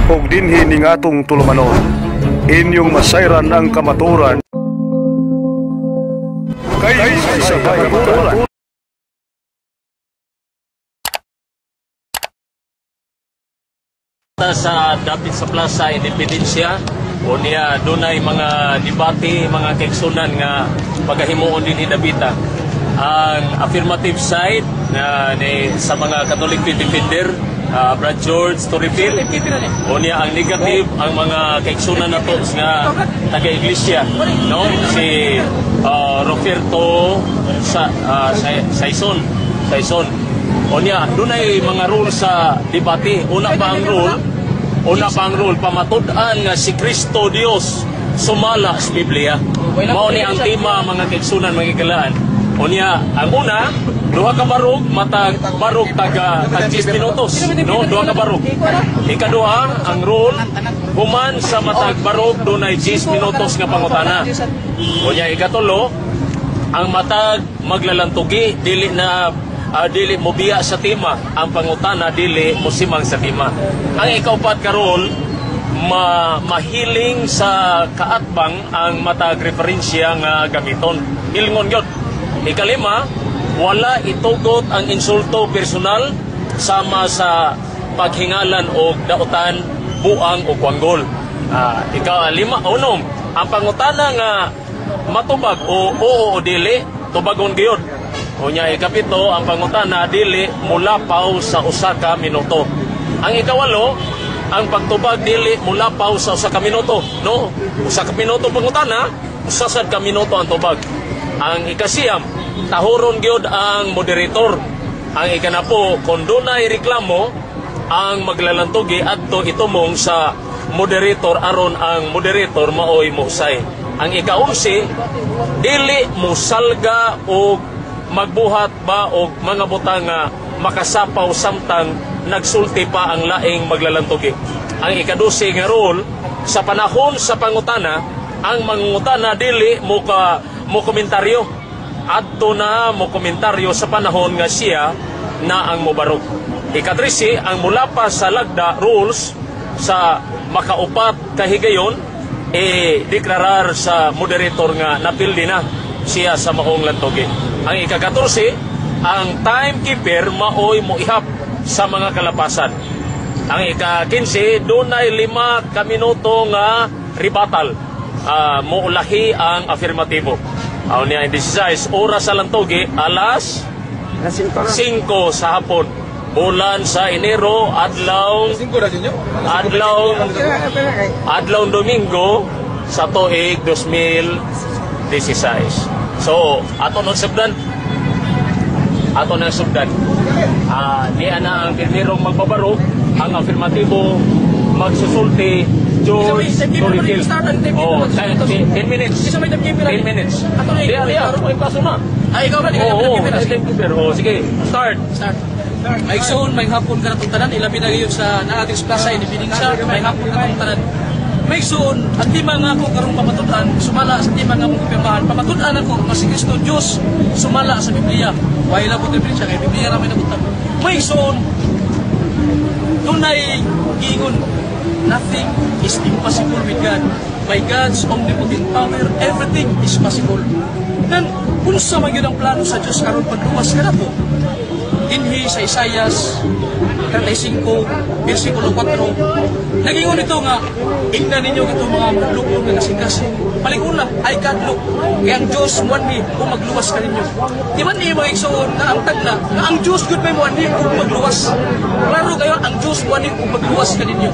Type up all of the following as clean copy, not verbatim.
ug dinhi ning atong tulumanon. Inyong masayran ang kamaturan kay sa kamaturan. Sa dapit sa Plaza Independencia o niya dunay mga debate, mga kaigsunan nga pagahimuon din Davita. Ang affirmative side sa mga Catholic defender, Brad George Torreville, o niya ang negative, ang mga kaigsunan nato nga taga-iglesia, no? Si Roberto Saison. O niya, dunay mga rule sa debate. Una pa ang rule, pamatud-an nga si Kristo Dios sumala sa Biblia. Mao ni ang tema mga kaigsunan, mga igalaan. O niya, ang una, duha ka barog, matag barog taga 10 minutos, no? Duha ka barog. Ikaduha, ang rule, human sa matag barog dunay 10 minutos nga pangutana. O niya, ikatulo, ang matag maglalantugi, dili mo biya sa tema, ang pangutana dili mo simang sa tema. Ang ikaupat karon, mahiling sa kaatbang ang matag referensya nga gamiton. Hilingon gyud. Ikalima, wala itugot ang insulto personal sama sa paghingalan o dautan, buang o kwanggol. Ikalima, unom, ang pangutana nga matubag o oo o dili, tubagon gyud. O niya, ikapito, ang pangutana dili mulapaw sa usa ka minuto. Ang ikawalo, ang pagtubag dili mulapaw sa usa ka minuto, no? Usa ka minuto pangutana, usa sad ka minuto ang tubag. Ang ikasiyam, tahuron gyud ang moderator. Ang ikanapo, kung dunay reklamo, ang maglalantugi adto itumong sa moderator aron ang moderator maoy mohusay. Ang ika-11, dili mosalga o magbuhat ba o mga butang nga makasapaw samtang nagsulti pa ang laing maglalantugi. Ang ika-12 nga rule, sa panahon sa pangutana, ang mangungutana dili mo komentaryo. Adto na mo komentaryo sa panahon nga siya na ang mubarog. Ika-13, ang mula pa sa lagda rules sa makaupat kahigayon, deklarar sa moderator nga napildi na siya sa maong lantugi. Ang ika-14, ang timekeeper maoy mo ihap sa mga kalapasan. Ang ika-15, dunay 5 ka minuto nga rebuttal. Muulahi ang afirmatibo. Aw niya, 16 oras sa lantugi, alas 5 sa hapon. Bulan sa Enero, adlaw Domingo sa tuig 2016. So, ato nang sugdan. Niya na ang pirmirong magbabarog, ang afirmatibo magsusulti George Torreville. 10 minutes. 10 minutes. Diya, may paso na. Ikaw ba? Oo, timekeeper. Sige, start. May soon, may hapon ka natong tanan. Ilabi na ngayon sa naating Plaza Independencia, may hapon ka natong tanan. May soon, ang tima nga ako karong pamatudan, sumala sa tima nga mong kupirmahan. Pamatudan ako, nga si Kristo Diyos, sumala sa Biblia. Wala po diferensya, kaya Biblia ramay nabutan. May soon, tunay giingon, nothing is impossible with God. By God's omnipotent power, everything is possible. Dan, kung sa magyod ang plano sa Diyos karon pagluwas ka na po, dinhi sa Isaias 35, versikulo 4, nagingon ito nga, ingnan ninyo itong mga maglukong na kasing-kasing. Paliguna, ay kadlok, kaya ang Diyos muanhi kung magluwas ka ninyo. Di man niyo mga igsoon na ang tagna, na ang Diyos good may muanhi kung magluwas. Klaro kayo, ang Diyos muanhi kung magluwas ka ninyo.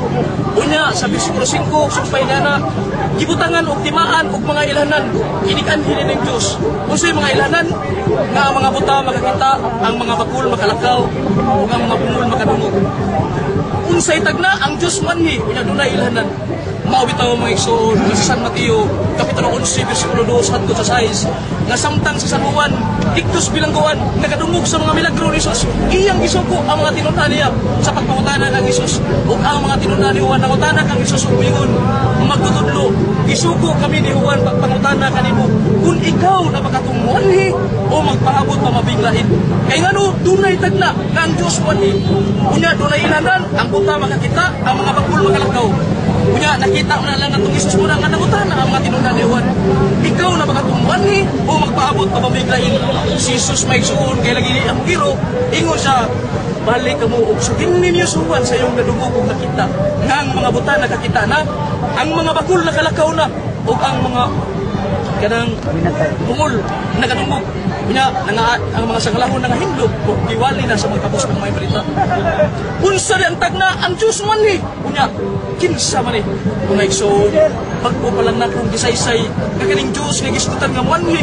Unya, sa versikulo 5, sumpay na gibutangan o timaan o mga ilahanan, inikanhin ng Diyos. Kung sa'yo mga ilahanan, nga ang mga buta makakita, ang mga bakul makalakaw, o ang mga bungol makadungog. Unsay tagna, ang Diyos manhi, unya dunay ilahanan. Maubitaw mga igsoon sa San Mateo Kapitulo 11 versikulo 2 hangtod sa 6 nga samtang sa San Juan iktos bilangguan nagadungog sa mga milagro ni Jesus iyang gisuko ang mga tinun-an niya sa pagpangutana kang Jesus ug ang mga tinun-an ni Juan nangutana kang Jesus ug ingon magtutudlo isuko kami ni Juan pagpangutana kanimo kung ikaw na makatungwanhi o magpaabot pa mabiglain kay ngano dunay tagna nga ang Dios wanhi unya dunay ilanan ang buta makakita ang mga bakul makalakaw unya nakita mo na lang natong Jesus mo na nga nangutana ang mga tinun-an ni Juan ikaw na makatungwanhi o magpaabot pa mabiglain si Jesus may suon kay lagi ang giro ingon siya balik ka mo og sugin ninyo suwan sa iyong nadungog ug nakita nga ang mga buta nakakita na ang mga bakul nakalakaw na ug ang mga kanang bungol nagadungog unya ang mga sangalahon nangahindog ug giwali na sa mga kapos ng may balita unsa di ang tagna ang Dios man ni unya kinsa man ni mga igsoon pagpupalang na kung gisaysay kakaning Dios nga gisgutan nga man ni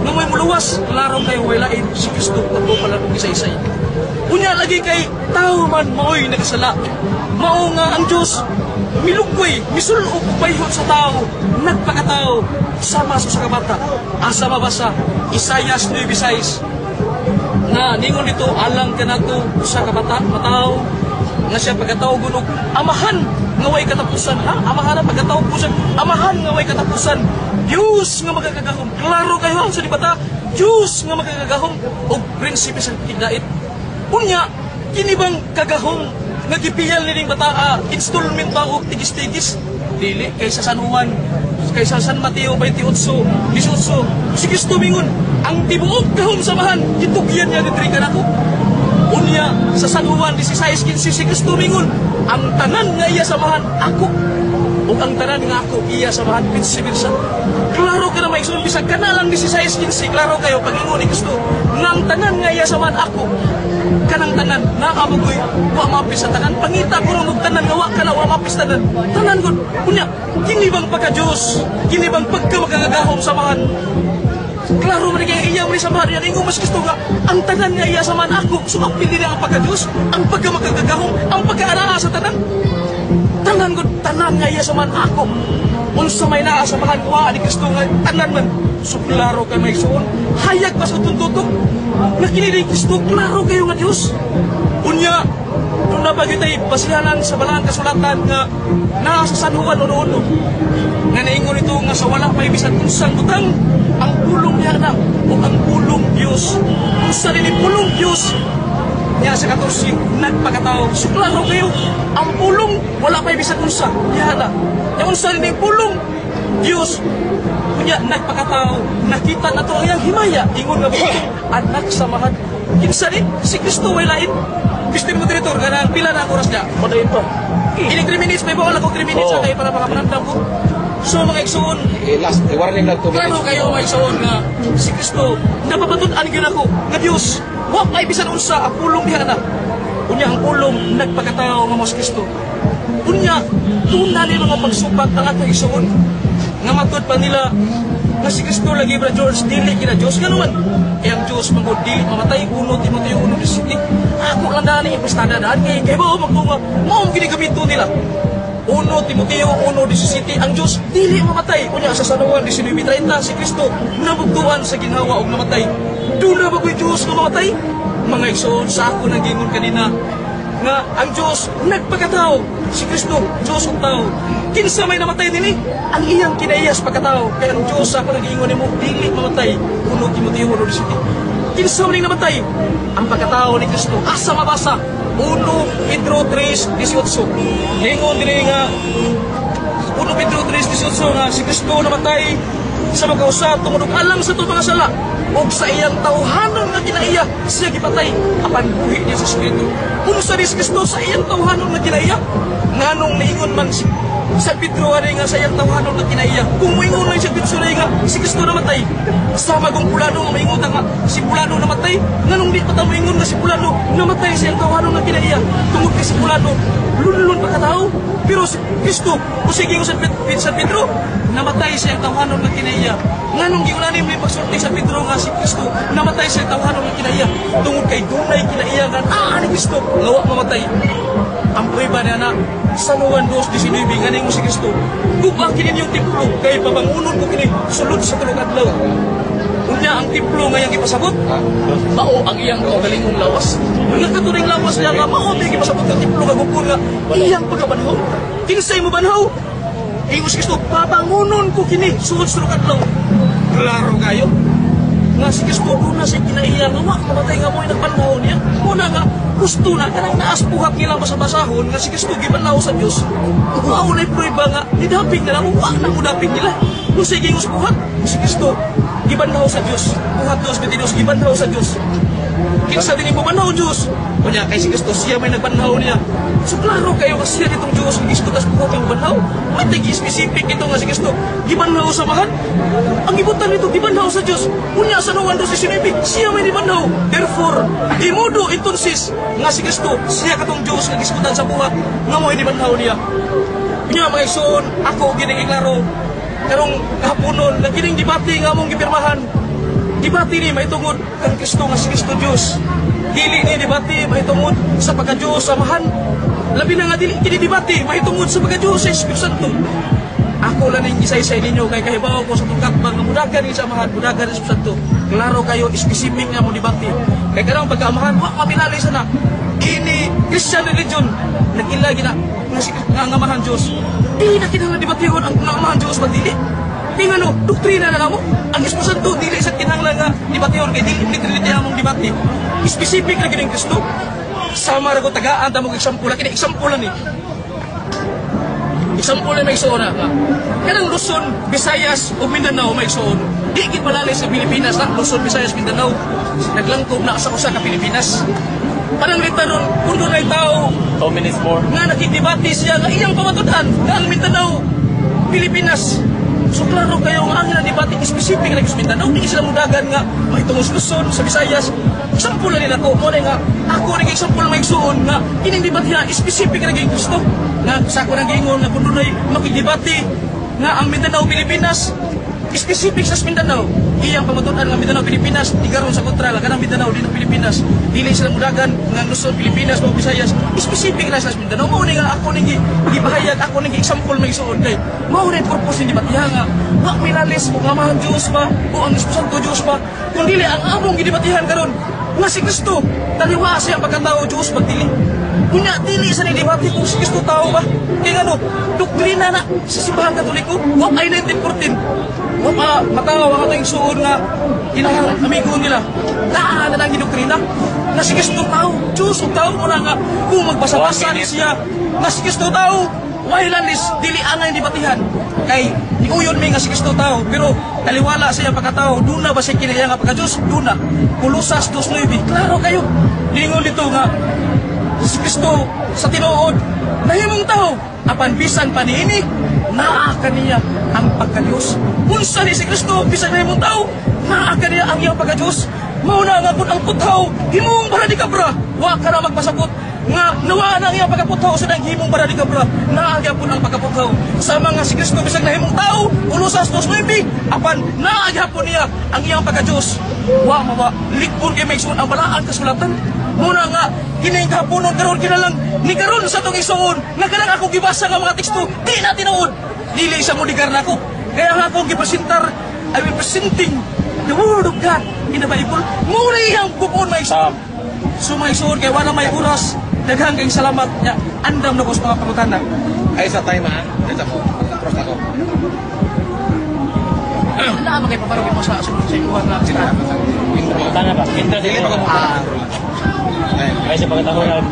nga may muluwas klaro kay walain si Kristo pagpupalang kung gisaysay unya lagi kay tao man maoy nagasala mao nga ang Dios milugkoy misulog bayhon sa tao nagpakatao sama sa kabata asa mabasa Isaias 9:6 na ningon dito alang kanato sa kabata matao nga siya pagkatao gunog amahan nga way katapusan ha amahan ang pagkatao pusan amahan nga way katapusan Diyos nga magkakagahom klaro kayo sa dibata Diyos nga magkakagahom og prinsipe sa tigdait unya kini bang kagahom nga gipiyal nining bataa installment ba og tigis-tigis dili kaysa San Juan kaysa San Mateo 28:18 si Kristo mingon ang tibuok kahom samahan gitugyan niya diri kanako unya sa San Juan 16:15 si Kristo mingon ang tanan nga iya samahan ako ug ang tanan nga ako iya samahan vice-versa klaro ka na maigsoon bisag kana lang 16:15 klaro kayo pagingon ni Kristo nga ang tanan nga iya samahan ako kanang tanan naabugoy wa mapis sa tanan pangita ko ng tanan nga wa kana wa mapis tanan tanan gud unya kini bang pagka Dios kini bang pagka magagahom samahan klaro man kay iya man samahan yan ingon mas Kristo nga ang tanan nga iya samahan ako so ang pili ang pagka Dios ang pagka magagahom ang pagka-araa sa tanan tanan gud tanan nga iya samahan ako unsa may naa samahan wa ni Kristo nga tanan man so klaro kay may suon hayag pa sa tuntutok nga kini ni Kristo klaro kayo nga Dios unya kung nabagitay basihanan sa balang kasulatan nga naa sa San Juan 1:1 nga naingon ito nga sa walang paibisan unsang butang ang pulong niya na o ang pulong Dios unsa din pulong Dios niya sa 14 nagpakatao so klaro kayo ang pulong wala paibisan unsa niya na yung unsa din pulong Dios unya nagpakatao nakita na to ang himaya ingon nga butong anak samahan kinsa ni si Kristo way lain Mr. Moderator kanang pila na oras niya padayon pa ini 3 minutes may bawal ako 3 minutes kay para makapanamdam ko so mga igsoon last warning lang 2 minutes klaro kayo mga igsoon nga si Kristo napapatud-an gyud ako nga Dios wa ay bisan unsa ang pulong diha na unya ang pulong nagpakatao nga mas Kristo unya tuna ni mga pagsupat ang ato igsoon nga matud pa nila nga si Kristo lagi bra George dili kina Dios nga naman kay ang Dios mangod dili mamatay 1 Timoteo 1:17 ako lang dani imprestada daan kay ba magtunga mao ginigamito nila 1 Timoteo 1:17 ang Dios dili mamatay unya sa San Juan 19:30 si Kristo nabugtuan sa ginhawa og namatay duna ba koy Dios nga mamatay mga igsoon sa ako nang gingon kanina nga ang Dios nagpakatao si Kristo Dios ug tao kinsa may namatay dinhi ang iyang kinaiyas pagkatao kay ang Dios ako nagiingon nimo dili mamatay 1 Timoteo 1:17 kinsa man namatay ang pagkatao ni Kristo asa mabasa 1 Pedro 3:18 ningon dinhi nga 1 Pedro 3:18 nga si Kristo namatay sa magkausa tungod alang sa itong mga sala ug sa iyang tawhanon nga kinaiya siya gipatay apan buhi niya sa Espiritu unsa ni si Kristo sa iyang tawhanon nga kinaiya nganong niingon man si San Pedro nga sa iyang tawhanon nga kinaiya kung moingon lang si Pedro nga si Kristo namatay sa magong Pulano nga maingon nga si Pulano namatay nganong di pa ta moingon nga si Pulano namatay sa iyang tawhanon nga kinaiya tungod kay si Pulano lulun pa katao pero si Kristo usigi ko sa San Pedro namatay sa iyang tawhanon nga kinaiya nganong giunanim ni pagsulti sa Pedro nga si Kristo namatay sa iyang tawhanon nga kinaiya tungod kay dunay kinaiya nga ni Kristo nga wa mamatay ang prueba na na sa Juan 2:19 ganing mo si Kristo. Gubang kinin yung templo kay pabangunon ko kini sulod sa tulog adlaw. Unya ang templo ngayang ipasabot. Mao ang iyang kaugalingong lawas. Nga katuring lawas niya nga mao ang ipasabot ng templo kagupon nga iyang pagkabanhaw. Kinsay mo banhaw? Ingon si Kristo, pabangunon ko kini sulod sa tulog adlaw. Klaro kayo. Nga si Kristo doon na siya kinaiyan nga wak namatay nga mo'y nagpanahon niya. Muna nga gusto na kanang naas buhat nila masabasahon nga si Kristo gibanlaw sa Diyos. Mao na'y prueba nga nidaping nila wak na mudaping nila. Kung sige yung buhat si Kristo gibanlaw sa Diyos. Buhat Diyos bitidos gibanlaw sa Diyos. Kinsa din mo banlaw Diyos. Kunya kay si Kristo siya may nagbanlaw niya. So klaro kayo nga siya nitong Diyos ang iskutas buhat yung banlaw. Matigi specific ito nga si Kristo gibanlaw sa mahal. Ang ibutan nito gibanlaw sa Diyos. Unya sa Juan 2:19 siya may gibanlaw. Therefore, imudo entonces nga si Kristo siya katong Diyos nga iskutan sa buhat nga mo gibanlaw niya. Unya mga igsoon, ako gining iklaro karong kahaponon na kining debate nga among gipirmahan. Debate ni mahitungod kang Kristo nga si Kristo Diyos. Dili ni debate mahitungod sa pagka-Diyos samahan. Labi na nga dili kini debate mahitungod sa pagka-Diyos sa Espiritu Santo. Ako lang ning isay-isay ninyo kay kahibaw ko sa tungkat bang mudagan ni samahan, mudagan ni Espiritu Santo. Klaro kayo specific nga mo debate. Kay karong pagkaamahan wa mapilali sana. Ini Christian religion nagilagi na nga ngamahan Diyos. Dili na kinahanglan debatehon ang ngamahan Diyos pag dili. Tingano, doktrina na namo. Ang Espiritu Santo dili sa kinahanglan nga debatehon kay dili literally among debate. Specific na kining Kristo. Sama ra ko tagaan ta mo example kini example ni. Example may igsoon na. Kanang Luzon, Visayas ug Mindanao may igsoon. Di gid palali sa Pilipinas na Luzon, Visayas, Mindanao. Naglangkob na sa usa ka Pilipinas. Parang litaron, kung doon ay tao 2 minutes more. nga nakidebate siya nga iyang pamatudan nga ang Mindanao, Pilipinas. So klaro kayo nga ang ilang debate specific na sa Mindanao, hindi sila mudagan nga mahitungod sa Luzon, sa Visayas. Example na nila ko, mo nga ako rin example may igsoon nga ining debate nga specific na kay Kristo. Nga sa ako nang giingon nga kung doon ay makidebate nga ang Mindanao, Pilipinas, specific sa Mindanao. Iyang pamatudan nga Mindanao, Pilipinas, igaron sa kontra lang kanang Mindanao din ng Pilipinas. Dili sila mudagan nga Luzon, Pilipinas, o Visayas. Specific na sa Mindanao. Mao ni nga ako ning gibahayag, ako ning example may isuod kay. Mao ni purpose ni debate nga wa milalis mo nga mahang Dios ba o ang Espiritu Santo Dios ba. Kun dili ang among gidebatehan karon nga si Kristo taliwa siya ang pagkatao Dios pagdili. Kunya dili sa ni debate kung si Kristo tao ba. Kay ano, doktrina na sa simbahan Katoliko, wa ay 1914. Matawa ang ating suod nga inahang amigo nila. Daan na lang gidoktrina na si Kristo tao, Diyos o tao mo na nga kung magbasa-basa ni siya na si Kristo tao, wailalis, dili angay dibatihan. Kay niuyon mi nga si Kristo tao, pero taliwala siya pagkatao, duna ba siya kinaya nga pagka-Diyos? Duna. Kulusas 2:9. Klaro kayo. Lingon dito nga si Kristo sa tinuod nahimong tao apan bisan pa niini naa kaniya ang pagka-Diyos. Unsa ni si Kristo bisan nahimong tao naa kaniya ang iyang pagka-Diyos. Mao na nga kun ang puthaw himong paradikabra wa ka na magpasabot nga nawa na ang iyang pagkaputhaw sa nang himong paradikabra naa gyapon ang pagkaputhaw sa mga si Kristo bisan nahimong tao. Ulusas 2:9 apan naa gyapon niya ang iyang pagka-Diyos. Wa mawa likpon kay may ang balaan kasulatan. Muna nga, kining kapunon karon kinalang ni karon sa tong isuon nga kanang ako gibasa nga mga teksto di na tinuod. Dili sa muligar nako. Kaya nga akong gipresentar, I will presenting the word of God in the Bible. Muna iyang bukon may isuon. So may isuon kay wala may oras. Daghang kayong salamat niya. Andam na ko sa mga pangutana. Ay sa time ha. Dito po. Cross ako. Wala magay paparugin mo sa ikuhan na sila. Tanga ba? Intro Dili dito. pa ko mo. Ay sa pagkatahunan.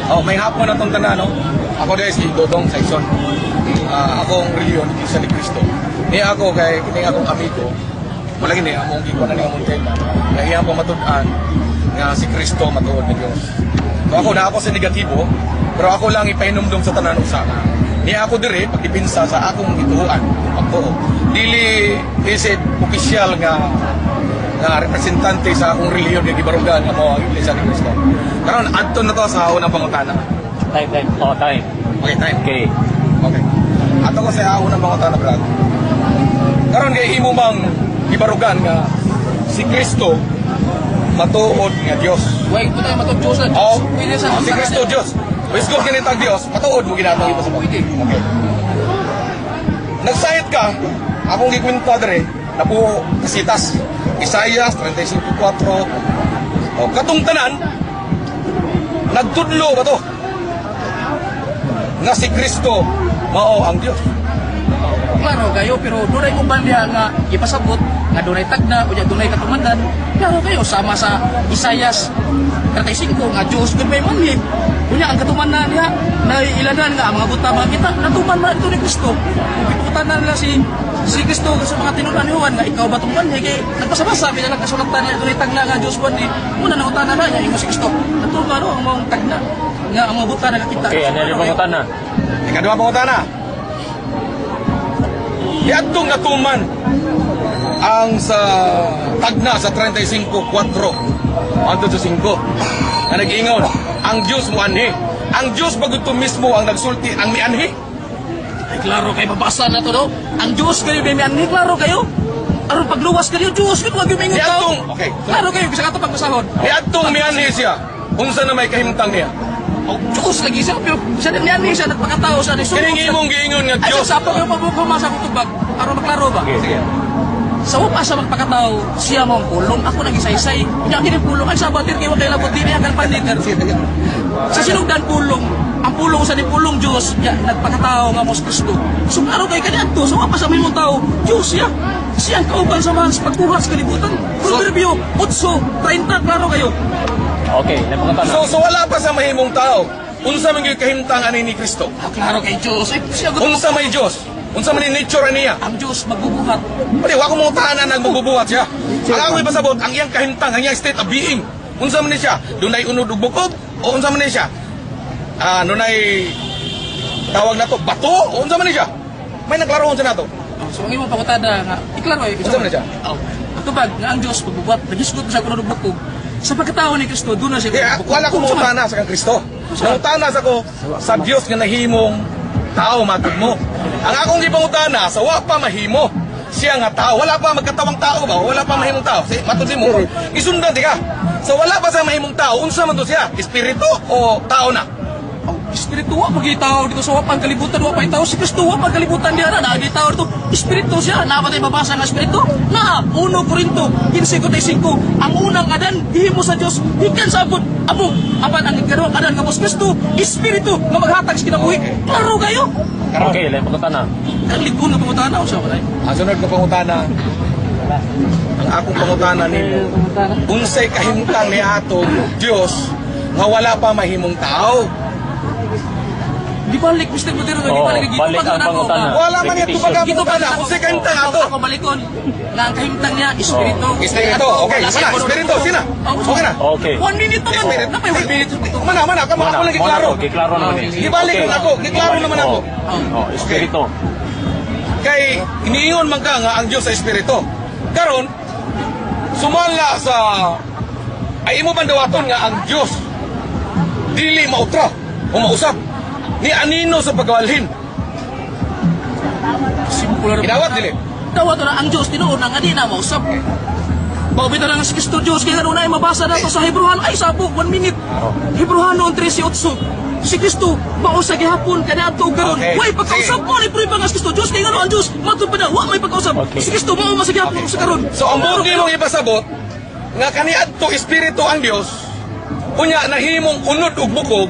Oh, may hapon na itong tanda, no? Ako dahil si Dodong Saison. Akong reliyon, hindi sa ni Kristo. Niya ako, kay kining akong amigo, malagi niya, among gikuan na niya mong tema, na iyang pamatudan nga si Kristo matuod ni Diyos. So ako na ako sa negatibo, pero ako lang ipahinumdum sa tanan usana. Niya ako dire, pagdipinsa sa akong ituan, pagtuo. Dili, isip, opisyal nga representante sa akong reliyon nga gibarugan nga mao ang Iglesia ni Cristo. Karon adto na to sa unang pangutana. Time. Oh, time. Okay, time. Okay. Okay. Ato ko sa unang pangutana, brad. Karon kay imo bang gibarugan nga si Kristo matuod nga Dios? Wait, ito tayo matod Diyos na Diyos. Oh, Pwede sa si Kristo Dios. Wisgo kinitag Dios, matuod mo ginatong iba sa pwede. Okay. Nagsayit ka, akong gikwinta dere, na po kasitas. Isaiah 35:4. O katong tanan, nagtudlo ba to? Nga si Kristo mao ang Dios. Klaro kayo, pero dunay mo bandiya nga ipasabot, nga dunay tagna, o dunay katumandan. Klaro kayo, sama sa Isayas 35, nga Diyos, good may manhid. Kunya, ang katumanan niya, nailanan nga, ang mga buta, mga kita, natuman man ito ni Kristo. Kung ipukutan na nila si Kristo sa mga tinunan ni Juan, nga ikaw ba itong banhi, kaya nagpasabasa, pinalagkasulatan niya, dunay tagna nga Diyos banhi. Muna nangutanan na niya, ingo si Kristo. Natuman ang mga tagna, nga ang mga buta nakakita. Okay, ano yung pangutana? Ikadua pangutana. Yadtong natuman ang sa tagna sa 35:4 anto sa 5 na nag-ingon ang Diyos mo anhi. Ang Diyos bago ito mismo ang nagsulti ang mianhi. Ay, klaro kayo, mabasa na to, no? Ang Diyos kayo, may mianhi, klaro kayo. Aron pagluwas kayo, Diyos, kung wag yung mingon tao. Okay. Klaro kayo, bisa ka ito pagmasahod. Yadtong mianhi siya unsa na may kahimtang niya. Oh, Diyos lagi siya, pero siya din mianhi siya, nagpakatao siya. Kining imong giingon nga Ay, Diyos. sa sapo kayo pabukumasa kong tubag. Aron maklaro ba? Sige. Sa upa siya magpakatao, siya mo ang pulong. Ako nag-isaysay. Hindi ako pulong. Ay, sabatir kayo kayo labot din. Ang kalpaniter. Sa sinugdan pulong, ang pulong sa ni pulong Diyos, ya, nagpakatao nga mo sa Kristo. So, araw kayo kanyanto, sa upa sa may mong tao, Diyos siya. Siya ang kauban sa mga pagkuha sa kalibutan. Proverbio, 8:30, klaro kayo. Okay, may pangutana. So wala pa sa mahimong tao. Unsa man gyud kahimtang ani ni Kristo? Ah, klaro kay Diyos. Ay, siya gusto. Unsa may Dios? Unsa man ni nature niya? Ang Diyos magbubuhat. Pwede, wa ko mong tahanan ang magbubuhat siya. Ang ako'y pasabot, ang iyang kahimtang, ang iyang state of being. Unsa man ni siya? Dunay unod ug bukog? O unsa man ni siya? Dunay tawag na to, bato? O unsa man ni siya? May naglaroon siya na to. Oh, so, ang imong pangutada nga, iklaro ay. Unsa man ni siya? Oh, tubag nga ang Diyos magbubuhat. Nagisgot siya kung bukog. Sa pagkatao ni Kristo, doon na siya. Kaya wala ko mutana sa kang Kristo. Mutana sa ko sa Dios nga nahimong tao matug mo. Ang akong gipangutana sa wa pa mahimo. Siya nga tao, wala pa magkatawang tao ba? Wala pa mahimong tao. Matod mo. Isundan di ka. So wala pa sa mahimong tao, unsa man to siya? Espiritu o tao na? Espiritu wa pagitaw dito sa wapang kalibutan, wa pa itaw si Kristo, wa pang kalibutan diha na nagitaw dito. Espiritu siya, na ba tayo babasa nga espiritu? Na 1 Corinto 15:45, ang unang adan gihimo sa Dios, hikan sa abot. Amo, apan ang ikaduhang adan nga mos Kristo, espiritu nga maghatag sa kinabuhi. Klaro kayo. Okay, may pangutana. Ang ligon nga pangutana o siya balay. Ang sunod ko pangutana. Ang akong pangutana nimo. Unsay kahimtang ni atong Dios nga wala pa mahimong tao? Di balik, Mr. Modero, di Oo, balik. balik ang pangutana. Wala man ito pagkakutana. Unsay kahimtang ato? Ako balikon. Nga ang kahimtang niya, espiritu. Espiritu, okay. Mana, espiritu, sina? Okay na. Okay. 1 minute naman. Espiritu. Napay 1 minute. Mana, kamo ako lagi klaro. Okay, klaro naman eh. Gibalik Okay. na ako, giklaro naman ako. Oh, espiritu. Kay iniingon man ka nga ang Dios sa espiritu. Karon sumala sa ay imo man dawaton nga ang Dios dili mautra o mausap ni anino sa pagawalhin. Simple na. Inawat dili. Dawat na ang Diyos, tinuon na nga di na mausap. Baubita na nga si Kristo Diyos, kaya ganun ay mabasa na ito sa Hebrewan. Ay, sapo, 1 minute. Hebrewan 13:8. Si Kristo, mausap gihapon, kaya ato garon. Okay. Way, pagkausap mo, ay pruiba nga si Kristo Diyos, kaya ganun ang Diyos, matod pa na, wa may pagkausap. Okay. Si Kristo, mausap gihapon sa karon. So ang bugi mong ipasabot nga kaniadto espiritu ang Dios unya nahimong unod ug bukog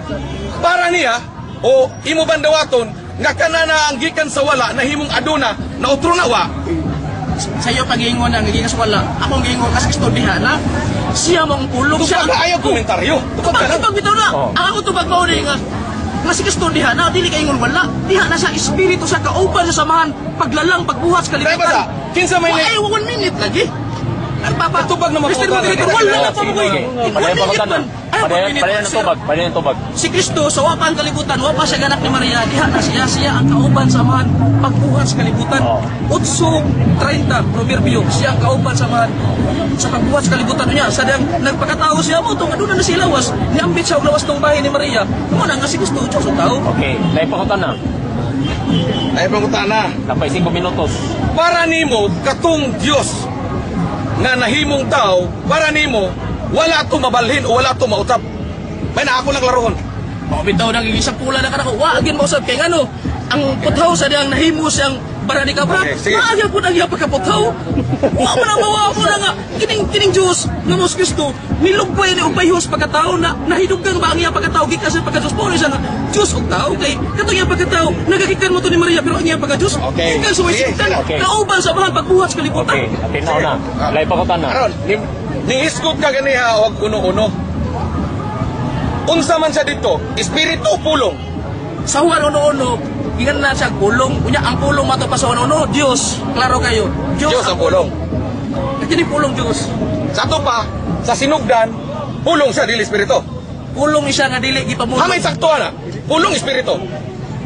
para niya o imo bandawaton nga kanana ang gikan sa wala nahimong aduna na utro na wa. Sa iyo pag-iingon na, naging wala. Akong giingon kasi Kristo diha na. Siya mong pulong siya. Tupag na ayaw komentaryo. Tupag ka lang. Tupag bitaw na. Oh. Ang ako tupag mao ni nga. Nga si Kristo diha na, dili kaingon wala. Diha na sa espiritu sa kauban sa samahan, paglalang, pagbuhat sa Kaya ba kalibutan. sa? Kinsa may Ay, 1 minute lagi. Nagpapa. Tupag na Mr. maputa. Moderator, wala na pa mo. Sige. 1 Padayon minute pangutana. man. Ay, 1 minute. Padayon ng tubag. Padayon ng tubag. Si Kristo sa wapang kalibutan, wapa siya ganak ni Maria, diha na siya ang kauban sa man pagbuhat sa kalibutan. Oh. 8:30 Proverbio, siya ang kauban sa man sa pagbuhat sa kalibutan niya. Sa diyang nagpakatao siya mo tong aduna na si lawas, niambit siya og lawas tong bahay ni Maria. Mo na nga si Kristo Diyos ang tao. Okay, may pangutana. Ay pangutana. Napay 5 minutos. Para nimo katong Dios nga nahimong tao, para nimo wala to mabalhin o wala to mautap. May na ako lang laruhon. bitaw nang igisapula na kanako. Wa agin mo usab kay ngano. Ang puthaw sa diyang nahimo siyang barani ka bra. Okay, sige. Maagya po nang pagkaputhaw. Wa man ang mawa mo na nga kining Diyos nga mos Kristo nilugpay ni upayhos pagkatao na nahidugang ba ang iya pagkatao gikas sa pagka-Diyos po siya nga Diyos og tao kay kato iya pagkatao nagagikan mo to ni Maria pero ang iya pagka-Diyos. Okay. Gikan sa Sige, wisikan okay. kauban sa bahang pagbuhat sa kalibutan. Okay, atinaw na. Lay pakutan na. Karon, niiskot ka ganiha og uno-uno. Unsa man siya dito, espiritu o pulong? Sa huwan uno-uno, gikan na siya pulong. Unya ang pulong mato pa sa uno-uno, Diyos. Klaro kayo. Diyos ang pulong. Kini pulong Diyos. Sa ato pa, sa sinugdan, pulong siya dili espiritu. Pulong ni siya nga dili gipamulo. Hamay sakto na, pulong espiritu.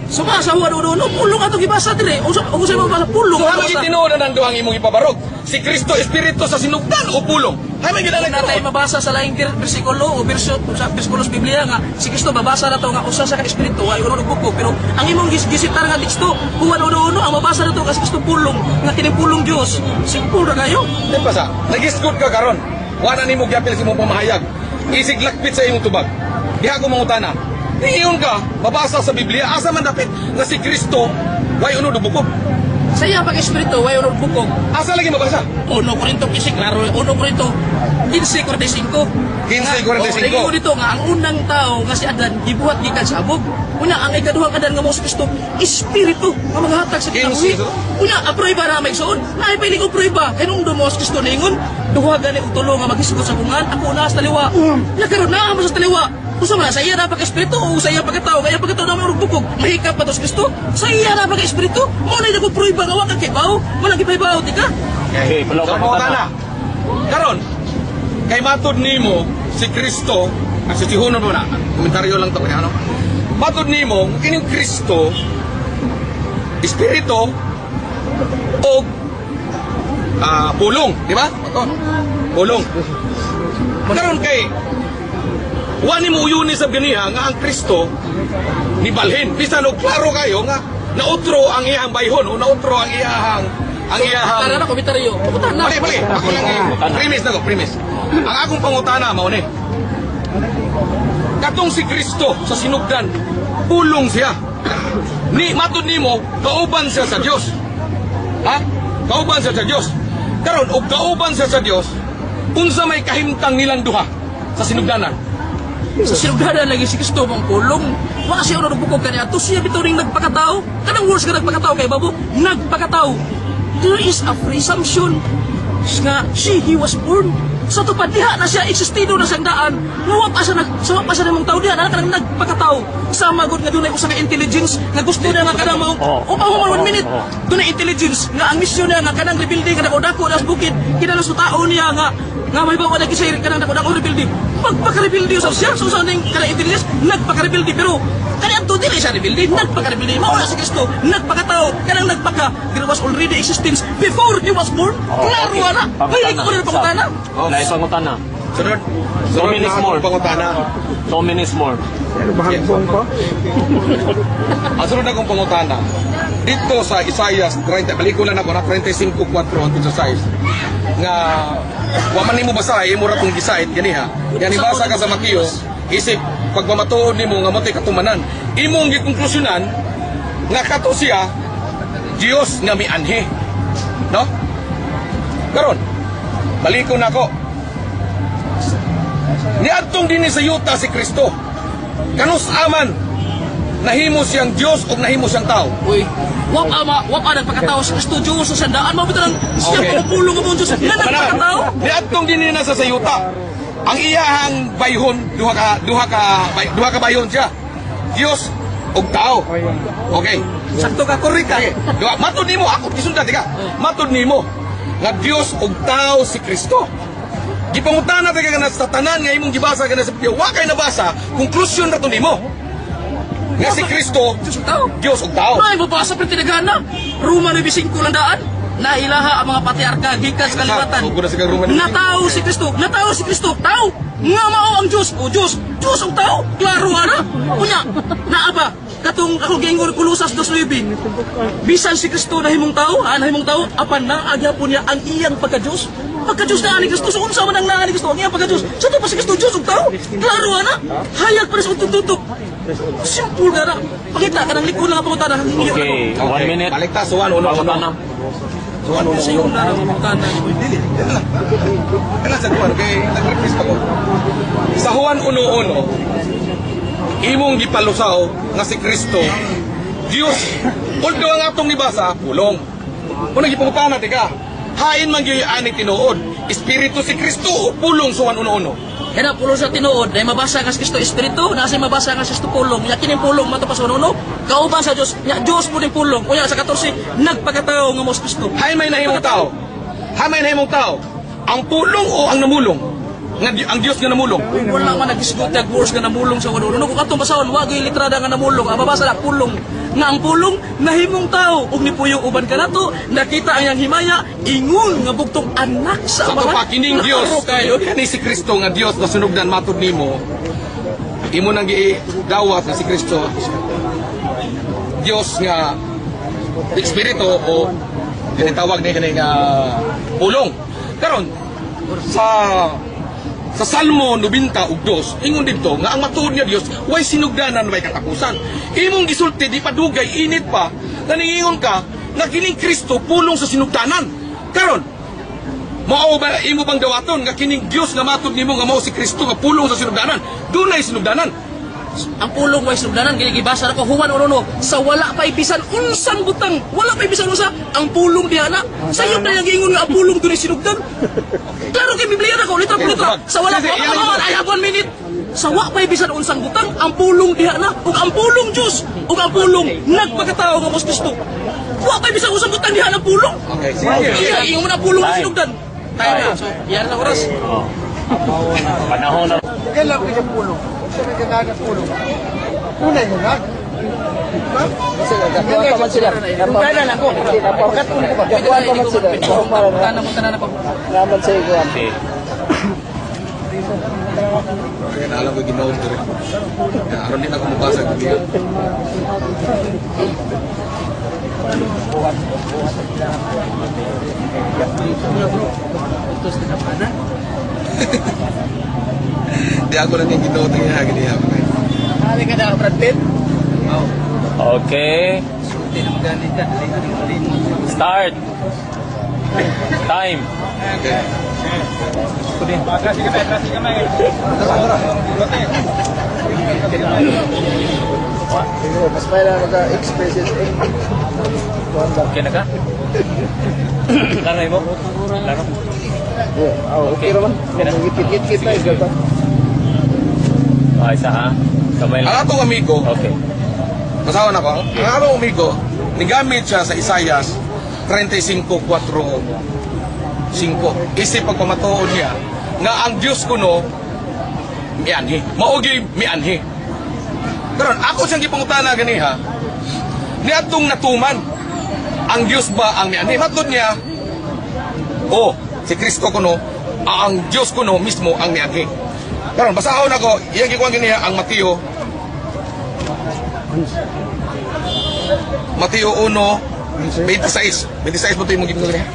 Suma sa huwan uno-uno, pulong ato gibasa dire. Usa mabasa pulong. So hamay basa. itinuod na ng duhang imong ipabarog. Si Kristo espiritu sa sinugdan o pulong? Hamay gid Kung natay mabasa sa laing bersikulo o sa bersikulos Biblia nga si Kristo babasa na to nga usa sa ka espiritu ay uno buko pero ang imong gisitar nga teksto huwan uno-uno ang mabasa na to kasi Kristo pulong nga kini pulong Dios. Simple ra kayo. Di ba sa? Nag-isgot ka karon. Wala nimo gyapil sa imong pamahayag. Isig lakpit sa imong tubag. Diha ko mangutana. Niingon ka, mabasa sa Biblia, asa man dapit nga si Kristo way uno bukog. Sa iya pag espiritu way uno buko. Asa lagi mabasa? 1 Korinto 15 klaro 1 Korinto 15:45. 15:45. Lagi dito nga ang unang tao nga si Adan gibuhat gikan sa abog. Unya ang ikaduhang Adan nga mo si Kristo espiritu nga maghatag sa kinabuhi. Unya aprueba na may suon. Naay piling og prueba kay nung mo si Kristo ningon duha gani og tulo nga maghisgot sa bungan ako na sa taliwa. Ya karon na mo sa taliwa. Usa man sa iya na pag-espiritu o sa iya pagkatao kaya pagkatao na may bukog mahikap pa to si Kristo sa iya na pag-espiritu mo na dagog prueba nga wa ka kibaw mo nang gipahibaw tika. Okay, palaw So, pakutan na. karon, kay matod nimo si Kristo, kasi sihunon mo na, komentaryo lang to kaya ano. Matod nimo, kining Kristo, espiritu, o pulong, di ba? Pulong. Karon kay, wani mo uyuni sa ganiha nga ang Kristo, ni balhin. Bisan og klaro kayo nga, nautro ang iyang bayhon, o nautro ang iyang Tara na komentaryo. Pupuntahan na. Bali. Ako lang premise. Ang akong pangutana, mao ni. Katong si Kristo sa sinugdan, pulong siya. Ni matud nimo, kauban siya sa Dios. Ha? Kauban siya sa Dios. Karon og kauban siya sa Dios, unsa may kahimtang nilang duha sa sinugdanan? Sa sinugdanan lagi si Kristo mong pulong. Wa siya uno bukog kaniya. To siya bitaw ning nagpakatao. Kanang words ka nagpakatao kay babo, nagpakatao. There is a presumption nga he was born. Sa tupad diha na siya existido na siyang daan. Nga pa siya namang tao diha na kanang nagpakatao. Sama gud nga dunay usa ka intelligence nga gusto niya nga kanang mao. O pa 1 minute. Dunay intelligence nga ang misyon niya nga kanang rebuilding nga dako sa bukid. Kinalos sa tao niya nga may bawa na kisay kanang dako rebuilding. Pagpaka-rebuilding sa siya so sa ning kanang intelligence nagpaka-rebuilding pero kanang to dili siya rebuilding nagpaka-rebuilding mao na si Kristo nagpakatao kanang nagpaka there was already existence before he was born. Klaro na. May ko na pangutana. Lay pakutan na. Sunod. 2 minutes more. Pangutana. 2 minutes more. Ang sunod akong pangutana, dito sa Isaias 30, pelikula na ko na 35:4 hangtod sa 6, nga wa man nimo basahin, imo ra tong gisait ganiha. Yan ibasa ka sa Mateo, isip pagmamatuod nimo nga mo'y katumanan. Imong gikonklusyonan nga kato siya Dios nga mianhi. No? Karon, balikon nako. Niadtong dinhi sa yuta si Kristo. Kanus aman nahimo siyang Dios o nahimo siyang tao. Uy, wa nagpakatao si Kristo Diyos sa sandaan mo bitaw siya pagpulong ang Diyos na nagpakatao. Niadtong dinhi na sa sayuta. Ang iyahang bayhon duha ka bayhon siya. Dios og tao. Okay. Sakto ka korek ka. Duha matud nimo ako gisundan tika. Matud nimo nga Dios og tao si Kristo. Gipangutana ta ka na sa tanan nga imong gibasa kana sa Biblia, wa kay nabasa, konklusyon ra to nimo. Nga si Kristo, Dios og tao. May mabasa pa tinagana. Roma 9:5 landaan. Nailaha ang mga patriarka gikan sa kalibatan. Natao si Kristo, tao. Nga mao ang Dios, o Dios og tao. Klaro ana. Unya, naaba katong ako giingon Kolosas 2:9. Bisan si Kristo nahimong tao, nahimong tao, apan na agyapon niya ang iyang pagka-Dios. Pagka-Diyos na ani Kristo, so unsa man ang na ani Kristo, ang iyang pagka-Diyos. Sa to pa si Kristo Diyos og tao. Klaro ana. Hayag pa sa tututok. Simple ka na. Pakita ka ng likod lang ang pangutan. Okay, 1 minute. Baliktas, suwan, uno, Pangutanam. Suwan, uno, Sa iyo na ang pangutan. Kailan sa Juan, kay nag-request ako. Sa Juan 1:1, imong gipalusaw nga si Kristo, Dios, although ang atong nibasa, pulong. Kung nagipangutana, tika, hain man gyud ani tinuod, Espiritu si Kristo o pulong sa Juan 1:1. Kaya na pulong sa tinuod, na mabasa nga sa Kristo Espiritu, nasa mabasa nga sa Kristo pulong. Nya kining pulong matupas sa uno, kauban sa Dios, nya Dios mo din pulong. Kunya sa 14, nagpakatao nga mo sa Kristo. Hain may nahimong tao. Hain may nahimong tao. Ang pulong o ang namulong? Ang Dios nga namulong. Wala man nag-discuss tag words nga namulong sa uno. Kung atong basahon, wa gyud litrada nga namulong. Ang mabasa na pulong. Nga ang pulong nahimong tao ug nipuyo uban kanato, nakita ang iyang himaya, ingon nga bugtong anak sa Sa to pa amahan. kining Dios kayo. kani si Kristo nga Dios na sunugdan matud nimo. Imo nang gidawat na si Kristo. Dios nga Espiritu o tinatawag ni kani nga pulong. Karon sa Salmo 92, ingon dito nga ang matuod nga Dios way sinugdanan way katapusan. Imong gisulti di padugay init pa naningingon ka nga kining Kristo pulong sa sinugdanan. Karon mao ba imo bang dawaton nga kining Dios nga matud nimo nga mao si Kristo nga pulong sa sinugdanan? Dunay sinugdanan. Ang pulong way sugdanan gibasa na ko Juan 1:1 sa wala pa ibisan unsang butang, wala pa ibisan unsa ang pulong diha na. Sayo na yang ingon nga ang pulong dunay sinugdan. Klaro kay Biblia na ko litra por litra. Sa wala pa I have 1 minute. Sa wa pa ibisan unsang butang ang pulong diha na ug ang pulong Dios ug ang pulong nagpakatao nga mos Kristo. Wa pa ibisan unsang butang diha ng pulong. Okay, sige. Iya ingon mo na pulong na sinugdan. Tayo na. So, yan na oras. Panahon na. Kailan ko yung pulong? Sa may ganagang pulong. Tunay mo na. Kailan ako? Pagkat ko ko ba? Gawa pa man sila. Tanan po. Naman sa iyo. Okay. Kaya na alam ko ginoon dire. Aron din ako mabasa Biblia. Di ako lang yung ginoon ng ihagin niya. Hari ka na, Brad Pitt? Okay. Start. Time. Mas may lang mag-express it. Okay na ka? Laray mo? Laro? Okay naman. Git-git na yung gaba. Okay, isa ha? Kamay Ang lang. atong amigo, Okay. basawan ako, ang atong amigo, nigamit siya sa Isaias 35:4-5. Isip pagpamatuod niya, nga ang Diyos kuno, mianhi. Maugi mianhi. Karon ako siyang gipangutana ganiha, niadtong natuman, ang Diyos ba ang mianhi? Matod niya, si Kristo kuno, ang Diyos kuno mismo ang mianhi. Karon basahon ako, iyang gikuan ganiha ang Mateo 1:26. 26 mo ito yung gikuan ganiha?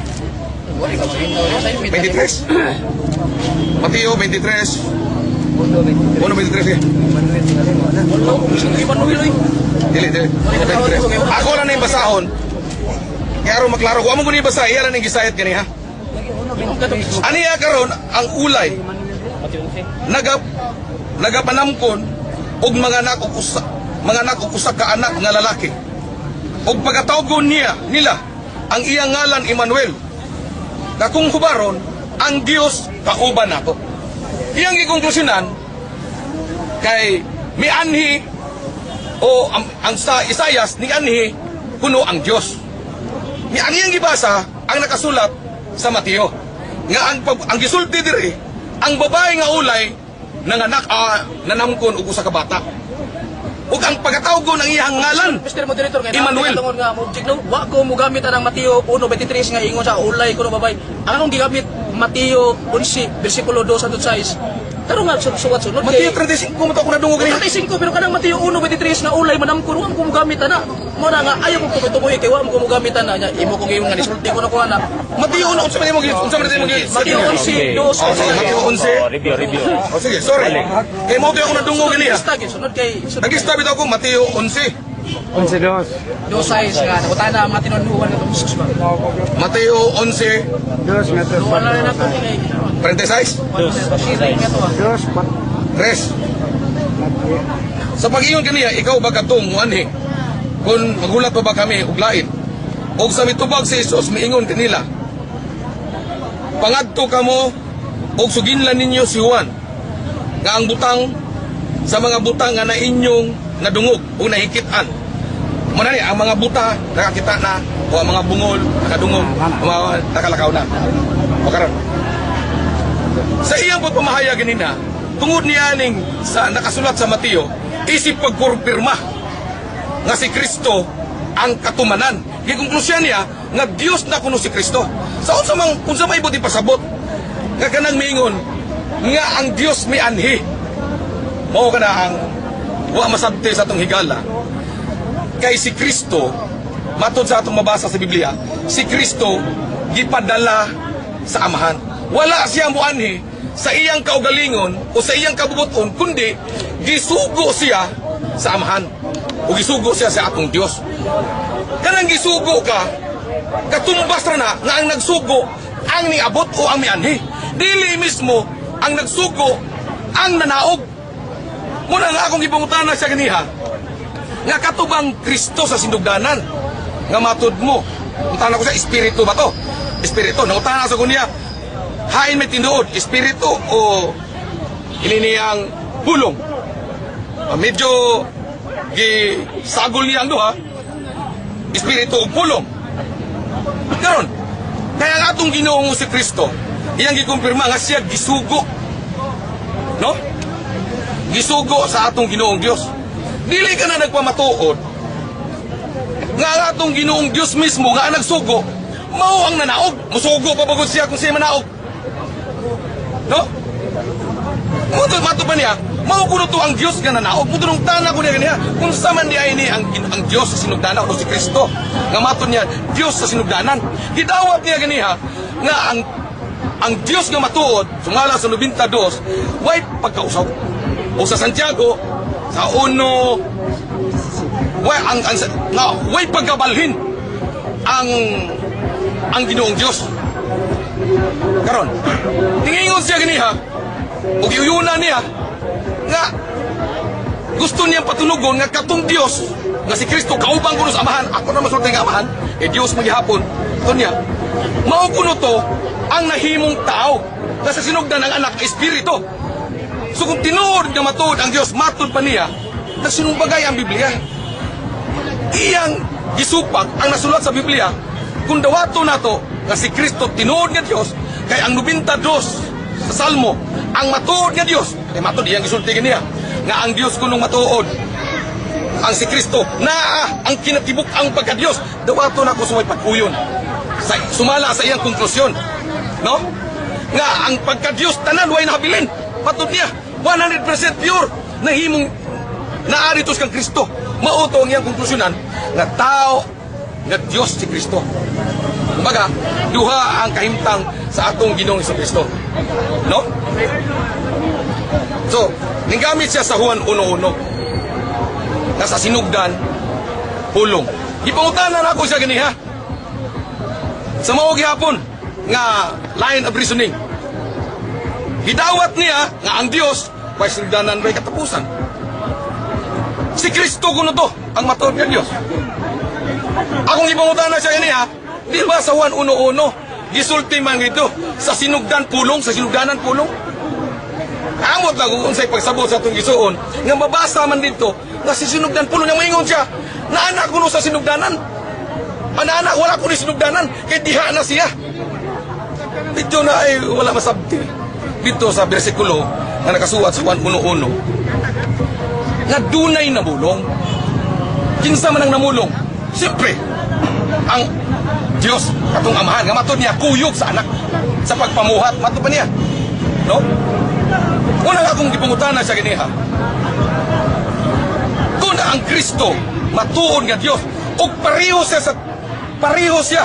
23. Mateo 23. 1:23 eh. Dili. Ako lang na yung basahon. Kaya aron maklaro ko, amo ko na yung basa, iya lang yung gisayat gani ha. Aniya karon ang ulay. Nagapanamkon og mga anak og usa ka anak nga lalaki. Og pagkatawgon nila ang iyang ngalan Emmanuel. Na kung hubaron ang Dios kauban nato. Iyang gikonklusyonan kay mianhi o ang sa Isaias ni anhi kuno ang Dios. Ni ang iyang gibasa ang nakasulat sa Mateo nga ang gisulti diri ang babae nga ulay nanganak nanamkon og usa ka bata. Ug ang pagkatawgon ng iyang ngalan Mr. Moderator, ngayon Emmanuel. tungod nga object no, wa ko mo gamit ang Mateo 1:23 nga ingon sa ulay kuno babay. Ang akong gigamit Mateo 11 bersikulo 2 hangtod 6. Pero nga, suwat sunod Mateo 35 mo to ako nadungog ganiha. 35, pero kanang Mateo 1:23 nga ulay manamkon ang kumugamit na. Mo na nga ayaw ko tumoy kay wa mo kumugamit na nya. Imo kong ingon nga nisulti ko na ko ana. Mateo 1 unsa man mo gid? Unsa man mo gid? Mateo 11:2. Mateo 11. Review. O sige, sorry. Kay mo to ako nadungog ganiha. Sunod kay Nag-start bitaw ko Mateo 11. 11-2. dosay nga nakutana ang matinunuan ng Jesus ba. Mateo 11, 2 metros. Wala na nato kay 36. sharing nga to. 2, Res. Sa pag-ingon kaniya, ikaw ba katong muanhi? Kung magulat pa ba kami ug lain? Og sa mitubag si Jesus miingon kanila, pangadto kamo og suginlan ninyo si Juan nga ang butang sa mga butang nga na inyong nadungog o nahikitan. Muna ni, ang mga buta nakakita na o ang mga bungol nakadungog o mga nakalakaw na. O karon. Sa iyang pagpamahayag ganina, tungod niya ning sa nakasulat sa Mateo, isip pagkumpirma nga si Kristo ang katumanan. Gikonklusyon niya nga Dios na kuno si Kristo. Sa unsa may ibot ipasabot nga kanang miingon nga ang Dios may anhi. Mao kana ang wa masabti sa atong higala. Kay si Kristo, matod sa atong mabasa sa Biblia, si Kristo gipadala sa Amahan. Wala siya muanhi sa iyang kaugalingon o sa iyang kabubuton, kundi gisugo siya sa Amahan o gisugo siya sa atong Dios. Kanang gisugo ka, katumbas na nga ang nagsugo ang niabot o ang mianhi. Dili mismo ang nagsugo ang nanaog. Muna nga akong ipangutana siya ganiha, nga katubang Kristo sa sinugdanan, nga matod mo, utana ko sa espiritu ba to? Espiritu, nangutana sa kunya, hain may tinuod, espiritu o ininiyang pulong. Medyo gisagol niyang duha, espiritu o pulong. Karon, kaya nga atong Ginoong si Kristo, iyang gikumpirma nga siya gisugo. No? Gisugo sa atong Ginoong Dios. Dili ka na nagpamatuod nga ang atong Ginoong Dios mismo nga nagsugo, mao ang nanaog. Musugo pa bagod siya kung siya manaog. No? Mato ba niya? Mao kuno to ang Dios nga nanaog. Mudurong tana ko niya kung sa man niya ini ang Dios sa sinugdanan o si Kristo. Nga mato niya Dios sa sinugdanan. Gidawat niya ganiha nga ang Dios nga matuod sumala sa 92 way pagkausaw. O sa Santiago sa uno way pagkabalhin ang Ginoong Dios. Karon, tingingon siya ganiha ug iuyuna niya nga gusto niyang patunugon nga katong Dios nga si Kristo kaubang kuno sa Amahan. Ako na masulti nga Amahan, Dios magyapon. Kunya, mao kuno to ang nahimong tao nga sa sinugdan ng anak espiritu. So kung tinuod nga matuod ang Dios, matod pa niya, nagsinumbagay ang Biblia. Iyang gisupag ang nasulat sa Biblia, kung dawato nato nga si Kristo tinuod nga Dios, kay ang 92 sa Salmo, ang matuod nga Dios, kay matod iyang gisulti niya, nga ang Dios kunong matuod, ang si Kristo, ang kinatibuk ang pagka-Dios, dawato na ko sumay pagkuyon. Sumala sa iyang konklusyon. No? Nga ang pagka-Dios tanan way nahabilin. Matod niya, 100% pure, nahimong naaritos kang Kristo. Mauto ang iyang konklusyonan nga tao nga Dios si Kristo. Kumbaga, duha ang kahimtang sa atong Ginoong Kristo. No? So, ninggamit siya sa Juan 1:1 na sa sinugdan, pulong. Ipangutanan ako siya ganiha. Sa mao gihapon nga line of reasoning. Gidawat niya nga ang Dios may sinugdanan may katapusan. Si Kristo kuno to ang matuod nga Dios. Akong ipangutanan siya ganiha, di ba sa Juan 1:1 gisulti man gito sa sinugdan pulong, sa sinugdanan pulong. Amot lang kung unsay pagsabot sa atong gisuon nga mabasa man dito nga si sinugdan pulong nga maingon siya na anak kuno sa sinugdanan. Anak wala kuno sinugdanan kay diha na siya. Dito na ay wala masabti. Dito sa bersikulo na nakasulat sa Juan 1:1 nga dunay namulong. Kinsa man ang namulong? Siyempre ang Dios katong Amahan nga matod niya kuyog sa anak sa pagpamuhat matod pa niya. No? Una nga akong gipangutana sa giniha. Kung na ang Kristo matuon nga Dios ug pareho siya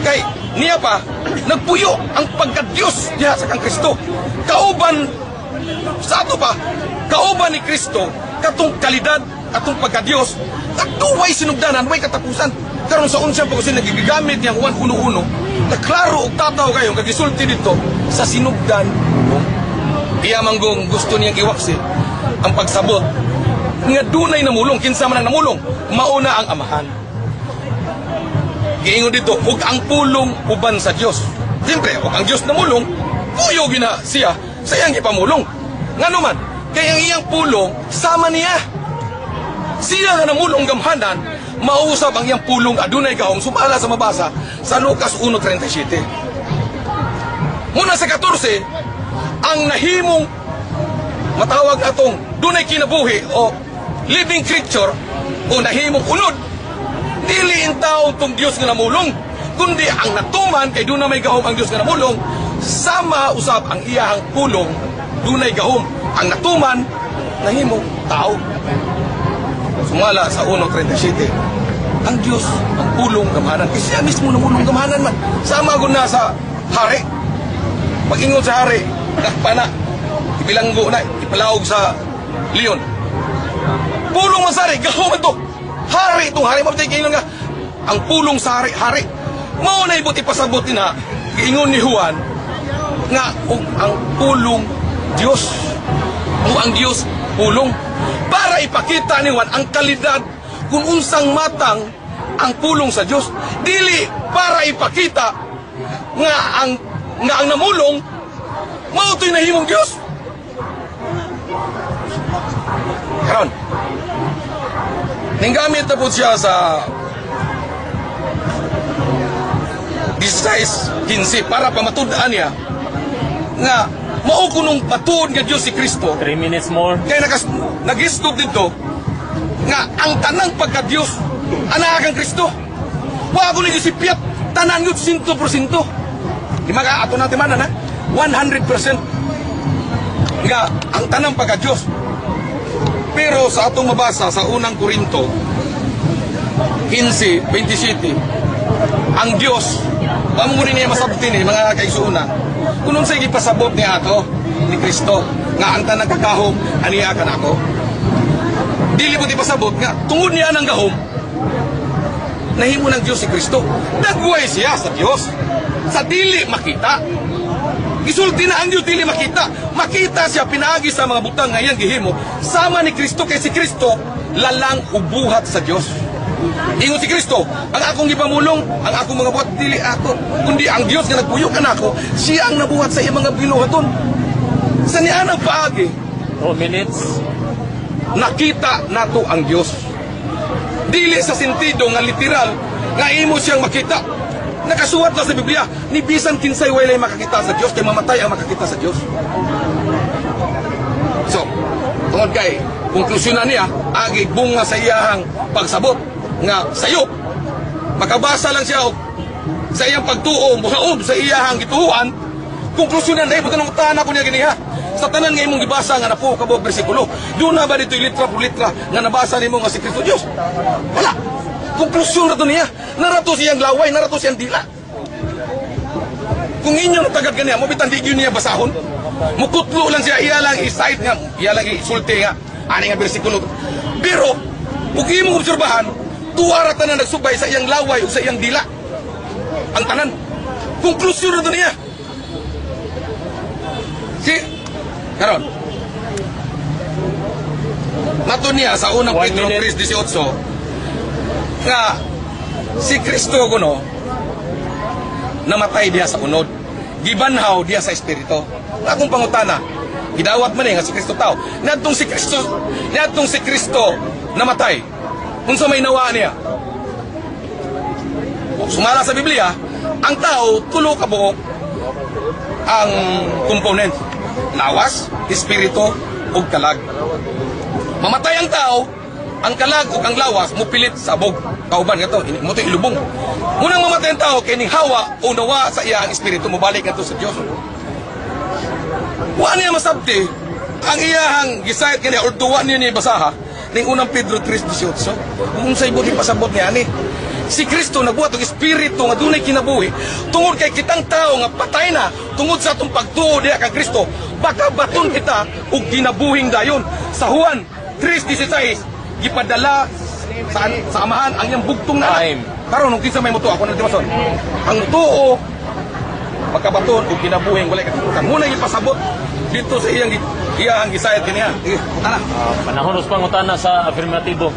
kay niya pa nagpuyo ang pagka-Dios diha sa kang Kristo. Kauban sa ato pa, kauban ni Kristo katong kalidad atong pagka-Dios, nagduway sinugdanan, way katapusan. Karon sa unsang pagkusin nagigamit niyang 1:1, na klaro og tataw kayo kagisulti dito sa sinugdan. Iya manggong gusto niyang iwaksi ang pagsabot nga dunay namulong, kinsa man ang namulong, mauna ang amahan. Giingon dito, ug ang pulong uban sa Dios. Siyempre, ug ang Dios namulong, puyo gina siya sa iyang ipamulong. Ngano man, kay ang iyang pulong sama niya. Siya nga namulong gamhanan, mausap ang iyang pulong adunay gahom, sumala sa mabasa sa Lucas 1:37. Muna sa 14, ang nahimong matawag atong dunay kinabuhi o living creature o nahimong unod, dili in tao tong Dios nga namulong, kundi ang natuman kay dunay may gahom ang Dios nga namulong, sama usab ang iyahang pulong dunay gahom. Ang natuman nahimong tao. Sumala sa 1:37. Ang Dios ang pulong gamhanan. Kasi siya mismo namulong gamhanan man. Sama gud na sa hari. Pag-ingon sa hari, nakpana, ibilanggo na, ipalaog sa leon. Pulong man sa hari, gahom ito. Hari itong hari, mabitay kaingon nga, ang pulong sa hari, hari. Mao na ibut ipasabot na, giingon ni Juan, nga ang pulong Dios. O ang Dios pulong. Para ipakita ni Juan ang kalidad kung unsang matang ang pulong sa Dios. Dili para ipakita nga ang namulong mao to'y nahimong Dios. Karon, ninggamit na po siya sa 16:15 para pamatud-an niya nga mao kunong patuod nga Dios si Kristo. 3 minutes more. Kaya nag-istop dito nga ang tanang pagka-Dios anak kang Kristo. Wa ko ni gisipyat tanan yun 100%. Di maga ato natin man na 100% nga ang tanang pagka-Dios. Pero sa atong mabasa sa unang Korinto 15:27, ang Dios mo rin niya masabtin mga kaigsuunan kung unsay gipasabot niya ato ni Kristo nga ang tanang kakahom aniya ka nako. Dili mo ipasabot nga tungod niya ng gahom nahimo ng Dios si Kristo. Nagway siya sa Dios sa dili makita. Gisulti na ang Dios dili makita. Makita siya pinaagi sa mga butang nga iyang gihimo sama ni Kristo, kay si Kristo lalang ubuhat sa Dios. Ingon si Kristo, ang akong gipamulong, ang akong mga buhat dili ako, kundi ang Dios nga nagpuyo kanako, siya ang nabuhat sa iyang mga binuhaton. Sa niya nang paagi 2 minutes. nakita nato ang Dios. Dili sa sentido nga literal nga imo siyang makita. Nakasuwat na sa Biblia, ni bisan kinsay walay makakita sa Dios kay mamatay ang makakita sa Dios. So, tungod kay konklusyon na niya, agi bunga sa iyahang pagsabot nga sayop. Makabasa lang siya sa iyang pagtuo, muhaob sa iyahang gituhuan. Konklusyon na dahil pagtanong tahan ako niya ganiha. Sa tanan nga imong gibasa nga napo kabog bersikulo, doon na ba dito litra por litra nga nabasa nimo nga si Kristo Dios? Wala. Konklusyon na to niya. Narato siyang laway, narato siyang dila. Kung inyo natagad ganiya, mabitan di yun niya basahon. Mukutlo lang siya, iyalang i-cite nga, iyalang i-sulti nga, ani nga bersikulo. Pero, kung imong obserbahan, tuwarata na nagsubay sa iyang laway o sa iyang dila. Ang tanan. Konklusyon na to niya. Karon, nato niya sa unang Pedro 3:18 nga si Kristo kuno namatay diya sa unod, gibanhaw diya sa espiritu. Akong pangutana, gidawat man nga si Kristo tao. Nadtong si Kristo namatay. Unsa may nawa niya? Sumala sa Biblia, ang tao tulo ka buok ang component. Lawas, espiritu, ug kalag. Mamatay ang tao, ang kalag ug ang lawas mupilit sa abog. Kauban nga to, mo to ilubong. Munang mamatay ang tao kay ning hawa o nawa sa iya ang espiritu mobalik nga to sa Dios. Wa niya masabti ang iyahang gisayat kaniya or duwa niya ni basaha ning unang Pedro 3:18. Kung sa ibo pasabot niya ani. Si Kristo nagbuhat og espiritu nga dunay kinabuhi tungod kay kitang tao nga patay na tungod sa atong pagtuo diha kay Kristo. Baka baton kita og kinabuhing dayon. Sa Juan 3:16 gipadala sa amahan ang iyang bugtong na Time. karon nung kinsa may mutuo ako nagdimason. Ang mutuo pagkabaton og kinabuhing walay katutukan. Muna ipasabot dito sa iyang gisayat kaniya. Sige, ana. Panahon sa pangutana sa afirmatibo.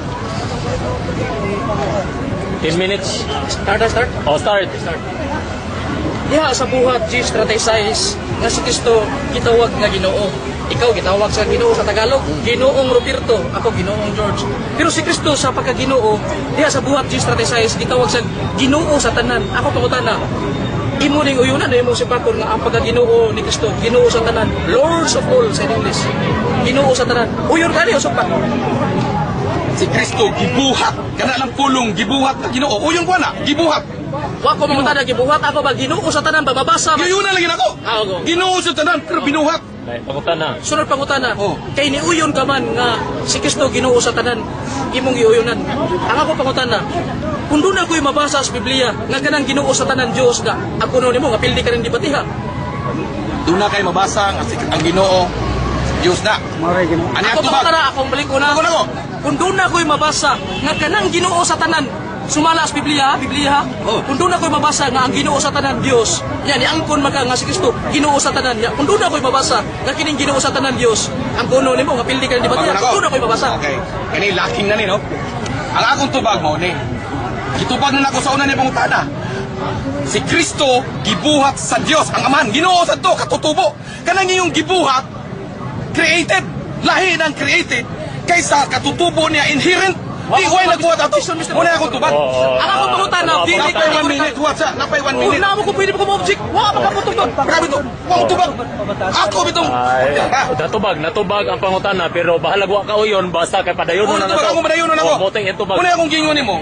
10 minutes. Start. O, start. Diha sa buhat, Gs. 36, nga si Kristo gitawag nga Ginoo. Ikaw gitawag sa Ginoo sa Tagalog, Ginoong Roberto, ako Ginoong George. Pero si Kristo sa pagka-Ginoo, diha sa buhat, Gs. 36, gitawag sa Ginoo sa tanan. Ako pangutana, imo ning uyunan na imong sipakon nga ang pagka-Ginoo ni Kristo, Ginoo sa tanan, Lords of all sa English. Ginoo sa tanan. Uyon kani o supak? Si Kristo gibuhat kana lang pulong gibuhat na Ginoo. Uyon ko na, gibuhat. Wa ko mangutana gibuhat ako ba Ginoo sa tanan ba babasa ba? Gayuna lagi nako. Ako. Ginoo sa tanan pero binuhat. Ay, pangutana. Sunod pangutana. Oh. Kay ni uyon ka man nga si Kristo Ginoo sa tanan imong giuyonan. Ang ako pangutana, kung doon ako'y mabasa sa Biblia nga kanang Ginoo sa tanan Dios nga ako no nimo nga pildi ka rin dibatiha. Doon na kay mabasa ang Ginoo Diyos na. Ani Ako ato ba? pangutana akong balik ko na. Ako nako. Kung doon ako'y mabasa nga kanang Ginoo sa tanan sumala sa Biblia ha? Oh. Kung doon ako'y mabasa nga ang Ginoo sa tanan Dios, yan iangkon maka nga si Kristo Ginoo sa tanan niya. Kung doon ako'y mabasa nga kining Ginoo sa tanan Dios, ang kuno nimo nga pildi ka rin dibatiha. Kung doon ako'y mabasa. Okay. Kani laking na ni no. Ang akong tubag mo ni. Gitubag na nako sa una ni pangutana. Si Kristo gibuhat sa Dios ang Amahan. Ginoo sa to katutubo. Kanang iyong gibuhat created. Lahi ng created kaysa katutubo niya inherent. Di way nagbuhat ato. Muna akong tubag. Ang ako pangutana, Ano, dili Napay 1 minute what sa? Napay 1 Oh, minute. na mo ko pwede ko mo-object. Wa pa ka putog. Grabe to. Wang tubag. Ako bitong. Ay, natubag ang pangutana pero bahala wa ka uyon basta kay padayon Una na tubag ako madayon na ako. Boteng itubag. Muna akong gingon nimo.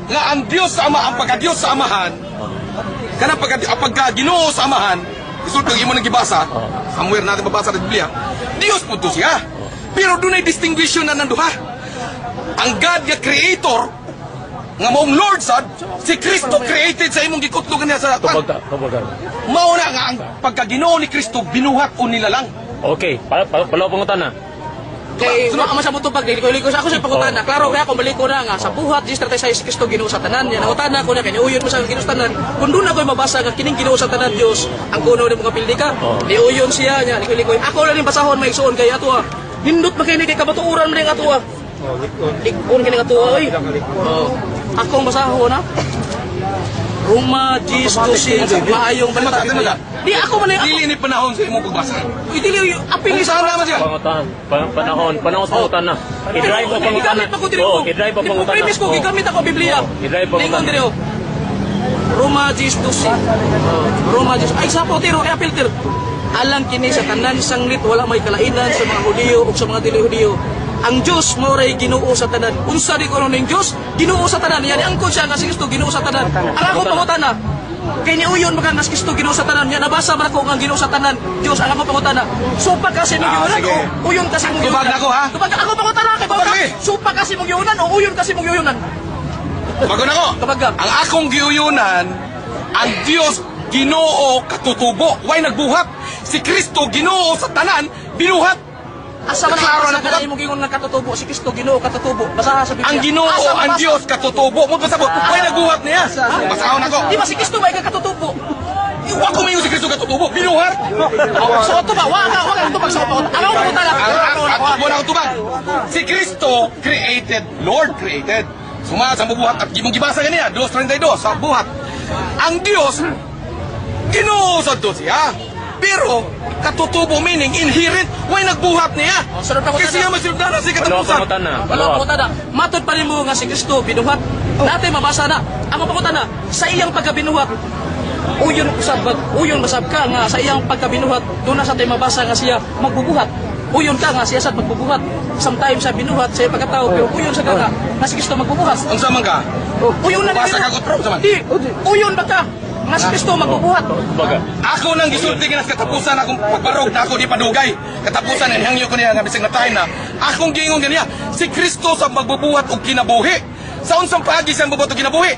Nga ang Dios sa Ama, ang pagka-Dios sa Amahan. Kanang pagka-Ginoo sa Amahan. Isulti imo nang gibasa. Somewhere natin mabasa sa Biblia. Dios po to siya. Pero dunay distinguisyon na nanduha. Ang God nga creator nga maong Lord sad, si Kristo created sa imong gikutlogan niya sa Tubag ka. mao na nga ang pagka-Ginoo ni Kristo binuhat o nilalang. Okay, palaw pangutana. Kay wa ka masabot pag dili ko ako sa pangutana. Klaro kaya kung balik ko na nga sa buhat Gs. 36 Kristo Ginoo sa tanan. Yan nangutana ko na kay uyon mo sa Ginoo sa tanan. Kung doon ako'y mabasa nga kining Ginoo sa tanan Dios, ang kuno ni mga pildi ka. Di uyon siya nya, likoy. Ako lang ning basahon may igsoon kay ato. Hindot makini kay kabatuuran man ning ato. Likon kini ato oy. Akong basahon ha. Roma Gs. 12 maayong balita. Di ako man ako. Dili ni panahon sa imong pagbasa. Dili apil Kung saan naman siya? Pangutan. Panahon sa pangutana. I-drive pa pangutana. Gigamit ako diri. Oh, i-drive pa pangutana. Premise ko gigamit ako Biblia. I-drive pa Lingon pangutana. diri. Roma Gs. 12. Roma Gs. Ay sa potiro ay filter. Alang kini sa tanan sanglit wala may kalainan sa mga Hudiyo ug sa mga dili Hudiyo. Ang Dios mo ray Ginoo sa tanan. Unsa di ko ning Dios? Ginoo sa tanan. Yani angkon siya nga si Kristo Ginoo sa tanan. Ang ako pangutana. Kay ni uyon maka nga si Kristo Ginoo sa tanan. Ya nabasa man ako nga Ginoo sa tanan. Dios ang ako pangutana. Supa kasi mo yunan sige. o uyon kasi mo yunan. Tubag na ko, ha? Tubag ako pangutana kay Tubag, bawka. eh. Supa kasi mo yunan o uyon kasi mo yunan. Bago na ko. Kapag ka. Ang akong giuyunan, ang Dios Ginoo katutubo, way nagbuhat. Si Kristo Ginoo sa tanan, binuhat. Asa man Klaro na ang tubag. imong gingon nga katutubo si Kristo Ginoo katutubo. Basaha sa Biblia. Ang Ginoo, Asa ang mabasa? Dios katutubo. Mo pasabot, way nagbuhat niya. Basahon ako. Di ba si Kristo ba katutubo? Wa ko mayo si Kristo katutubo, binuhat. So ito ba? Wa ka tubag sa pangutana. Ano ang pangutana? Ang muna akong tubag. Si Kristo created, Lord created. Suma sa buhat at gimong gibasa kaniya, 2:32 sa buhat. Ang Dios Ginoo sa to siya. Pero katutubo meaning inherent, way nagbuhat niya. Sunod pa ko Kasi siya masuldanan sa Palaw katapusan. pangutana. Wala pangutana. Matod pa rin mo nga si Kristo binuhat. Dati mabasa na. Ang pangutana sa iyang pagkabinuhat. Uyon basab ka nga sa iyang pagkabinuhat. Doon na sa tayo mabasa nga siya magbubuhat. Uyon ka nga siya sa magbubuhat. Sometimes sa binuhat sa pagkatao pero uyon sa ka nga si Kristo magbubuhat. Ang sama ka? Uyon na Basa ka ko, bro, sama. Di. Uyon ba ka? nga si Kristo magbubuhat. Baga. Ako nang gisulti nga katapusan akong pagbarog na ako di padugay. Katapusan ang hangyo ko niya nga bisig na tayo na. Akong giingon ganiya, si Kristo sa magbubuhat og kinabuhi. Sa unsang paagi siyang bubuhat og kinabuhi.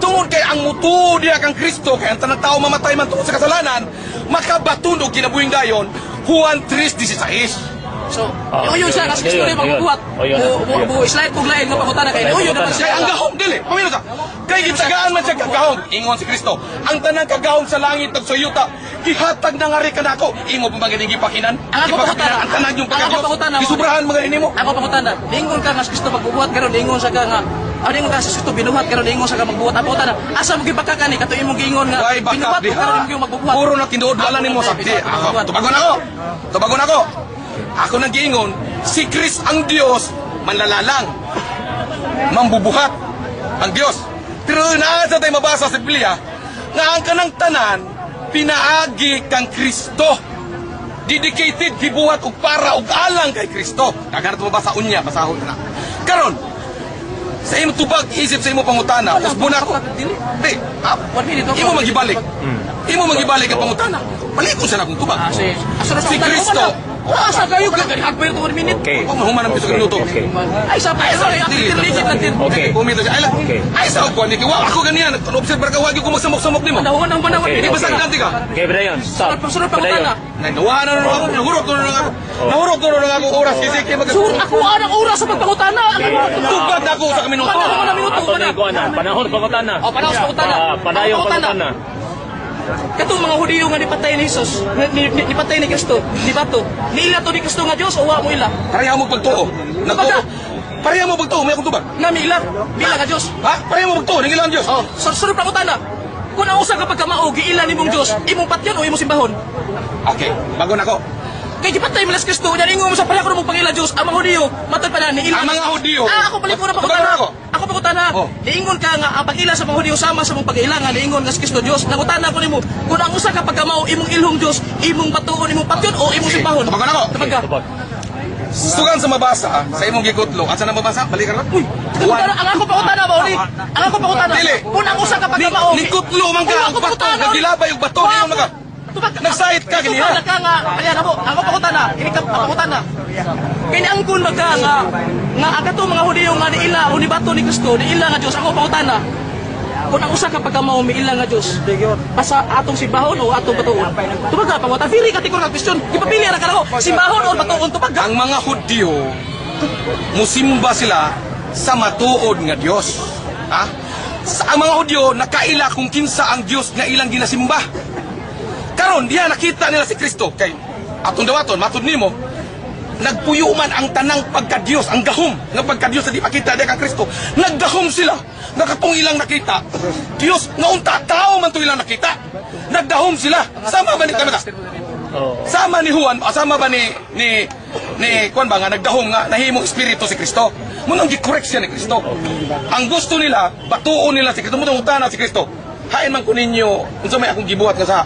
Tungod kay ang mutuo diya kang Kristo kay ang tanang tao mamatay man tungod sa kasalanan, makabaton og kinabuhing dayon. Juan 3:16. So, yun siya kasi Kristo rin magbubuhat. Slide kong lain nga pangutana kay yun naman Kay siya. ang gahom dili. Pamilya sa. Kay gitagaan man siya kagahom. Ingon si Kristo. Ang tanang kagahom sa langit ug sa yuta, gihatag na nga rin kanako. Imo pa magaling gipakinan. Ang ako pangutana. Ang tanang yung Ang ako pangutana. Gisubrahan mga nimo. Ako pangutana. Lingon ka nga si Kristo magbubuhat karon lingon sa ka nga. Ano ka si Kristo binuhat karon lingon sa ka magbuhat. Ako pangutana. Asa mo gibaka ni kato imong giingon nga Why binuhat bakap karon diha? imong magbubuhat. Puro na tinuod wala nimo sabdi. Ako tubagon ako. Tubagon ako. Ako nang giingon, si Kris ang Dios manlalalang. Mambubuhat ang Dios. Pero naa sa tayo mabasa sa Biblia nga ang kanang tanan pinaagi kang Kristo. Dedicated gibuhat og para og alang kay Kristo. Dagan ato mabasa unya basahon na. Karon sa imo tubag isip sa imo pangutana, usbon ako. Di, 1 minute. imo magibalik. Imo magibalik ang pangutana. Palikon sa akong tubag. Si Kristo. Asa kayo kagani hagpay to 1 minute. Okay. Ako mahuman ang piso ka minuto. Ay sa pa sa ay legit lang din. Okay. Pumito siya. Ay sa ako ni wa ako ganiyan. Observe ka wagi ko magsamok-samok nimo. Panahon ang panahon. Okay. Di ba sa ganti ka? Okay, Brian, stop. Sunod pangutana. Nawa na ako. Nahurot na ako. Nahurot na ako oras kasi kay mag Sur ako anang oras sa pagpangutana. tubag na ako sa minuto. Panahon na minuto Ato na. ni Kuana, panahon pangutana. Oh, panahon sa pangutana. Panayong pangutana. Katong mga Hudiyo nga nipatay ni Jesus, nipatay ni Kristo, di ba to? Niila to ni Kristo nga Dios o wa mo ila? Pareha mo pagtuo. Nagtuo. Pareha mo pagtuo, may akong tubag. Nga mila, bila nga Dios. Ha? Pareha mo pagtuo, ningilan Diyos. Oh, sunod pangutana. Kung nausa ka pagkamao, giila nimong Dios, imong patyan o imong simbahon? Okay, bago na ako. Kay gipatay milas Kristo, nya ingon mo sa pareha ko mong pangila Dios, ang mga Hudiyo, matod pa na ni ila. Ang mga Hudiyo. Ako balik ko na Bago pangutana. na ako. Ako pangutana. Oh. Niingon ka nga ang pag-ila sa mga Hudiyo sama sa mong pag-ila nga niingon nga si Kristo Dios. Nangutana ko nimo, kung ang usa ka pagkamao imong ilhong Dios, imong batuon, imong patyon o imong simbahon? Tubagon ako. Tubag ka. Tubag. Sugan sa mabasa, sa imong gikutlo. At sa na mabasa, balikan lang. Uy, Ang ako pangutana ba uli? Ang ako pangutana. Dili. Kung ang usa ka pagkamao. Nikutlo man ka, ang bato, nagilabay yung bato, ngayon na ka. Nagsahit ka, ganyan. Tubag ka nga. Ayan ako. Ako pangutana. Kini ka pangutana. Kini ang kun magka nga agato mga Hudiyo nga niila o ni bato ni Kristo, niila nga Dios. Ako pangutana. Kung ang usa ka pagkamao miila nga Dios. Basta atong simbahon o atong batuon. Tubag ka pangutana. Pili ka tikor nga question. Gipapili ra ka ako. Simbahon o batuon tubag ka. Ang mga Hudyo, musimba sila sa matuod nga Dios. Ha? Sa ang mga Hudyo, nakaila kung kinsa ang Dios nga ilang ginasimba. Karon diha nakita nila si Kristo kay atong dawaton matud nimo nagpuyo man ang tanang pagka-Dios, ang gahom nga pagka-Dios na di makita diha kang Kristo. Naggahom sila. Nakatong ilang nakita. Dios nga unta tao man to ilang nakita. Nagdahom sila. Sama ba ni kamata? Sama ni Juan, sama ba ni kuan ba nga nagdahom nga nahimong espiritu si Kristo. Munang gi-correct siya ni Kristo. Ang gusto nila, batuon nila si Kristo, munang utana si Kristo. Hain man ko ninyo, unsa may akong gibuhat nga sa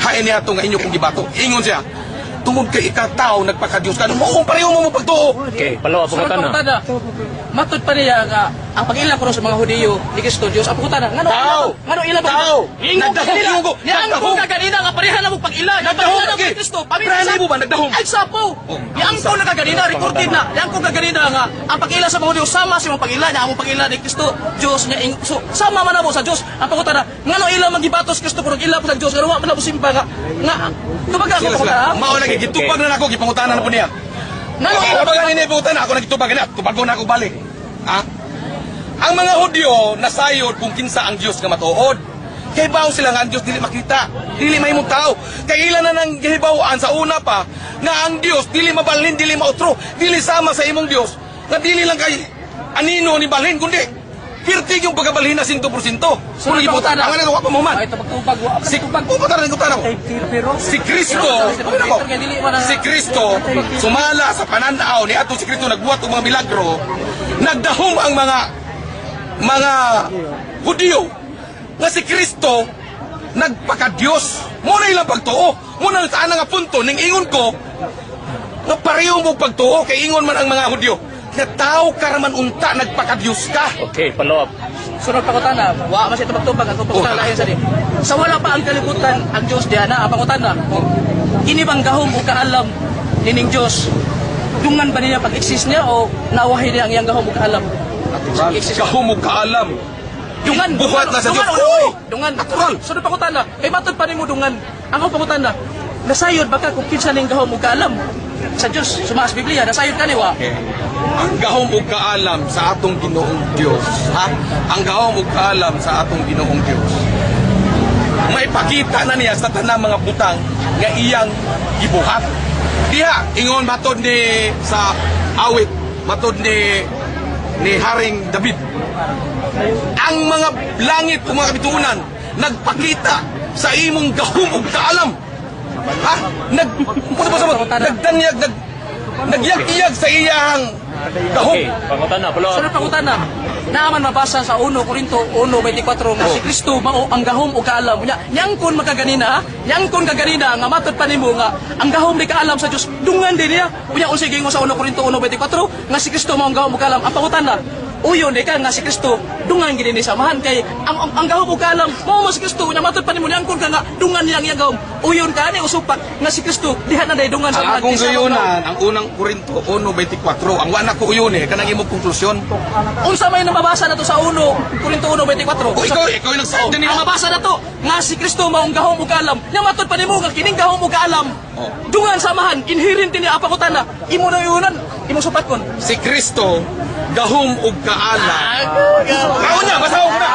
hain niya to nga inyo kong gibato. Ingon siya, tungod kay ikatao nagpaka-Dios ka, mo kung pareho mo pagtuo. Okay, palawa pangutana. Matod pa niya nga ang pag-ila ko sa mga Hudiyo ni Kristo Dios. Ang pangutana, ngano ila ba? Tao. Nagdahom ko. Yang ko kaganina nga pareha na mo pag-ila. Nagdahom na lagi. Kristo. Pareha mo ba nagdahom? Ay sapo. Yang ko nagaganina recorded na. Yang ko kaganina nga ang pag-ila sa mga Hudiyo sama sa mga pag-ila niya, ang pag-ila ni Kristo Dios niya. So sama man mo sa Dios. Ang pangutana, ngano ila man gibatos Kristo pero ila pa sa Dios. Pero wa man mo simba nga tubag ako pangutana. Mao lagi gitupag na nako gipangutanan na po niya. Ngano ila Ako ba ni pangutanan ako nagitupag na, tubagon na ako balik. Ha? Ang mga Hudyo nasayod kung kinsa ang Dios nga matuod. Kay bawo sila nga ang Dios dili makita, dili mahimong tao. Kay ilan na nang gihibawaan sa una pa nga ang Dios dili mabalhin, dili mautro, dili sama sa imong Dios. Nga dili lang kay anino ni balhin kundi pirtig yung pagkabalhin na 100%. Suno gibutan. Ang ano pa mo man. Ay tubag Si pupunta rin ko Si Kristo, si Kristo sumala sa pananaw ni ato si Kristo nagbuhat og mga milagro. Nagdahom ang mga Hudyo nga si Kristo nagpaka-Dios. Mo na ilang pagtuo. Mo na sa nga punto ning ingon ko nga pareho mo pagtuo kay ingon man ang mga Hudyo. nga tao ka raman unta nagpakadiyos ka. Okay, follow up. Sunod pangutana, wa man siya tubag-tubag ang pangutana lain sa din. Sa wala pa ang kalibutan ang Dios diha na ang pangutana. Kini bang gahom o kaalam nining Dios? Dungan ba niya pag-exist niya o nawahi niya ang iyang gahom o kaalam? Gahom ug kaalam. Dungan Buhat na sa Dios. Oo, dungan. Natural. Sunod pangutana, kay matod pa nimo dungan. Ang akong pangutana, nasayod baka kung kinsa ning gahom o kaalam sa Dios, sumaas Biblia, nasayod ka ni wa. Ang gahom ug kaalam sa atong Ginoong Dios, ha? Ang gahom ug kaalam sa atong Ginoong Dios. Maipakita na niya sa tanang mga butang nga iyang gibuhat. Diha ingon matod ni sa awit, matod ni Haring David. Ang mga langit o mga kabituunan nagpakita sa imong gahom ug kaalam. Ha? Nagyag-iyag sa iyang gahom. Okay, pangutana, follow up. Sunod pangutana, naaman mabasa sa 1 Korinto 1:24 nga si Kristo mao ang gahom o kaalam. Nyangkon makaganina, nyangkon kaganina nga matod pa nimo nga ang gahom ni kaalam sa Dios dungan din niya. Unya unsay gingon sa 1 Korinto 1:24 nga si Kristo mao ang gahom o kaalam. Ang pangutana, uyon di ka nga si Kristo dungan gid ni samahan kay ang gahom o kaalam mao si Kristo nya matod pa nimo nyangkon ka nga dungan niya ang iyang gahom. Uyon ka ni usupak nga si Kristo diha na day dungan sa Ang akong gayunan, ang unang Korinto 1:24, ang wala ko uyun kanang imong konklusyon. Unsa may nababasa na to sa 1 Korinto 1:24? O ikaw yung nagsaad din Ang mabasa na to nga si Kristo mao ang gahom ug kaalam. Nya matod pa nimo nga kining gahom ug kaalam. Dungan samahan inherent ni apakutana. Imo na yunan, imo supatkon. Si Kristo gahom ug kaalam. Mao na, basahon ko na.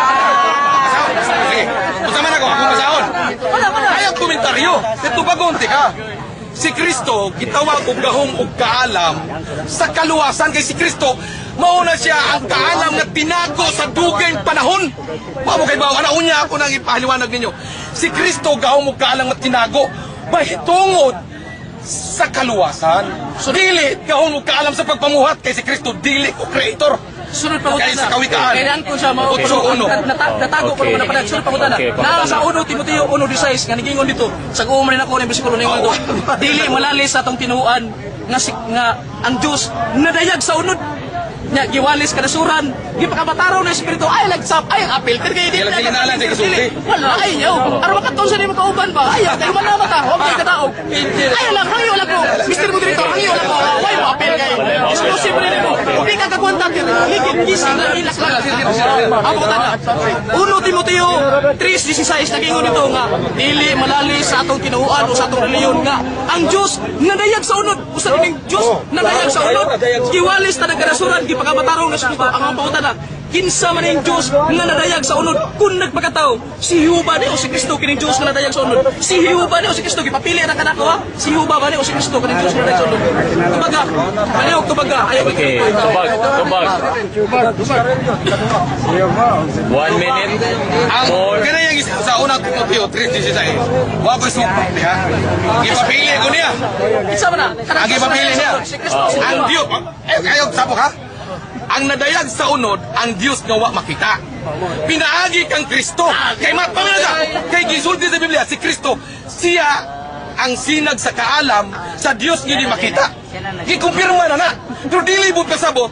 Sige, masama na ko, akong basahon. Wala. Ayang komentaryo, dito bagonti ka. Si Kristo gitawag og gahom ug kaalam sa kaluwasan kay si Kristo mao na siya ang kaalam nga tinago sa dugay panahon. Mao kay bawo ana unya ako nang ipahaliwanag ninyo. Si Kristo gahom ug kaalam nga tinago mahitungod sa kaluwasan. So dili gahom ug kaalam sa pagpamuhat kay si Kristo dili ko creator. Sunod pa Kaya sa kawikaan. Kailan ko siya mao natago ko na pala. Sunod pa utana. Na sa 1 Timoteo 1:16 nga nigingon dito. Sa guman na ko ni bersikulo ningon to. Dili malalis sa atong tinuan nga ang Dios nadayag sa unod. Nya giwalis kadasuran, gipakabataraw na espiritu ay lagsap ay ang apil kay dili Kinalan di kasulti. wala ayaw aron makaton sa nimo kauban ba ayaw kay man mata wa kay kadaog ay lang hayo lang ko Mr. Moderator hayo lang ko why mo apil kay exclusive rin mo di ka kakwanta higit gising na ilak lang ako tanda 1 Timoteo 3:16 nagingon dito nga dili malalis sa atong tinuan o sa atong reliyon nga ang Dios nadayag sa unod usa ning Dios nadayag sa unod giwalis ta nagkadasuran pagkabatarong na sa ang pangutana kinsa man ang Dios nga nadayag sa unod kun nagpakataw si Jehova ni o si Kristo kining Dios nga nadayag sa unod si Jehova ni o si Kristo gipapili ra kanako ha si Jehova ba ni o si Kristo kining Dios nga nadayag sa unod tubaga palihog tubaga ayaw Okay, tubag. 1 minute. Ang kanayang isa sa unang Timoteo 3:16. Wa ko supak niya. Gipapili ko niya. kinsa man na Ang gipapili niya. si Kristo Ang Dios, ayaw sabok ha. Ang nadayag sa unod, ang Dios nga wa makita. Pinaagi kang Kristo. Kay matpamilada, kay gisulti sa Biblia, si Kristo, siya ang sinag sa kaalam sa Dios nga di makita. Gikumpirma na na. Pero dili bud kasabot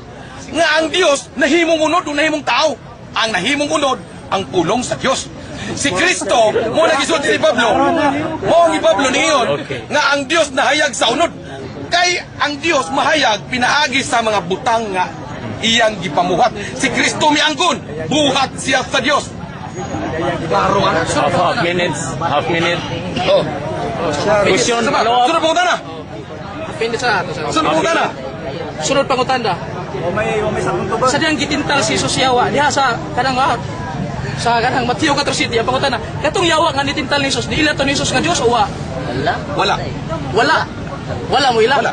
nga ang Dios nahimong unod o nahimong tao. Ang nahimong unod, ang pulong sa Dios. Si Kristo, mo nagisulti ni Pablo, mo ni Pablo niyon, nga ang Dios nahayag sa unod. Kay ang Dios mahayag pinaagi sa mga butang nga iyang gipamuhat. Si Kristo miangkon, buhat siya sa Dios. Klaro nga. Half minute. Oh. Question, follow up. Sunod pangutana. pindi sa ato Sunod pangutana. sunod pangutanda sa diyang gitintal si Jesus yawa diha sa kanang Matthew 14 ang pangutana katong yawa nga nitintal ni Jesus di ila to ni Jesus nga Dios o wa Wala. wala mo ila Wala.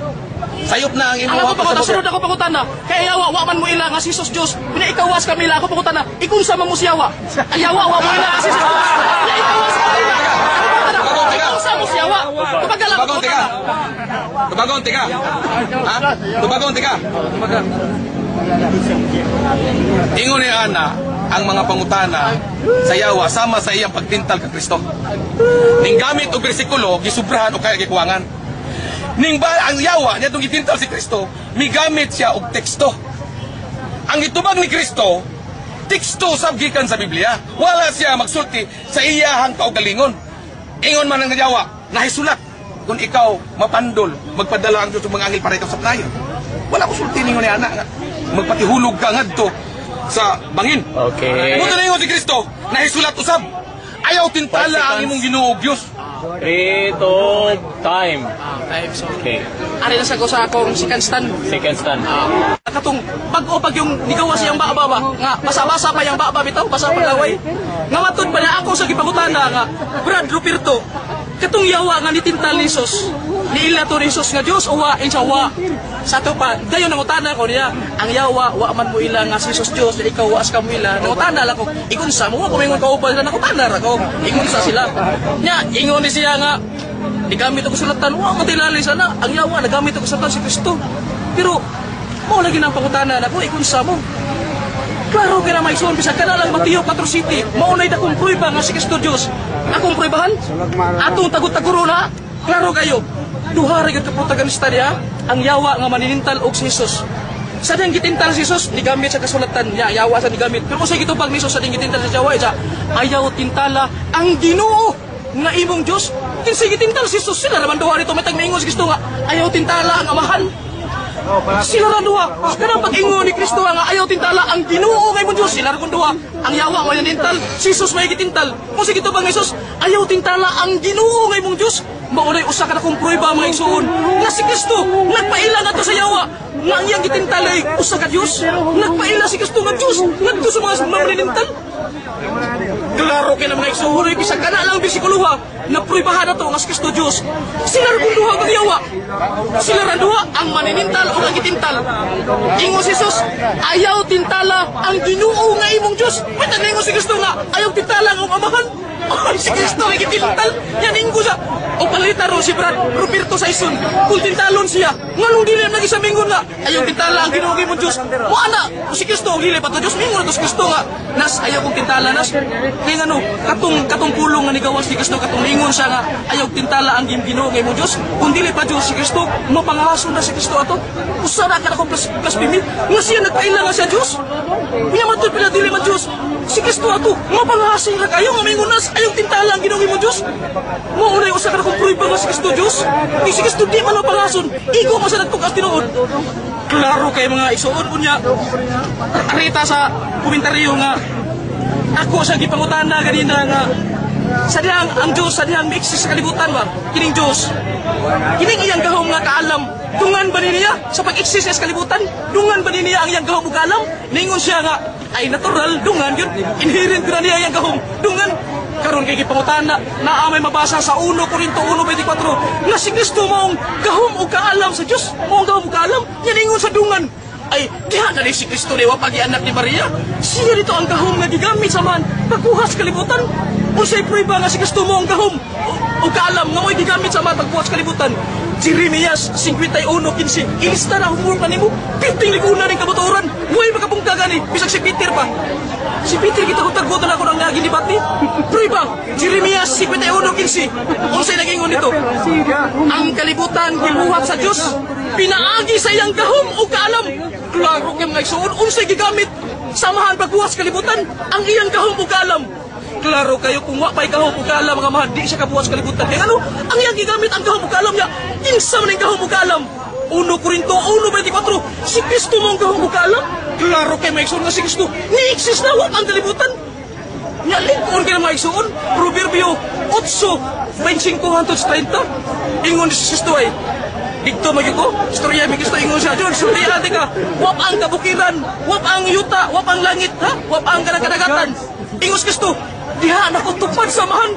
Sayop na ang Ang imuha ako pangutan, sunod ako pangutana. Kaya yawa, wa man mo ila nga si Jesus Diyos. Pinaikawas kami ila ako pangutana. Ikun sa mo siyawa. Ay yawa, wa mo ila nga si Jesus Diyos. Pinaikawas kami ila. Ikun sa mo siyawa. Tubagala ko pangutana. Tubagon tika. Ha? Tubagon tika. Ingon ni Ana ang mga pangutana sa yawa sama sa iyang pagtintal kay Kristo. Ning gamit og bersikulo gisubrahan o kaya gikuwangan. Ning ba ang yawa niya itong gitintal si Kristo, migamit siya og teksto. ang itubag ni Kristo, teksto sabgikan sa Biblia. Wala siya magsulti sa iyahang kaugalingon. Ingon man ang Yawa, nahisulat. Kung ikaw mapandol, magpadala ang Diyos ng mga angel para ikaw sa playa. Wala ko sulti ninyo ni anak nga. Magpatihulog ka ngadto sa bangin. Okay. Kung na ingon si Kristo, nahisulat usab. Ayaw tintala ang imong Ginoo Dios. 3, 2, time. Times. Okay. Ari na sa ko sa akong second stand. Second stand. Katong pag yung nigawa siyang baba nga basa-basa pa yung baba bitaw basa pa laway nga matud pa na ako sa gipangutana nga Brad Ruperto katong yawa nga nitintal ni Jesus niila to ni Jesus nga Dios o wa insa wa sa to pa dayon nangutana ko niya ang yawa wa man mo ila nga si Jesus Dios ikaw wa ka mo ila nangutana la ko ikunsa mo ko mingon kauban na nangutana ra ko ikunsa sila nya ingon ni siya nga digamit ako sulatan wa ko tilali sana ang yawa nagamit ako sulatan si Kristo pero mo lagi nang pangutana na ko ikunsa mo. Klaro ka na may son bisag ka na lang Mateo 4 City. Maunay akong prueba nga si Kristo Dios. Akong pruebahan. Atong tagot-taguro na. Klaro kayo. Duha ra gyud ka protagonista niya ang yawa nga maninintal og si Jesus. Sa ding gitintal si Jesus digamit sa kasulatan niya yawa sa digamit. Pero kung sa gitubag ni Jesus sa ding gitintal sa yawa isa ayaw tintala ang Ginoo nga imong Dios. Kinsa gitintal si Jesus sila raman duha nito matag maingon si Kristo nga ayaw tintala ang Amahan. Sila ra duha. Kanang pag-ingon ni Kristo nga ayaw tintala ang Ginoo nga imong Dios. Sila ra kun duha. Ang yawa nga tintal, si Jesus may gitintal. Kung sige to bang Jesus, ayaw tintala ang Ginoo nga imong Dios. Maunay usa ka na kong prueba mga igsoon. Nga si Kristo nagpaila nato sa yawa. Nga ang iyang gitintal ay usa ka Dios. Nagpaila si Kristo nga Dios. Ngadto sa mga maninintal. Klaro kay na mga igsoon bisag kana lang bersikulo na pruebahan nato nga si Kristo Dios. Sila ra kun duha nga yawa. Sila ra duha ang maninintal o ang gitintal. Ingon si Jesus, ayaw tintala ang Ginoo nga imong Dios. Matag ingon si Kristo nga ayaw tintala ang Amahan. Si Kristo ay gitintal. Yan inggo siya. O palita ro si Brad Ruperto sa ison. Kung tintalon siya, nganong dili nang isa mingon nga ayaw tintala ang Ginoo nga imong Dios. Mo ana si Kristo ang dili pa to Dios mingon to si Kristo nga nas ayaw kong tintala nas. Kay ngano katong pulong nga nigawas si Kristo katong ingon siya nga ayaw tintala ang Ginoo nga imong Dios. Kung dili pa Dios si Kristo, mapangahason na si Kristo ato. Usa ra ka na kong blasphemy. Nga siya nagpaila nga siya Dios. Niya matud pila dili man Dios. Si Kristo ato, mapangahason ra kayo nga mingon nas ayaw tintala ang Ginoo nga imong Dios. Mo unay usa ka na kong prueba nga si Kristo Dios. Ni si Kristo di man mapangahason. Igo man sa nagtugas tinuod. Klaro kay mga isuon unya. Arita sa komentaryo nga ako sa gipangutana ganina nga sadyang ang Diyos sadyang may eksis sa kalibutan ba kining Diyos kining iyang gahom nga kaalam dungan ba niya sa pag-eksis sa kalibutan dungan ba niya ang iyang gahom ug kaalam ningon siya nga ay natural dungan yun inherent na niya iyang gahom dungan karon kay gipangutana naa may mabasa sa 1 Korinto 1:24 nga si Kristo maong gahom ug kaalam sa Diyos maong gahom ug kaalam yan ingon sa dungan ay diha na si Kristo dewa pagi-anak ni Maria siya dito ang gahom nga gigamit sa man pagkuhas kalibutan unsay prueba nga si Kristo mo ang gahom o kaalam nga mo'y gigamit sa man pagkuhas kalibutan Jeremias 51:15 ilista na humul pa nimo piting liguna ning kabaturan mo'y makapungka gani bisag si Peter pa si Peter kita kutag-gutan ako ng naging debate prueba Jeremias 51:15 unsay nagingon nito ang kalibutan gibuhat sa Dios pinaagi sa iyang gahom o kaalam klaro kay mga igsoon unsay gigamit samahan pagbuhat kalibutan ang iyang gahom o kaalam klaro kayo kung wa pay gahom o kaalam mga mahal di siya kabuhat kalibutan kaya ano ang iyang gigamit ang gahom o kaalam niya kinsa man ang gahom o kaalam 1 Korinto 1:24 si Kristo mo ang gahom o kaalam klaro kay mga igsoon nga si Kristo ni-exist na wa ang kalibutan nya lingkon kay mga igsoon Proverbio 8:25-30 ingon si Kristo ay dito magyuko, istorya mi Kristo ingon siya, John, sultihan ka, wap ang kabukiran, wap ang yuta, wap ang langit, ha? Wap ang kadagatan. Ingon si Kristo, diha na ko tupad samahan.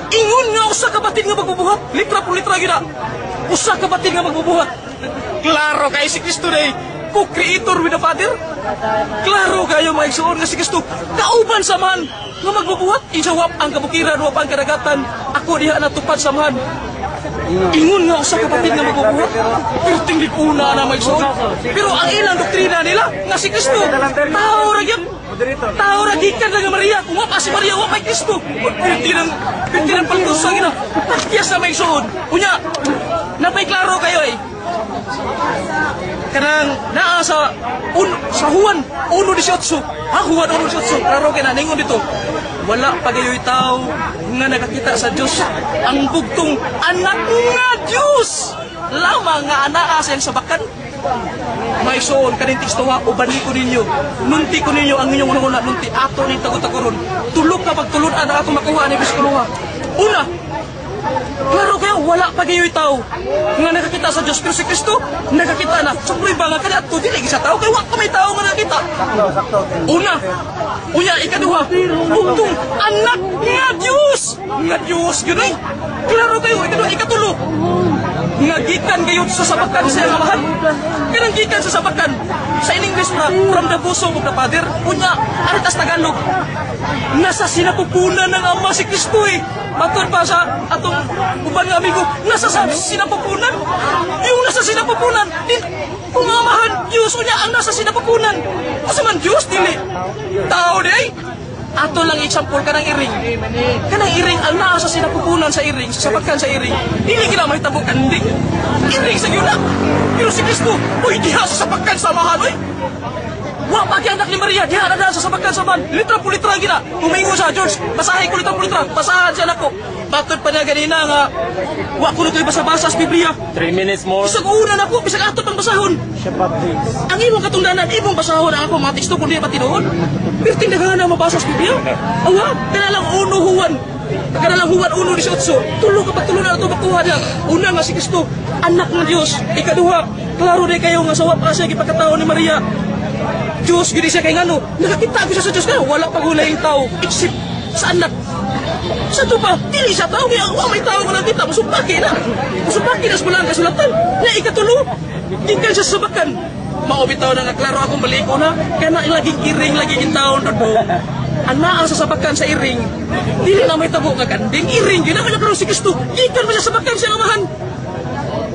Ingon nga usa ka batid nga magbubuhat, litra po litra gina. Usa ka batid nga magbubuhat. Klaro kay si Kristo day, co-creator with the Father. Klaro kayo mga igsoon nga si Kristo, kauban samahan nga magbubuhat. Insa wap ang kabukiran, wap ang kadagatan. Ako diha na tupad samahan. Ingon nga usa kapatid nga magbubuhat. Pero tinglig una na may igsoon. Pero ang ilang doktrina nila nga si Kristo tao ra gyud. Tao ra gikan lang nga Maria. Kung wa pa si Maria wa may Kristo. Pintinan paltusa gina. Takyas na may igsoon. Unya napay klaro kayo kanang naa sa Juan 1:18. Juan 1:18. Klaro kay na ningon dito. Wala pagayoy tao nga nakakita sa Dios ang bugtong anak nga Dios. Lamang nga anaa sa iyang sabakan. May soon kaning tekstuha ubani ko ninyo. Nunti ko ninyo ang inyong una nunti ato ni tago-tagoron. Tulog ka pagtulunan na ato makuha ni biskuluha. Una, klaro kayo, wala pagayoy tao nga nakakita sa Diyos, pero si Kristo nakakita na. So, ba nga kada ito, dili sa tao, kaya wala ka may tao nga nakakita. Una, unya, ikaduha, bugtong anak nga Diyos. Nga Diyos, gano'y. Klaro kayo, ikaduha, ikatulo. Nga gikan kayo sa sabakan sa iyang amahan. Kanang gikan sa sabakan. Sa in English na, from the bosom of the Father. Unya, aritas Tagalog. Nasa sinapupunan ng Ama si Kristo eh. Matod pa sa atong ubang amigo, nasa sinapupunan. Yung nasa sinapupunan, kung amahan, Diyos unya ang nasa sinapupunan. Kasi man Diyos, dili. Tao di ay. Ato lang example kanang iring. Kanang iring ang naa sa sinapupunan sa iring, sa sabakan sa iring. Dili gina mahitabo kandi. Iring sa gyud. Pero si Kristo, oy diha sa sabakan sa amahan oy. Wa pa kay anak ni Maria, diha na sa sabakan sa man. Litra po litra gina. Kumingo sa George, basahin ko litra po litra. Basahan siya nako. Matod pa niya ganina nga wa ko nito'y basa-basa sa Biblia. 3 minutes more. Bisag una nako, bisag ato pang basahon. Ang imong katungdanan, imong basahon ang ako mga teksto kung di pa tinuod. Pero tindagan na mabasa sa Biblia. Awa, kanalang uno Juan. Kanalang Juan 1:18. Tulo kapag tulo na ito makuha niya. Una nga si Kristo, anak ng Diyos. Ikaduha, klaro di kayo nga sa wapa siya ipagkatao ni Maria. Diyos, gini siya kay ngano. Nakakita ko siya sa Diyos kaya wala pang hulaying tao. Except sa anak. Sa ito pa, dili siya tao. Kaya may tao ka nakita. Masupaki na. Masupaki na sa bulang kasulatan. Na ikatulo, gikan siya sa sabakan. Maubitaw na nga, klaro akong baliko na. Kaya na laging iring, laging taon. Ang naa sa sabakan sa iring. Dili na may tabo ka kanding. Iring, yun naman na si Kristo. Gikan mo siya sa sabakan siya amahan.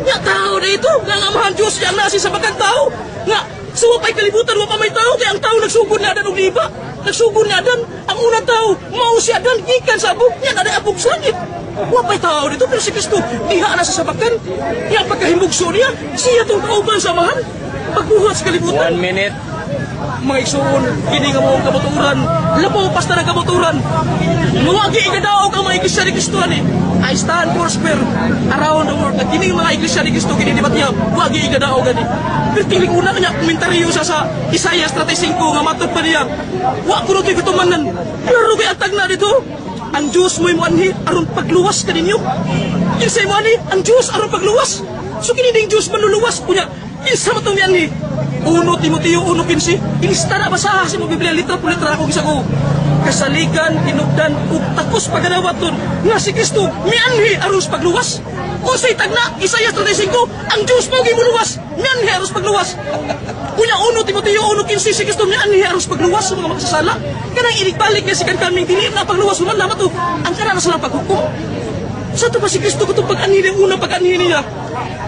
Nga tao na ito. Nga amahan Diyos. Nga nasi sabakan tao. Nga, suwa pa'y kalibutan, wa pa may tao. Kaya ang tao nagsugod na Adan og liba. Nagsugod na Adan. Ang unang tao, mao si Adan. Gikan sa abog. Yan, ada abog sangit. Wa pa'y tao dito. Pero si Kristo, diha na sa sabakan. Yang pagkahimbugso niya, siya itong kauban sa amahan. Pagbuhat sa kalibutan. 1 minute. Mga igsoon, kini nga mong kabuturan, lapo pas na ng kabuturan. Mawagi ikadaog ang mga iglesia ni Kristo ni. I stand for square around the world. At kini mga iglesia ni Kristo, kini di ba niya, wagi ikadaog ani. Pero tiling una kanya, komentaryo sa Isaiah 35 nga matod pa niya. Wa ko rin kitumanan. Pero kay atag na dito, ang Diyos mo'y muanhi aron pagluwas ka ninyo. Kinsay muanhi, ang Diyos aron pagluwas. So kini ding Diyos manluluwas. Kunya, kinsa matong niyanhi. 1 Timoteo 1:15, ilista na basaha sa mga Biblia, litra po litra akong isa ko. Kasaligan, tinugdan, ug takos paganawaton nga si Kristo mianhi aron sa pagluwas. Kung sa'y tagna, Isaiah 35, ang Diyos mo gimuluwas, mianhi aron sa pagluwas. Kunya 1 Timoteo 1:15, si Kristo mianhi aron sa pagluwas sa mga magsasala. Kanang inigbalik niya si kankaming dili na pagluwas, man naman to, ang kanana sa paghukom. Sa ito pa si Kristo kung pag-anhi niya, unang pag-anhi niya.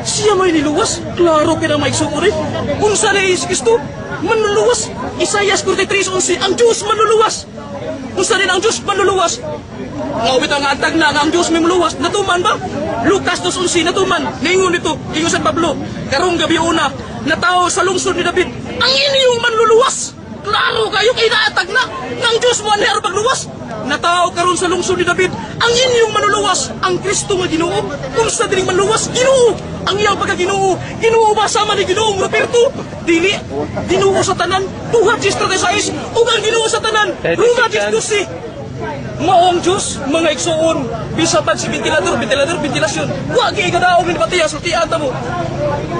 Siya may niluwas, klaro kaya may sukuri. Kung saan ay si Kristo, manluluwas. Isaiah 43:11, ang Diyos manluluwas. Kung saan ang Diyos manluluwas. Ngawit ang antag na ang Diyos may maluwas. Natuman ba? Lucas 2:11, natuman. Ningon dito, King San Pablo, karong gabi una, na tao sa lungsod ni David, ang inyong manluluwas. Klaro kayo kay naatag na ng Diyos mo ang pagluwas. Natao karon sa lungsod ni David, ang inyong manluluwas, ang Kristo nga Ginoo. Kung sa dining manluwas, Ginoo. Ang iyang pagkaginoo, Ginoo ba sama ni Ginoong Roberto? Dili, Ginoo sa tanan, duha Gistra de Sais, ug ang Ginoo sa tanan, Ruma Gisdusi. Maong Diyos, mga igsuon, bisapan si ventilador, ventilasyon. Wag ikadaog ni Batiya, sultian ta mo.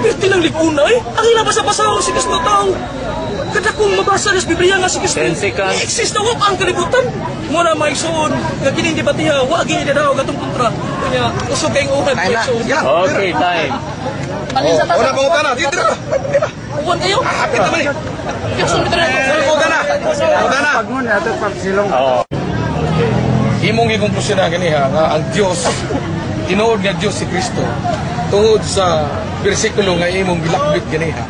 Pero tilang lipunay, ang ilabasa-basa si Kristo tao. Kada kung mabasa sa Biblia nga si Kristo, exist na wap ang kalibutan. Muna mga igsuon, kagining di Batiya, wag ikadaog atong kontra. Kanya, usog kayong uhan, mga igsuon. Okay, time. Una pangutana, dito na. Uwan kayo? Hapit naman eh. Igsuon bitaw na. Pangutana. Pangutana. Pagmun ato pagsilong. Imong gikonklusyon na ganiha nga ang Dios tinuod nga Dios si Kristo tungod sa bersikulo nga imong gilakbit ganiha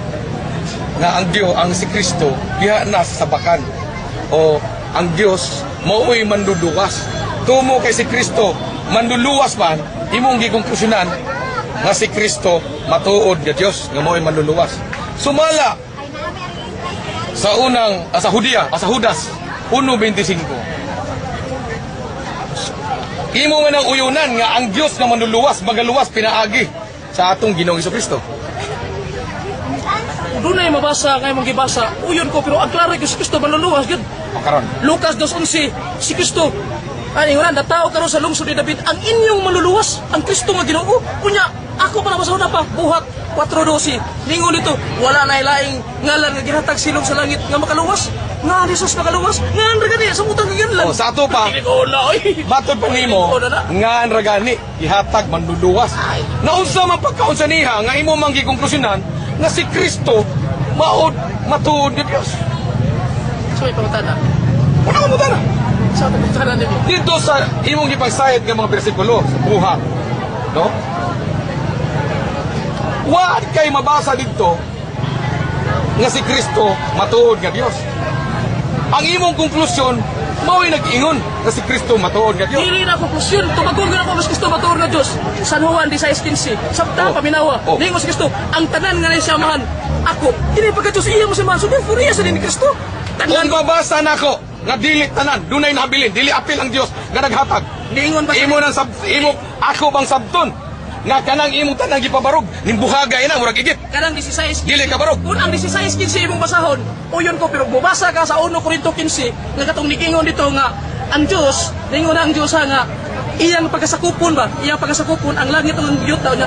nga ang Dios ang si Kristo diha na sa sabakan o ang Dios mao'y manluluwas tumo kay si Kristo manluluwas man imong gikonklusyonan nga si Kristo matuod nga Dios nga mao'y manluluwas. sumala sa unang sa Judas 1:25. Imo man ang uyunan nga ang Dios nga manluluwas magaluwas pinaagi sa atong Ginoong Hesukristo. Doon na yung mabasa, ngayon mong gibasa, uyon ko, pero ang klaro ko si Kristo maluluwas, yun. Karon. Lucas 2:11, si Kristo, ingunan, natao karon sa lungsod ni David, ang inyong maluluwas, ang Kristo nga Ginoo. Kunya, ako pa nabasa na pa, buhat, 4:12. Ningon dito, wala na ilaing ngalan nga gihatag silong sa langit nga makaluwas. Nga Jesus makaluwas, nga ang ragani, sa mutang kaganlan. Sa ato pa, Hindi ko na, oy. matod pa nimo, nga ang ragani, ihatag manluluwas. Naunsa man pagkaunsa niha, nga imo man gikonklusyonan, nga si Kristo, matuod ni Dios. So, may pangutana. Wala ka mutana. Sa ating pangutana nito. Dito sa imong gipagsayad nga mga bersikulo sa buhat, no? Wa kay mabasa dito nga si Kristo matuod nga Dios. Ang imong konklusyon mao'y nag-ingon nga si Kristo matuod nga Dios. Dili na konklusyon, tumagon na ako mas Kristo matuod nga Diyos. San Juan 16:15. Sabta paminawa. Ningon si Kristo, ang tanan nga naisamahan ako. Dili pagka-Diyos iya mo si man. So therefore iya sa din ni Kristo. Kung mabasa nako nga dili tanan, dunay nahabilin, dili apil ang Dios nga naghatag. Ningon ba Imo nang imo ako bang sabton nga kanang imong tanan gipabarog nimbuhagay na murag igit. kanang 16. Dili ka barog. Kung ang 16:15 imong basahon, uyon ko pero bubasa ka sa 1 Korinto 15 nga katong nikingon dito nga ang Dios, ningon ang Dios nga iyang pagkasakupon ba? Iyang pagkasakupon ang langit ang yuta niya.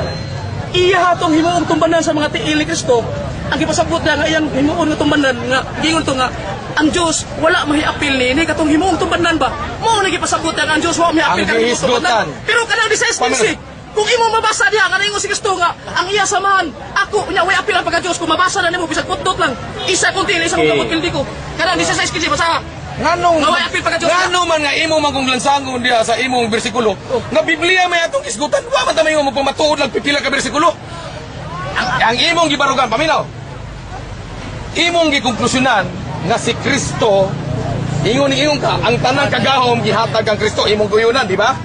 Iya hatong himuong tumbanan sa mga tiil ni Kristo. Ang gipasabot na nga iyang himuon nga tumbanan nga gingon to nga ang Dios wala mahiapil ni katong himuong tumbanan ba? Mao na gipasabot nga ang Dios wala mahiapil Ang kanang gihisgutan. Pero kanang 16:15 kung imo mabasa diha nga ningon si Kristo nga ang iya samahan ako nya way apil ang pagka-Dios kung mabasa na nimo bisag putdot lang isa kunti isa mo kapildi ko kanang 16:15 basa Nganong Naway apil pagka-Diyos. ngano man nga imo man kung lansangon diha sa imong bersikulo nga Biblia may atong isgutan wa man ta mayo mo pamatuod lang pipila ka bersikulo. Ang imong gibarugan paminaw. Imong gikonklusyonan nga si Kristo ingon ka ang tanang kagahom gihatag ang Kristo imong guyunan di ba?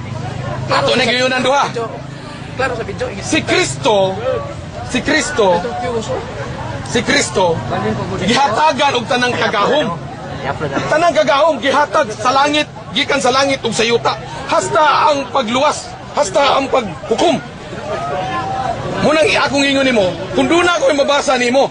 Ato na guyunan duha. Klaro sa video. Si Kristo gihatagan og tanang kagahom. Tanang kagahom gihatag sa langit, gikan sa langit ug sa yuta. Hasta ang pagluwas, hasta ang paghukom. Munang akong ingon nimo, kung doon ako mabasa nimo,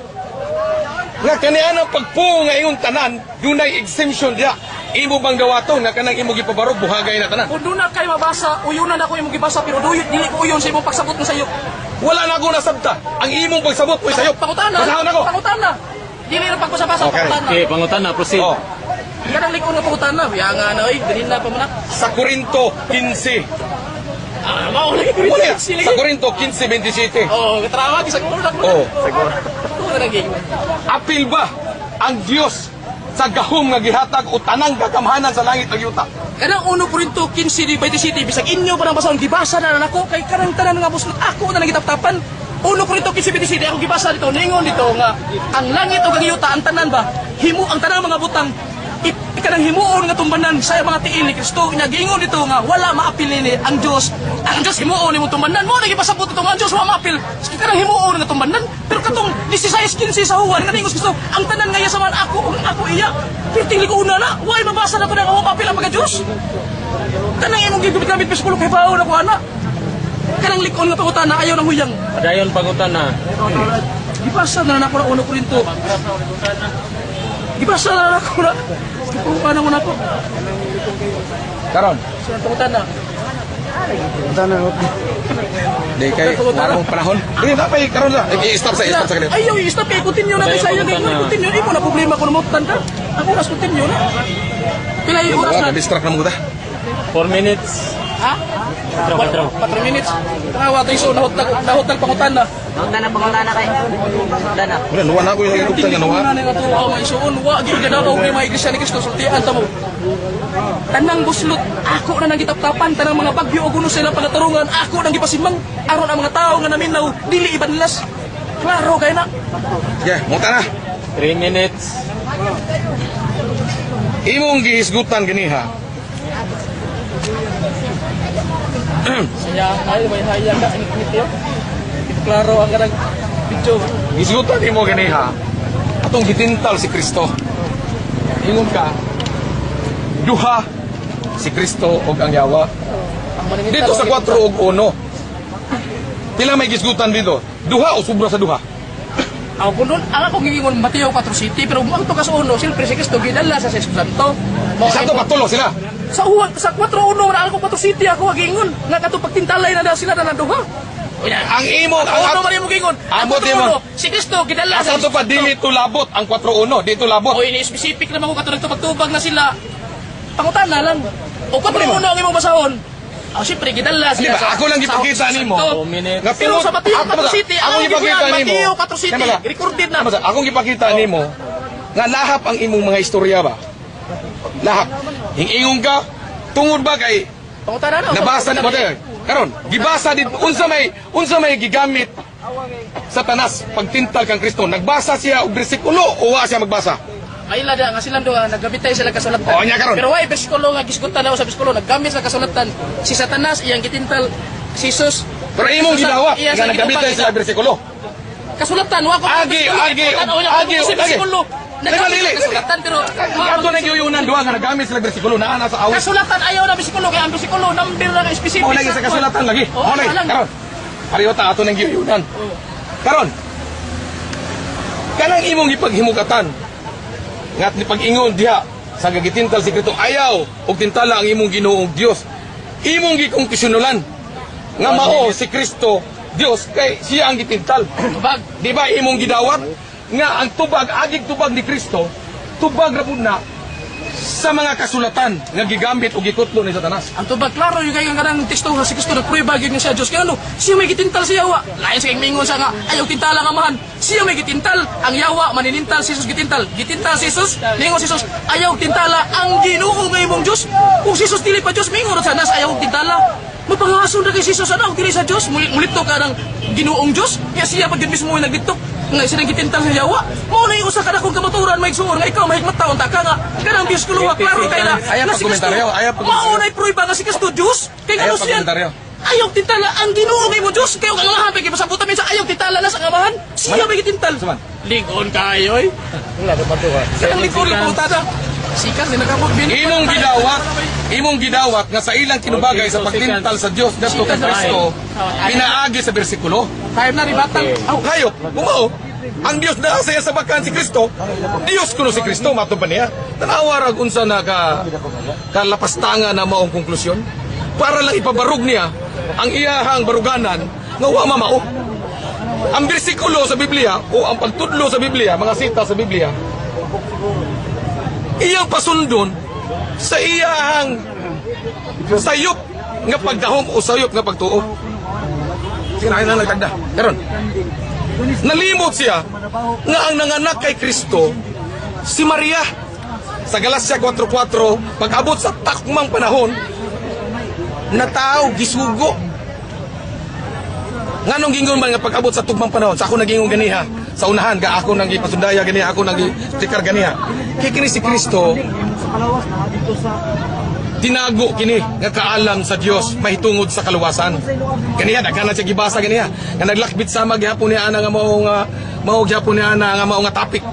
nga kaniya ng pagpuo nga ingon tanan, dunay exemption diya. Imo bang dawato nga kanang imo gipabarog buhagay na tanan? Kung doon na kayo mabasa, uyunan ako imong gibasa pero duyot dili ko uyon sa imong pagsabot mo sa iyo. Wala na ako nasabta. Ang imong pagsabot mo'y sayo. Pangutana. Basahon ako. Pangutana. Dili na pagbasa-basa pangutana. Okay, pangutana, proceed. Oh. Kanang likod nga pangutana, ya nga na oy, dili na pa man. Sa Korinto 15. Mao lagi ko Wala. dito. Sa Korinto 15:27. Oh, katrawag sa kulo na. Oh. Tuwa na gyud. Apil ba ang Dios sa gahom nga gihatag o tanang kagamhanan sa langit ug yuta? Kanang 1 Korinto 15:27 bisag inyo pa nang basahon gibasa na nako kay kanang tanan nga buslot ako na nagitaptapan. 1 Korinto 15:27 ako gibasa dito ningon dito nga ang langit ug ang yuta ang tanan ba himo ang tanang mga butang ikanang himuon nga tumbanan sa mga tiil ni Kristo nya giingon dito nga wala maapil ni ang Dios himuon nimo tumbanan mo nagipasabot ito nga ang Dios wala maapil ikanang himuon nga tumbanan pero katong 16:15 sa Juan nga ningon Kristo ang tanan nga iya saman ako iya piting ko una na why mabasa na to nga maapil ang pagka-Dios kanang imong gigubit-gabit pisulo kay bao na ko ana kanang likon nga pangutana ayaw nang huyang Padayon pangutana. gibasa na nako na 1 Korinto gibasa na ako na pangutana mo na ko Karon. sa pangutana Di kay warong panahon. Dili na pay karon na. I-stop sa kanila. ayaw i-stop kay continue natin sa iyo kay continue imo na problema ko na mutan ka ako nas continue na pila yung oras na Distract na mo ta. 4 minutes. ha 4 minutes tawa tayo so nahot pangutan na Pangutana kay. Pangutana. Wala nuwan ako yung ikutang nga nuwan. nga to may suon wa gyud kada ko may iglesia ni Kristo sultian ta mo tanang buslot ako na nagitaptapan tanang mga bagyo ug uno sila pagatarungan ako nang gipasimang aron ang mga tao nga naminaw dili ibanlas klaro kay na Yeah, mo ta na. 3 minutes. Imong gihisgutan gini ha. saya ay may hayang ka init yo klaro ang garang Video. Isutan nimo gani ha. Atong gitintal si Kristo. Ingon ka. Duha si Kristo ug ang yawa. Dito sa 4 ug 1. Pila may gisgutan dito? Duha o sobra sa duha? Ang kunon, ang ako gingon Mateo 4 City, pero mo to kas uno, siyempre si Cristo gidala sa Espiritu Santo. Sa to patulo sila. Sa 4-1 na ako 4 City ako gingon. Nga kato pagtintalay na sila na duha. Ang imo Ano man mo gingon? Ang Ambot mo. si Cristo gidala sa Asa to pa dili to labot ang 4-1, dito labot. O ini specific naman ko kato nagtubag na sila. Pangutana lang. O 4-1 ang imong basahon. Siyempre gidala Di sila ba? Ako lang ipakita nimo. Nga pero sa Mateo 4 City, ako ipakita nimo. Mateo 4 City, recorded na. Akong ipakita nimo nga lahap ang imong mga istorya ba? Lahap. Ingon ka tungod ba kay Pangutana na. nabasa na ba tayo? Karon, gibasa dit unsa may gigamit Satanas pagtintal kang Kristo. Nagbasa siya og bersikulo o wa siya magbasa? Ay lada nga sila duha naggamitay sila kasulatan. O nya karon. Pero way bersikulo nga gisgutan daw sa bersikulo naggamit sa kasulatan. Si Satanas iyang gitintal si Jesus. Pero imong gidawat Iya, nga sa nagamit sa bersikulo. Kasulatan wa ko. Agi. Bersikulo. Nagalili. Kasulatan pero Ato nang giyunan duha nga nagamit sila bersikulo naa na sa awit. kasulatan ayaw na bersikulo kaya ang bersikulo number lang specific. Mo lagi sa kasulatan lagi. Oo, Mo lagi. alam. Karon. Pariyota ato nang giyunan. Karon. Kanang imong ipaghimugatan ngat ni pag-ingon diha sa gagitintal si Kristo ayaw og tintala ang imong Ginoong Dios. Imong gikonklusionulan nga mao si Kristo Dios kay siya ang gitintal. Tubag. Di ba imong gidawat nga ang tubag agig tubag ni Kristo tubag ra pud na sa mga kasulatan nga gigamit o gikutlo ni Satanas. Ang tubag klaro yung kayong kanang teksto nga si Kristo nagprueba gyud niya sa Dios kaya ano siya may gitintal sa yawa. Lain sa kayong mingon sa nga ayaw tintala nga amahan. Siya may gitintal ang yawa maninintal si Jesus gitintal. Gitintal si Jesus, mingon si Jesus ayaw tintala ang Ginoo nga imong Dios. Kung si Jesus dili pa Dios mingon sa Satanas ayaw tintala. Mapangason ra kay si Jesus ano dili sa Dios mulito ka ng Ginoong Dios. Kaya siya pag mismo ay nagdiktok nga sila gitintal sa yawa. Mao na yung usa ka dakong kamaturan may suor nga ikaw mahigmataon ta ka nga kanang Dios kuluwa klaro kay na. Ayaw pagkomentaryo, ayaw pagkomentaryo. Mao na prueba nga si Kristo Dios. Kay Ayaw kano siya? pagkomentaryo. Ayaw tintala ang Ginoo kay mo Dios. Kay ang lahat kay pasabutan minsan ayaw tintala na sa amahan. Siya may gitintal. Saman. Lingon kayo eh. Kaya ang likod ko tada. Sikas din nakabot bin. Imong gidawat nga sa ilang kinubagay sa pagtintal sa Dios ngadto kay Kristo pinaagi sa bersikulo. Kaya na ribatang. Hayop, bumao. Ang Dios na saya sa bakan si Kristo. Dios kuno si Kristo mato ba niya? Tanawa rag unsa na kalapastangan na maong konklusyon para lang ipabarug niya ang iyahang baruganan nga wa mamao. Ang bersikulo sa Biblia o ang pagtudlo sa Biblia, mga sita sa Biblia, iyang pasundon sa iyahang sayop nga pagdahom o sayop nga pagtuo. Sige na nagtagda. Karon. Nalimot siya nga ang nanganak kay Kristo si Maria. Sa Galacia 4:4 pag-abot sa takmang panahon nataw gisugo. Nganong gingon man nga pag-abot sa tugmang panahon sa ako nagingon ganiha sa unahan ga ako nang gipasundaya ganiha ako nang gitikar ganiha. Kay kini si Kristo tinago kini nga kaalam sa Dios mahitungod sa kaluwasan. Ganiha daghan na siya gibasa ganiha. Nga naglakbit sama gihapon ni ana nga mao gihapon ni ana nga mao nga topic.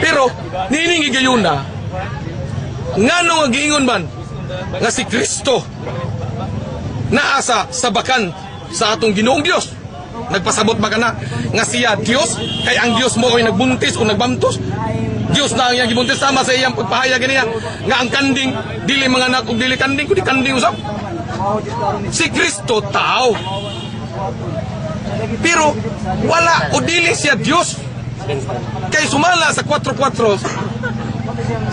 Pero nining gigayuna ngano nga giingon man nga si Kristo naa sa bakan sa atong Ginoong Dios. Nagpasabot ba kana nga siya Dios kay ang Dios mo ay nagbuntis o nagbantos? Dios na ang iyang gibuntis sama sa iyang pagpahayag ganiya nga ang kanding dili mga anak ug dili kanding kundi kanding usab. Si Kristo tao. Pero wala o dili siya Dios. Kay sumala sa 4:4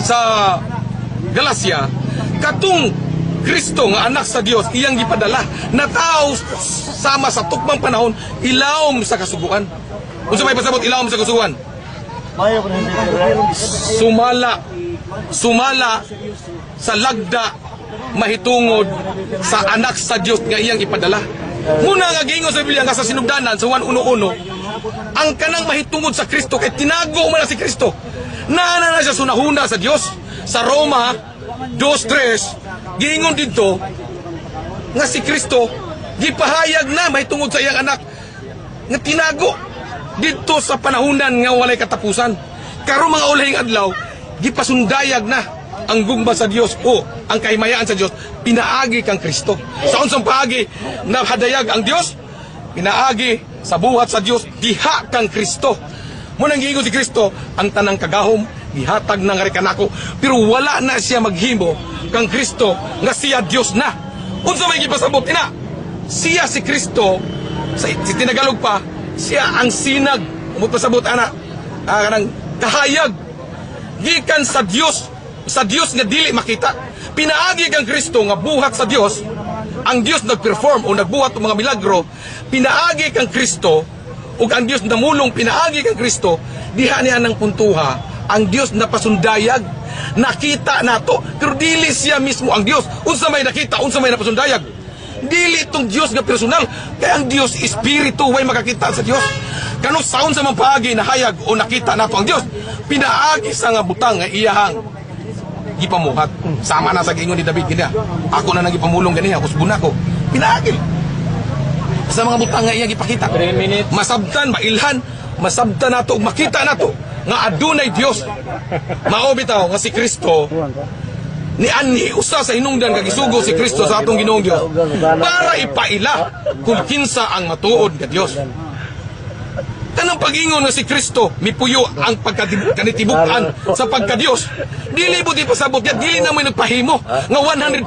sa Galacia katong Kristo nga anak sa Dios iyang gipadala na tao sama sa tukmang panahon ilawom sa kasuguan. Unsa may pasabot ilawom sa kasuguan? Sumala sa lagda mahitungod sa anak sa Dios nga iyang ipadala. Muna nga giingon sa Biblia nga sa sinugdanan sa 1:1 ang kanang mahitungod sa Kristo kay tinago man si Kristo. Naana na siya sunahuna sa Dios. Sa Roma 2:3 giingon dito nga si Kristo gipahayag na mahitungod sa iyang anak nga tinago dito sa panahunan nga walay katapusan. Karon mga ulahing adlaw, gipasundayag na ang gugma sa Dios o ang kahimayaan sa Dios, pinaagi kang Kristo. Sa unsang paagi na hadayag ang Dios, pinaagi sa buhat sa Dios, diha kang Kristo. Munang giingon si Kristo, ang tanang kagahom gihatag na nga rin kanako, pero wala na siya maghimo kang Kristo nga siya Dios na. Unsa may gipasabot ina? Siya si Kristo, si tinagalog pa, siya ang sinag. Umot pasabot ana, kanang kahayag gikan sa Dios nga dili makita. Pinaagi kang Kristo nga buhat sa Dios, ang Dios nagperform o nagbuhat ng mga milagro. Pinaagi kang Kristo ug ang Dios namulong pinaagi kang Kristo, diha niya ng puntuha ang Dios na pasundayag. Nakita nato, pero dili siya mismo ang Dios. Unsa may nakita, unsa may napasundayag, dili itong Dios nga personal. Kaya ang Dios espiritu, way makakita sa Dios. Kano saon sa mga paagi na hayag o nakita nato ang Dios, pinaagi sa nga butang nga iyahang gipamuhat. Sama na sa giingon ni David kaniya, ako na nagipamulong ganiya, usbon ako. Pinaagi sa mga butang nga iyang gipakita. Masabtan, mailhan, masabtan nato, makita nato nga adunay Dios. Mao bitaw nga si Kristo ni ani usa sa hinungdan kag isugo si Kristo sa atong Ginoong Dios para ipaila kung kinsa ang matuod nga Dios. Kanang pag-ingon nga si Kristo mipuyo ang pagkanitibukan sa pagka-Dios, dili mo di pasabot yan, dili na may nagpahimo nga 100%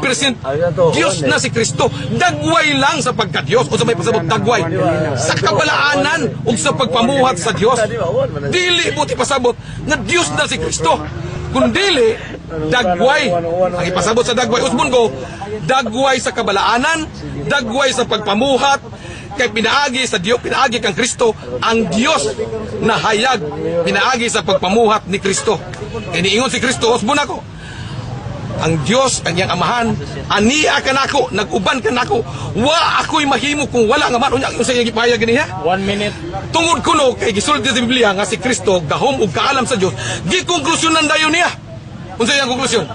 Dios na si Kristo. Dagway lang sa pagka-Dios, o sa may pasabot dagway sa kabalaanan o sa pagpamuhat sa Dios. Dili mo di pasabot nga Dios na si Kristo, kundili dagway ang ipasabot sa dagway. Usbon ko, dagway sa kabalaanan, dagway sa pagpamuhat. Kay pinaagi sa Dios, pinaagi kang Kristo, ang Dios na hayag, pinaagi sa pagpamuhat ni Kristo. Kaya niingon si Kristo, usbon ako, ang Dios, ang iyang amahan, ania ka nako, nag-uban ka nako, wa ako'y mahimo kung wala nga man, unya, yung sa iyang ipahayag ganiya. 1 minute. Tungod kuno, kay gisulti sa Biblia, nga si Kristo, gahom ug kaalam sa Dios, gikonklusyonan dayon niya. Unsa iyang konklusyon?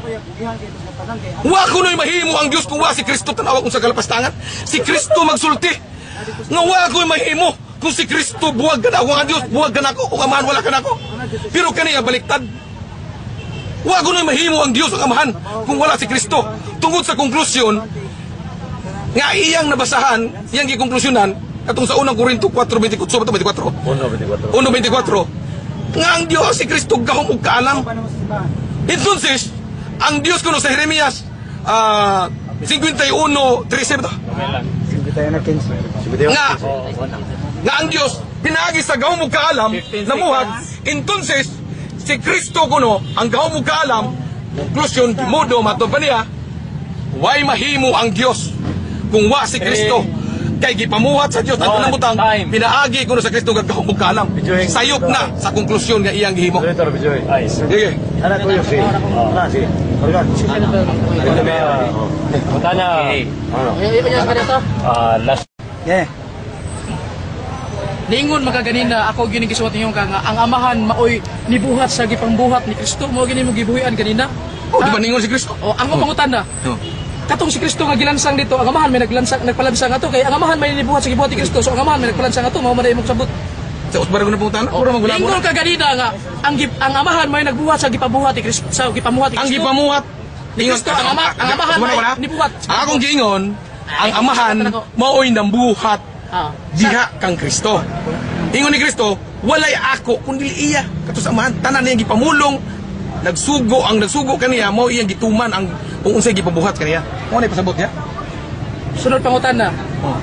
Wa kuno'y mahimo ang Dios kung wa si Kristo tanawag kung sa kalapastangan. Si Kristo magsulti. Nga wa ko'y mahimo kung si Kristo buwag ka na, kung ang Diyos buwag ka na ako, kung amahan wala ka na ako. Pero kaniya baliktad. Wa ko'y mahimo ang Diyos ang amahan kung wala si Kristo. Tungod sa konklusyon nga iyang nabasahan, iyang gikonklusyonan katong sa unang Korinto 4:24, 1:24 nga ang Diyos si Kristo gahom ug kaalam. Entonces, ang Diyos kuno sa Jeremias 51:13 nga ang Dios pinaagi sa gahom ug kaalam namuhat. Entonces si Kristo kuno ang gahom ug kaalam, konklusyon modo mato pa niya, way mahimo ang Dios kung wa si Kristo. Kay gipamuhat sa Dios ang tanang butang, pinaagi kuno sa Kristo gahom ug kaalam. Sayop na sa konklusyon nga iyang gihimo. Sige. Anak ko yung si. Si. Matanya. Last. Ningon magaganina ako gini gisuwat ninyo nga ang amahan maoy nibuhat sa gipangbuhat ni Kristo, mo gini mo gibuhian ganina. Oh, di ba ningon si Kristo? O ang pangutan na. Katong si Kristo nga gilansang dito, ang amahan may nagpalansang ato kay ang amahan may nibuhat sa gibuhat ni Kristo. So ang amahan may nagpalansang ato, mao man mo sabot. Sa usbar ko na punta na, puro magula mo. Ningon kaganina nga ang amahan may nagbuhat sa gipabuhat ni Kristo, sa gipamuhat ni Kristo. Ang gipamuhat ni Kristo, ang amahan may nibuhat. Akong giingon, ang amahan maoy nambuhat diha kang Kristo. Ingon ni Kristo, walay ako kundi iya kato sa amahan, tanan niya gipamulong, nagsugo kaniya, mao iyang gituman ang kung unsay gipabuhat kaniya. Mo na pasabot niya. Sunod pangutan na.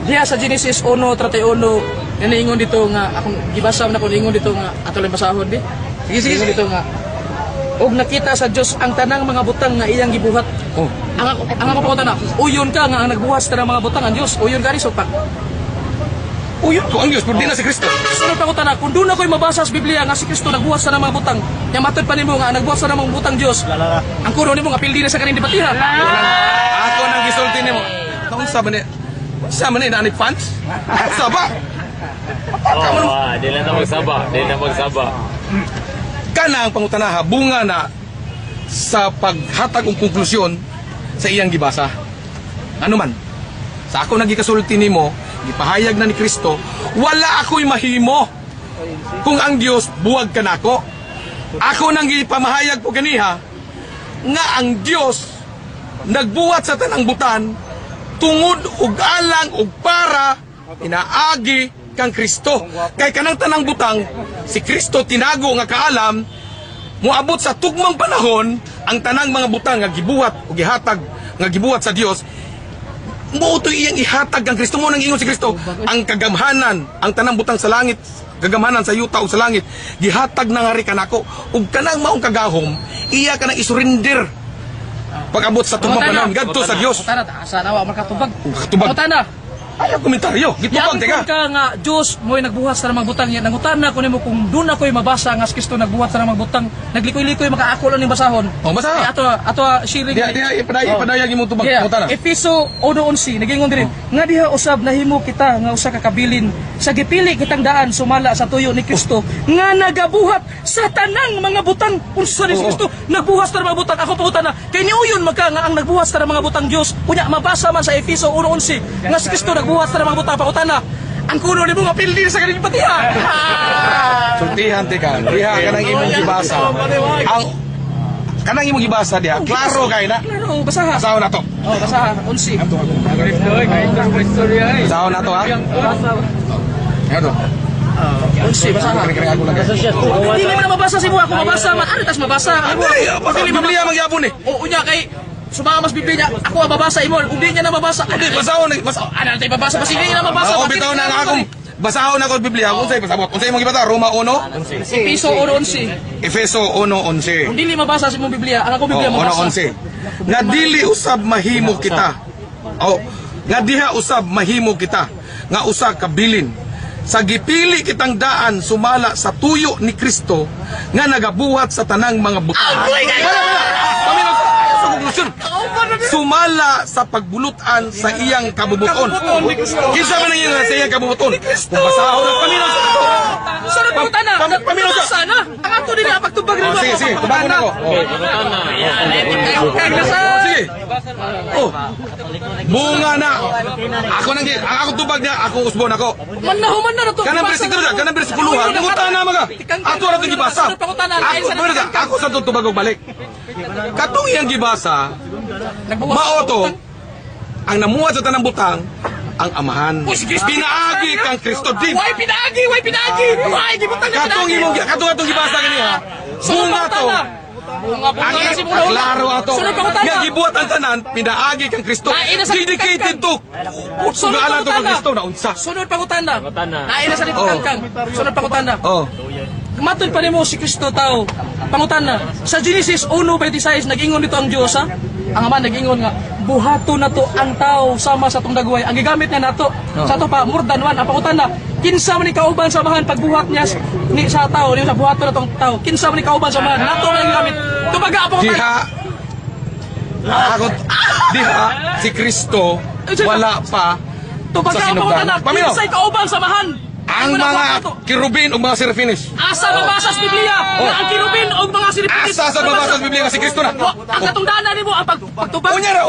Diha sa Genesis 1:31, ingon dito nga akong gibasa na ko ingon dito nga ato lang basahon di. Sige dito nga. Og nakita sa Dios ang tanang mga butang nga iyang gibuhat. Oh. Ang ako pangutan na, uyon ka nga ang nagbuhat sa tanang mga butang ang Dios. Uyon ka ri so pak. Uyon ko ang Dios, pero di na si Kristo. Sunod pangutan na, kung doon ako'y mabasa sa Biblia nga si Kristo nagbuhat sa mga butang, yang matod pa nimo nga nagbuhat sa mga butang Dios. Ang kuno nimo nga pildi na sa kaning debatiha. Ako nang gisulti nimo. Kaun sa man ni na ni fans? Saba. Di na magsaba. Kana ang pangutanaha, bunga na sa paghatag og konklusyon sa iyang gibasa. Ano man, sa ako nagikasulti nimo, gipahayag na ni Kristo, wala ako'y mahimo kung ang Dios buwag kanako. Ako nang ipamahayag po ganiha nga ang Dios nagbuhat sa tanang butan tungod ug alang ug para inaagi kang Kristo. Kay kanang tanang butang si Kristo tinago nga kaalam moabot sa tugmang panahon ang tanang mga butang nga gibuhat ug gihatag nga gibuhat sa Dios. Mo to iyang ihatag ang Kristo mo nang ingon si Kristo ang kagamhanan ang tanang butang sa langit kagamhanan sa yuta o sa langit gihatag na nga ri kanako ug kanang maong kagahom iya kanang isurrender pag-abot sa tugmang panahon ngadto sa Dios. Tana asa nawa makatubag. Tubag. Tana. Ayaw komentaryo. Gitubag teka. Yang ka nga Dios mo'y nagbuhat sa mga butang yan. Nangutan na ko nimo kung doon ako'y mabasa nga si Kristo nagbuhat sa mga butang. Naglikoy-likoy makaako lang ning basahon. Oh, basa. Ato sharing. Dia ipadayag imo tubag mutana. Efeso 1:11 nagingon diri. Nga diha usab nahimo kita nga usa ka kabilin sa gipili kitang daan sumala sa tuyo ni Kristo nga nagabuhat sa tanang mga butang. Unsa ni si Kristo nagbuhat sa mga butang. Ako pautan na kay niuyon magka nga ang nagbuhat sa mga butang Dios. Kunya mabasa man sa Efeso 1:11 nga si Kristo buhat sa mga butang pautana. Ang kuno ni mo mapildi sa kaning patiha. Sultihan teka. Diha kanang imong gibasa. Ang kanang imong gibasa diha. Klaro kay na. Klaro, basaha. Basaho na to. Oh, basaha. 11. Basaho na to ha. Ato. 11 basaha. Kaya ako lang. Dili man mabasa si mo ako mabasa man. Ano tas mabasa? Biblia magyapon eh. O unya kay sumamas Biblia ako ang babasa imo ug di niya na mabasa. Hindi basaho na. Ano tay babasa basi niya na mabasa. Oo, bitaw na nga akong basahon ako Biblia. Unsay pasabot? Unsay imong gibasa? Roma 1:11. Efeso 1:11. Efeso 1:11. Kung dili mabasa si mo Biblia, ang ako Biblia mabasa. 1:11. Nga dili usab mahimo kita. Oh, nga diha usab mahimo kita nga usa ka bilin. Sa gipili kitang daan sumala sa tuyo ni Kristo nga nagabuhat sa tanang mga butang. Sa konklusyon, sumala sa pagbulutan sa iyang kabubuton. Kinsa man ang iyang sa iyang kabubuton? Kung basahon ang paminaw sa ito. Sunod po tana. Paminaw sa sana. Ang ato din na pagtubag rin. Sige, tubagon ako. Sige. Oh. Bunga na. Ako tubag niya, akong usbon ako. Manahuman na to. Kanang bersikulo, nangutan na mga. Ato ra tong gibasa. Ako sa tubag og balik. Katong iyang gibasa, mao to ang namuhat sa tanang butang ang amahan. Pinaagi kang Kristo din. Why pinaagi? Why gibutang na pinaagi? Katong gibasa kaniya. Bunga to. Ang klaro ato. Nga gibuhat ang tanan, pinaagi kang Kristo. Dedicated to. Sugalan to kang Kristo na unsa. Sunod pangutana. Naina sa liputan kang. Sunod pangutana. Oh. Matod pa nimo si Kristo tao. Pangutana. Sa Genesis 1:26 nag-ingon dito ang Dios ha. Ang Ama nag-ingon nga buhato na to ang tao sama sa tong dagway. Ang gigamit na nato sa to pa more than one. Ang pangutana. Kinsa man ni kauban sa mahan pagbuhat niya ni sa tao, ni sa buhato na tong tao. Kinsa man ni kauban sa mahan nato ang gigamit. Tubaga ang pangutana. Diha si Kristo wala pa tubaga ang pangutana. Kinsay kauban sa mahan? Ang mga kirubin o mga serafines. Asa mabasa sa Biblia na ang kirubin o mga serafines. Asa sa mabasa sa Biblia nga si Kristo na. Ang katungdanan nimo ang pagtubag. Unyara.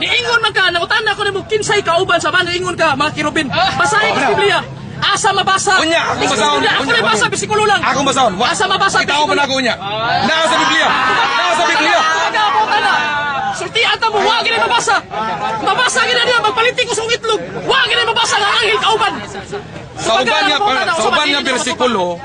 Niingon man ka, nangutan ako nimo kinsay kauban sa man niingon ka mga kirubin. Basahin sa Biblia. Asa mabasa? Unya, ako basahon. Ako na basa bisikulo lang. Ako basahon. Asa mabasa bisikulo? Itaw man ako unya. Naa sa Biblia. Sultian ta mo, wag gina mabasa. Mabasa gina niya magpalitik ko sa itlog. Wag gina mabasa nga anghel kauban. Sa uban nga bersikulo,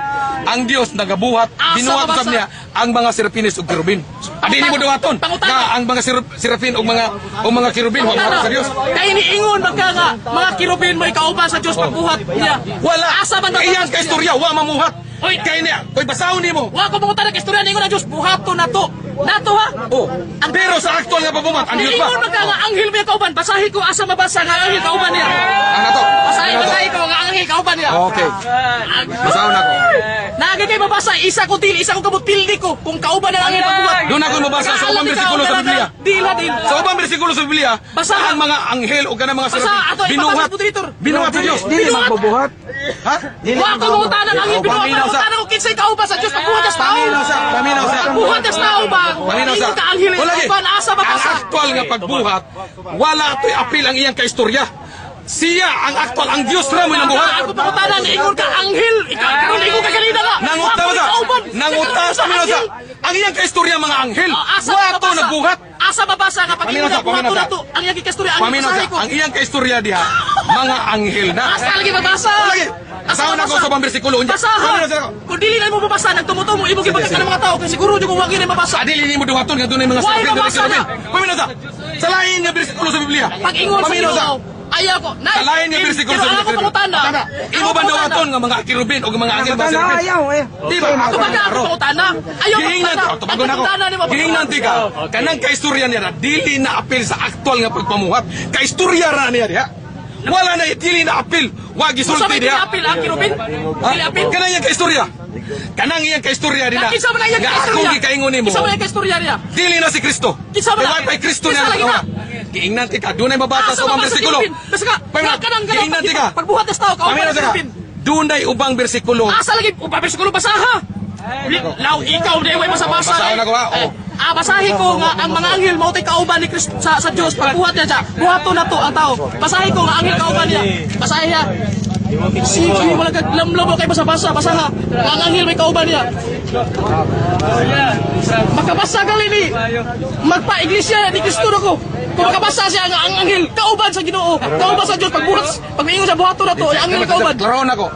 ang Dios nagabuhat, binuhat usab niya ang mga serafines ug kirubin. Adi ni mo duwaton nga ang mga serafin ug mga kirubin wa sa Dios. Kay niingon magka nga mga kirubin may kauban sa Dios pagbuhat niya. Wala. Asa man iyang ka istorya wa mamuhat. Kay niya, koy basahon nimo. Wa ko mangutan ang istorya ningon ang Dios buhato nato. Nato ha? Oh. Pero sa actual nga pagbuhat, ang Dios ba? Niingon magka nga anghel may kauban. Basahin ko asa mabasa nga anghel kauban niya. Nato. Basahin ko nga anghel kauban niya. Okay. Basahon ako. Nagay kay mabasa isa ko kabut pildi ko kung kauban ang anghel pagbuhat. Doon ako mabasa sa ubang bersikulo sa Biblia. Dila. Sa ubang bersikulo sa Biblia, ang mga anghel o kanang mga serafin binuhat sa Dios. Dili magbubuhat. Ha? Wa ko mangutan ang anghel binuhat. Ko kinsay kauban sa Dios pagbuhat sa tao. Paminaw sa. Pagbuhat sa tao ba? Paminaw sa. Ang actual nga pagbuhat, wala ato'y apil ang iyang kaistorya. Siya ang aktual, ang Diyos ra mo ilang buhat. Ako pangutanan, ingon ka anghel. Ikaw karon ingon ka kanina nga. Nanguta sa. Nanguta sa minasa. Ang iyang kaistorya mga anghel. Wato nagbuhat. Asa mabasa nga pag ingon Paminasa, ka buhaton paminasa. na to. Ang iyang kaistorya ang Paminaw basahin sa. ko. Ang iyang kaistorya diha mga anghel na. Asa lagi mabasa. Lagi. Asawa na ko sa pambersikulo. Basahan. Kung dili na mo mabasa, nagtumutumo, ibog ibagay ka ng mga tao. Kaya siguro yung kung wagi na mabasa. Adili mo duhaton nga dunay mga Why sakit mabasa na? Paminaw sa. Sa lain nga bersikulo sa Biblia. Pag ingon sa Paminaw sa. Ginoo, ayaw ko. Sa lain nga bersikulo sa Pero ako Biblia. pangutana. Imo ba dawaton nga mga kirubin o mga anghel mga serpent? Ayaw eh. Di ba? Ako baga ako pangutana. Ayaw Gihingnan pangutana. ko, tumagon ako. Gihingnan ka. Kanang kaistorya niya na dili na apil sa aktual nga pagpamuhat. Kaistorya ra niya diha. Wala na dili na apil. Wa gisulti Sabi diha. apil ang kirubin. Dili apil. Kanang iyang kaistorya. Kanang iyang kaistorya dina. Kinsa man iyang Nga kaistorya? akong gikaingon nimo. Kinsa man iyang kaistorya niya? Dili na si Kristo. Kinsa man? Kaya pa'y Kristo Kinsa niya lagi na. Giingnan ka. Dunay mabata sa ubang bersikulo. Basta ka. Giingnan ka. Pagbuhat na tao ka. Paminaw sa ka. Dunay ubang bersikulo. Asa lagi upang bersikulo basaha. Law ikaw na way basa-basa. Basahan ako, oh. Basahin ko nga ang mga anghel mao tay kauban ni Kristo sa Dios pagbuhat niya siya. Buhaton na to ang tao. Basahin ko nga anghel kauban niya. Basahin niya. Sige, wala ka lamlam kay basa-basa, basaha. Ang anghel may kauban niya. Makabasa gali ni. Magpa-iglesia ni Kristo nako. Kung makabasa siya nga ang anghel kauban sa Ginoo, kauban sa Dios pagbuhat, pag-ingon sa buhaton na to, ang anghel may kauban. Klaron ako.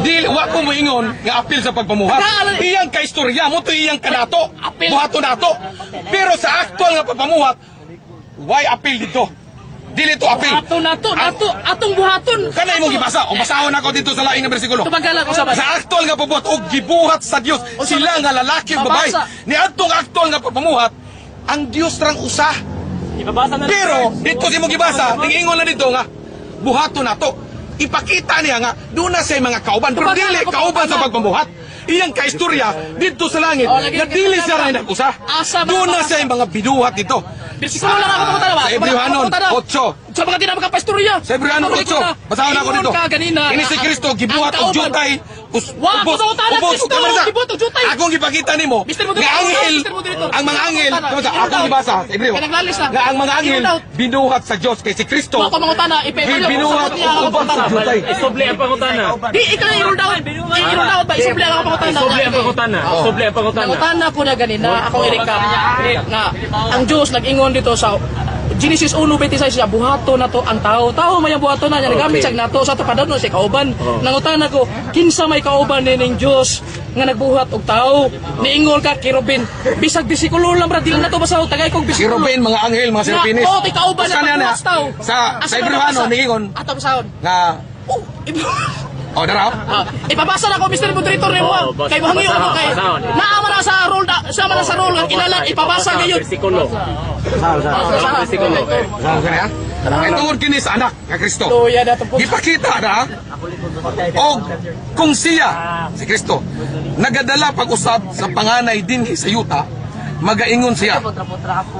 Dili wa ko moingon nga apil sa pagpamuhat. Iyang kaistorya mo to iyang kanato. Buhato nato. Pero sa aktual nga pagpamuhat, why apil dito? Dili to apil. Nato, atong buhaton. Kana imong gibasa o basahon ako dito sa laing nga bersikulo. Tumagal ako sa Sa aktual nga pagbuhat og gibuhat sa Dios sila nga lalaki ug babae. Ni adtong aktual nga pagpamuhat, ang Dios rang usa. Pero dito si mo gibasa, ningingon na dito nga buhato nato. Ipakita niya nga doon na sa mga kauban pero dili kauban sa pagpamuhat. Iyang kaistorya dito sa langit nga dili siya rin nag-usa. Doon na sa mga binuhat dito. Bersikulo lang ako pangutana ba? Sa Hebrewanon 8. Sa mga tinapag kapastorya. Sa Hebrewanon 8. Basahan ako dito. Ini si Kristo gibuhat og jutay. Ubos gibuhat og jutay. Akong gipakita nimo nga anghel, ang mga anghel, akong gibasa sa Hebreo. Nga ang mga anghel binuhat sa Dios kay si Kristo. Ako mangutana Binuhat og ubos og jutay. Isubli ang pangutana. Di ikaw i-roll down. I-roll down ba? Isubli lang ako pangutana. Isubli ang pangutana. Isubli ang pangutana. Nangutana ko na ganina, ako i-recap nga ang Diyos nag-ingon dito sa Genesis 1:26 siya, buhato na to ang tao. Tao may buhato na niya, nagamit siya nato sa to padano si kauban. Nangutana ko, kinsa may kauban ning Diyos nga nagbuhat og tao. Niingon ka kirubin. Bisag bisikulo lang bra dili na to basaw tagay kog bisikulo. Kirubin, mga anghel, mga serpinis. Oh, ti kauban na pagbuhat tao. Sa Hebrewanon niingon ato basahon. nga darap. Ipabasa na ko Mr. Moderator ni mo. Kay buhangi ako kay. Naama na sa role sama na sa role nga kilala ipabasa ngayon. Bersikulo. Bersikulo. Kay tungod kini sa anak nga Kristo. Tuya na to po. Gipakita na og kung siya si Kristo nagadala pag-usab sa panganay dinhi sa yuta, magaingon siya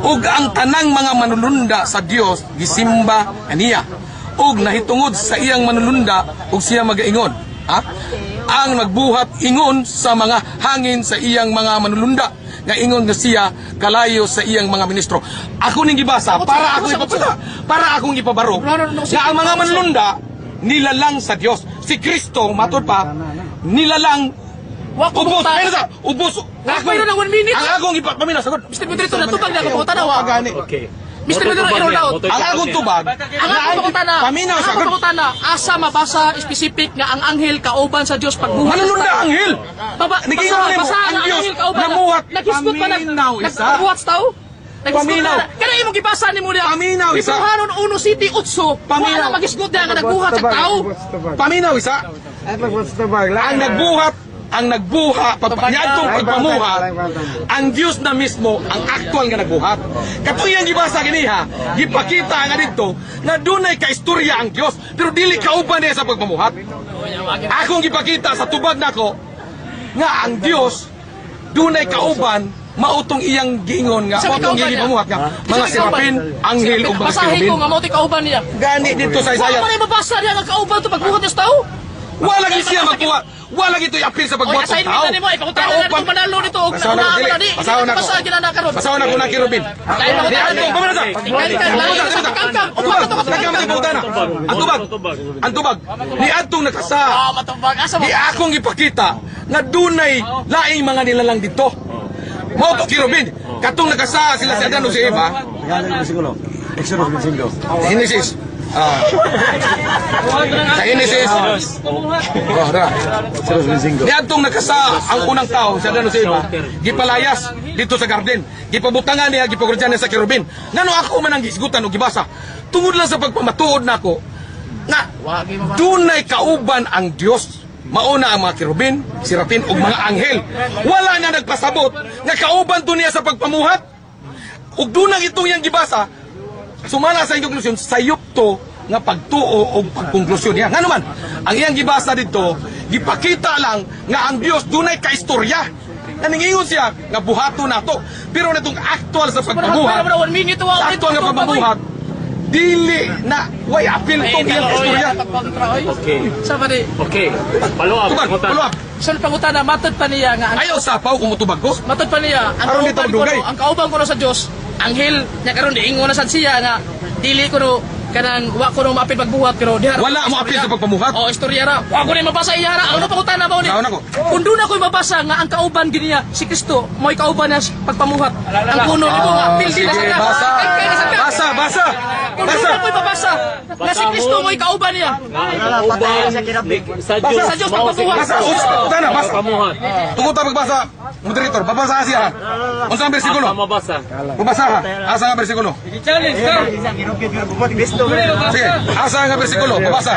ug ang tanang mga manulunda sa Dios gisimba kaniya ug nahitungod sa iyang manulunda ug siya magaingon ang nagbuhat ingon sa mga hangin sa iyang mga manulunda nga ingon nga siya kalayo sa iyang mga ministro. Ako ning gibasa para akong ipabarog nga ang mga manulunda nilalang sa Dios. Si Kristo matud pa nilalang ubos. Ubos. Ako mayroon ng 1 minute. Ang akong ipapamina sagot. Mr. Moderator natupag na ako tanawa. Okay. Mr. Moderator i-roll out. Ang akong tubag. Ang ako pangutana. Paminaw Ako sagot. pangutana. Asa mabasa specific nga ang anghel kauban sa Dios pagbuhat. Manulunda anghel. Nigingon nimo ang Dios namuhat. Naghisgot pa Paminaw isa. nagbuhat sa tao. Paminaw. Kana imong gibasa nimo diha. Paminaw isa. Ibuhanon 1 City 8. Paminaw. Wala magisgot diha nga nagbuhat sa tao. Paminaw isa. Ang nagbuha, pagpanyadtong pagpamuhat, ang Diyos na mismo ang aktual nga nagbuhat. Katuyang gibasa giniha, gipakita nga dito na dunay kaistorya ang Diyos, pero dili kauban niya sa pagpamuhat. Akong gipakita sa tubag nako nga ang Diyos dunay kauban mautong iyang giingon nga mautong iyang gipamuhat nga mga serapin, anghel ug mga Basahin ko cherubim. nga mao ti kauban niya. Gani dito sa Isaiah. Wala man mabasa niya nga kauban to pagbuhat sa tao. Wala gid siya magbuhat. Wala gid ito'y apil sa pagbuhat ng tao. Manalo nito. Basahon ako na kirubin. Di ato, pamanasa. Ang tubag. Ni atong nakasa. Di akong ipakita nga dunay laing mga nilalang dito. Mo to Kirubin. Katong nakasa sila si Adan o si Eva. Exodus 25. Genesis. Sa Genesis. Exodus 25. Di atong nakasa ang unang tao si Adan o si Eva. Gipalayas dito sa garden. Gipabutangan niya, gipagradyan niya sa Kirubin. Ngano ako man ang gisgutan o gibasa. Tungod lang sa pagpamatuod nako nga dunay kauban ang Dios. Mauna ang mga kirubin, sirapin ug mga anghel. Wala na nagpasabot nga kauban to niya sa pagpamuhat. Ug dunang itong yang gibasa, sumala sa iyong konklusyon, sayop to nga pagtuo o pagkonklusyon niya. Nga naman, ang iyang gibasa dito, gipakita lang nga ang Dios dunay kaistorya. Naningingon siya nga buhato nato. Pero natong actual sa pagpamuhat, sa actual nga pagpamuhat, dili na way apil tong iyang istorya. Okay. Sama di. Okay. Paluab. Paluab. Sa pangutana, matod pa niya nga. Ayaw sapaw kung mutubag ko. Matod pa niya. Aron dito magdugay. Ang kauban ko na sa Dios, anghel nya karon diingon na sad siya nga dili ko no kanang wa ko no maapil pagbuhat pero diha. Wala mo apil sa pagpamuhat. Oh, istorya ra. Wa ko ni mabasa iya ra. Ano pangutana ba ni? Kaon ako. Kung doon ako mabasa nga ang kauban gini niya si Kristo, mo'y kauban niya pagpamuhat. Ang kuno nito nga pildi na sa ka. Basa. Kung doon ako mabasa nga si Kristo mo'y kauban niya. Sa Diyos pagpamuhat. Basa. Tungod ta pagbasa, moderator, babasa siya. Unsa ang bersikulo? Mabasa. Babasa ha. Asa nga bersikulo? Challenge ka. Sige, asa nga bersikulo? Babasa.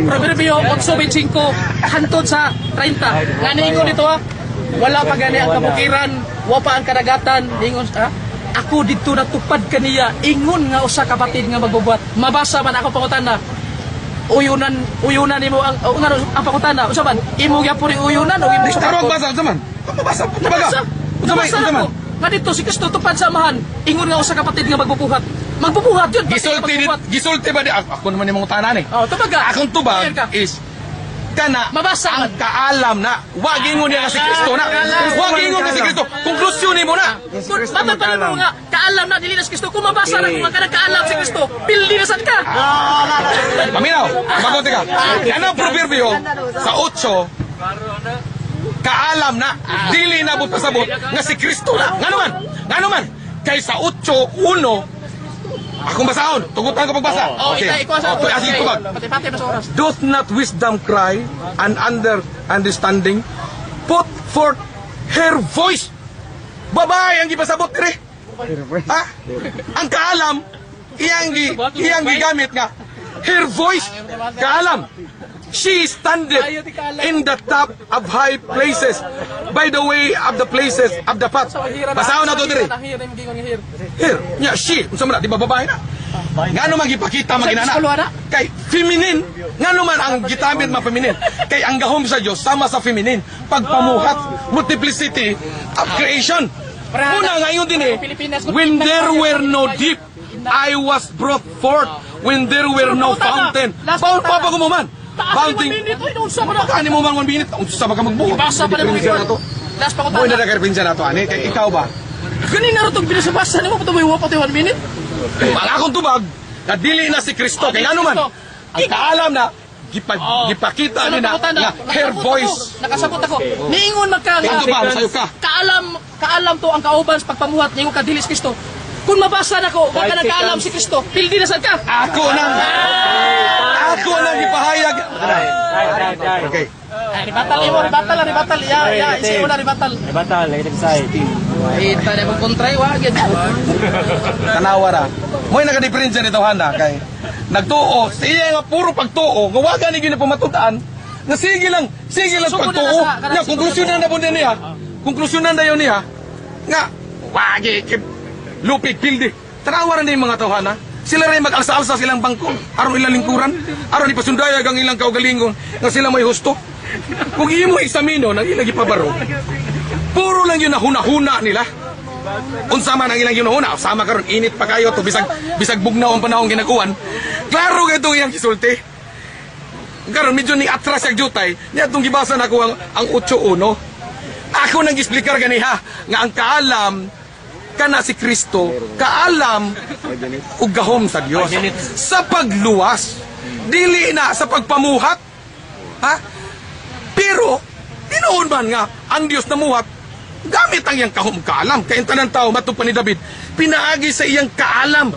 Proverbio 8:25 hantod sa 30. Nga niingon dito ha. Wala pa gani ang kabukiran, wa pa ang kadagatan, niingon ha. Ako dito natupad kaniya, ingon nga usa kapatid nga magbubuhat. Mabasa man ako pangutana. Uyunan nimo ang pangutana. Unsa man? Imo gyapon uyunan o imo Tarong basa unsa man? Mabasa. Nabasa ako. Nga dito si Kristo tupad sa amahan. Ingon nga usa kapatid nga magbubuhat. Magbubuhat yun. Gisulti ba di ako naman imong tanan eh. Oh, tubag ka. Akong tubag is kana mabasa ang kaalam na wag ingon niya si Kristo na. Wag ingon na si Kristo. Konklusyon mo na. Matapal mo nga kaalam na dili na si Kristo. Kung mabasa na kung kanang kaalam si Kristo, pildi na sad ka. Paminaw, mabuti ka. Ano proverbio sa 8 kaalam na dili na but pasabot nga si Kristo na. Nga naman kay sa 8:1 akong basahon, tugutan ko pagbasa. Okay. Ikaw sa pati-pati sa oras. Doth not wisdom cry and understanding put forth her voice. Babae ang gipasabot dire. Ha? Ang kaalam iyang gigamit nga her voice. Kaalam. She standeth in the top of high places by the way of the places of the path. Basahon na to dire. Here, nya she, unsa man di ba babae na? Ngano man gipakita maginana? Kay feminine, ngano man ang gitamit mga feminine? Kay ang gahom sa Dios sama sa feminine, pagpamuhat, multiplicity of creation. Una ngayon din eh, when there were no deep, I was brought forth. When there were no fountain, paul pa mo man. Fountain. Kani mo man 1 minute, unsa ba ka magbuhat? Basa pa nimo ito. Last pa ko Boy na nagkarpinsa na to ani, kay ikaw ba? Gani na ro tong binasabasa nimo patuloy wa pa 1 minute. Ang akong tubag, na dili na si Kristo. Kay ano man, ang kaalam na, gipakita ni na, her voice. Nakasabot ako. Niingon magka Ito ba, sayo ka? Kaalam to ang kauban sa pagpamuhat, niingon ka dili si Kristo. Kung mabasa na ko, wag ka nagkaalam si Kristo, pildi na sad ka. Ako nang ipahayag. Okay. Ribatal. Isi mo na ribatal. Batal, lagi nag-side. Ita na mo kontray, wag yan. Tanawara. Mo'y nagka-diferensya nito handa kay nagtuo, siya nga puro pagtuo, nga waga ni gyud pamatutaan, nga sige lang pagtuo. Nga konklusyonan na po niya. Konklusyonan na yun niya. Nga wagi lupig pildi. Tanawaran na yung mga tawhana. Sila rin mag-alsa-alsa silang bangko. Aron ilang lingkuran. Aron ipasundayag ang ilang kaugalingon nga sila may husto. Kung imo eksamino ng ilang ipabaro, puro lang yun na huna-huna nila. Unsa man ang ilang yun-huna. Sama karon init pa kayo to bisag bugnaw ang panahon ginakuan. Klaro ka itong iyang kisulti. Karon medyo ni atras yung jutay. Niya itong gibasa na ko ang 8:1. Ako nang isplikar ganiha nga ang kana si Kristo kaalam ug gahom sa Dios sa pagluwas, dili na sa pagpamuhat. Ha? Pero tinuod man nga ang Dios namuhat gamit ang iyang kahom kaalam. Kay tanan tao matupan ni David, pinaagi sa iyang kaalam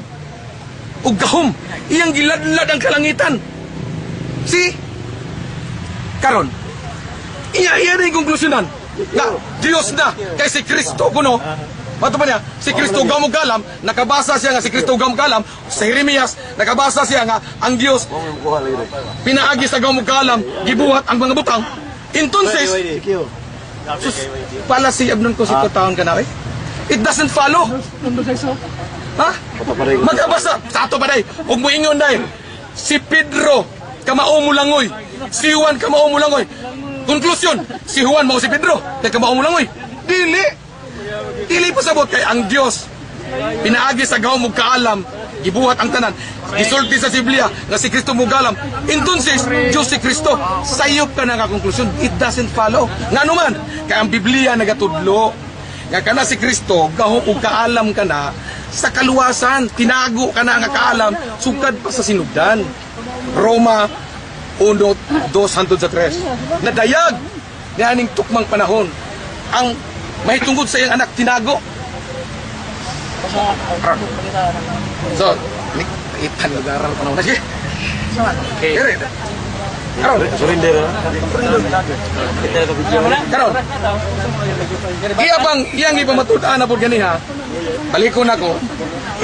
ug gahom, iyang giladlad ang kalangitan. Si karon iya na yung konklusyonan na Dios na kay si Kristo kuno. Mato pa niya, si Kristo gamo kalam, nakabasa siya nga si Kristo gamo kalam. Sa Jeremias, nakabasa siya nga ang Dios pinaagi sa gamo kalam, gibuhat ang mga butang. Entonces, pala si abnon ko si taon ka na, it doesn't follow. Ha? Magkabasa, sa ato pa day, huwag mo ingon day, si Pedro, kamao mo langoy, si Juan, kamao mo langoy. Konklusyon, si Juan mao si Pedro, kay kamao mo langoy. Dili pasabot kay ang Dios pinaagi sa gahom ug kaalam, gibuhat ang tanan, gisulti sa Biblia nga si Kristo mo galam. Entonces, Dios si Kristo, sayop ka na nga konklusyon, it doesn't follow. Ngano man, kay ang Biblia nagatudlo nga kana si Kristo gahom ug kaalam ka na sa kaluwasan, tinago ka na nga kaalam sugad pa sa sinugdan. Roma 1:2-3. Nadayag ni aning tukmang panahon ang mahitungod sa iyang anak tinago. So, itan lugaran pa naman. Sige. Okay. Karon. Surrender. Karon. Iyang ipamatutaan na po ganiha. Balikon ako.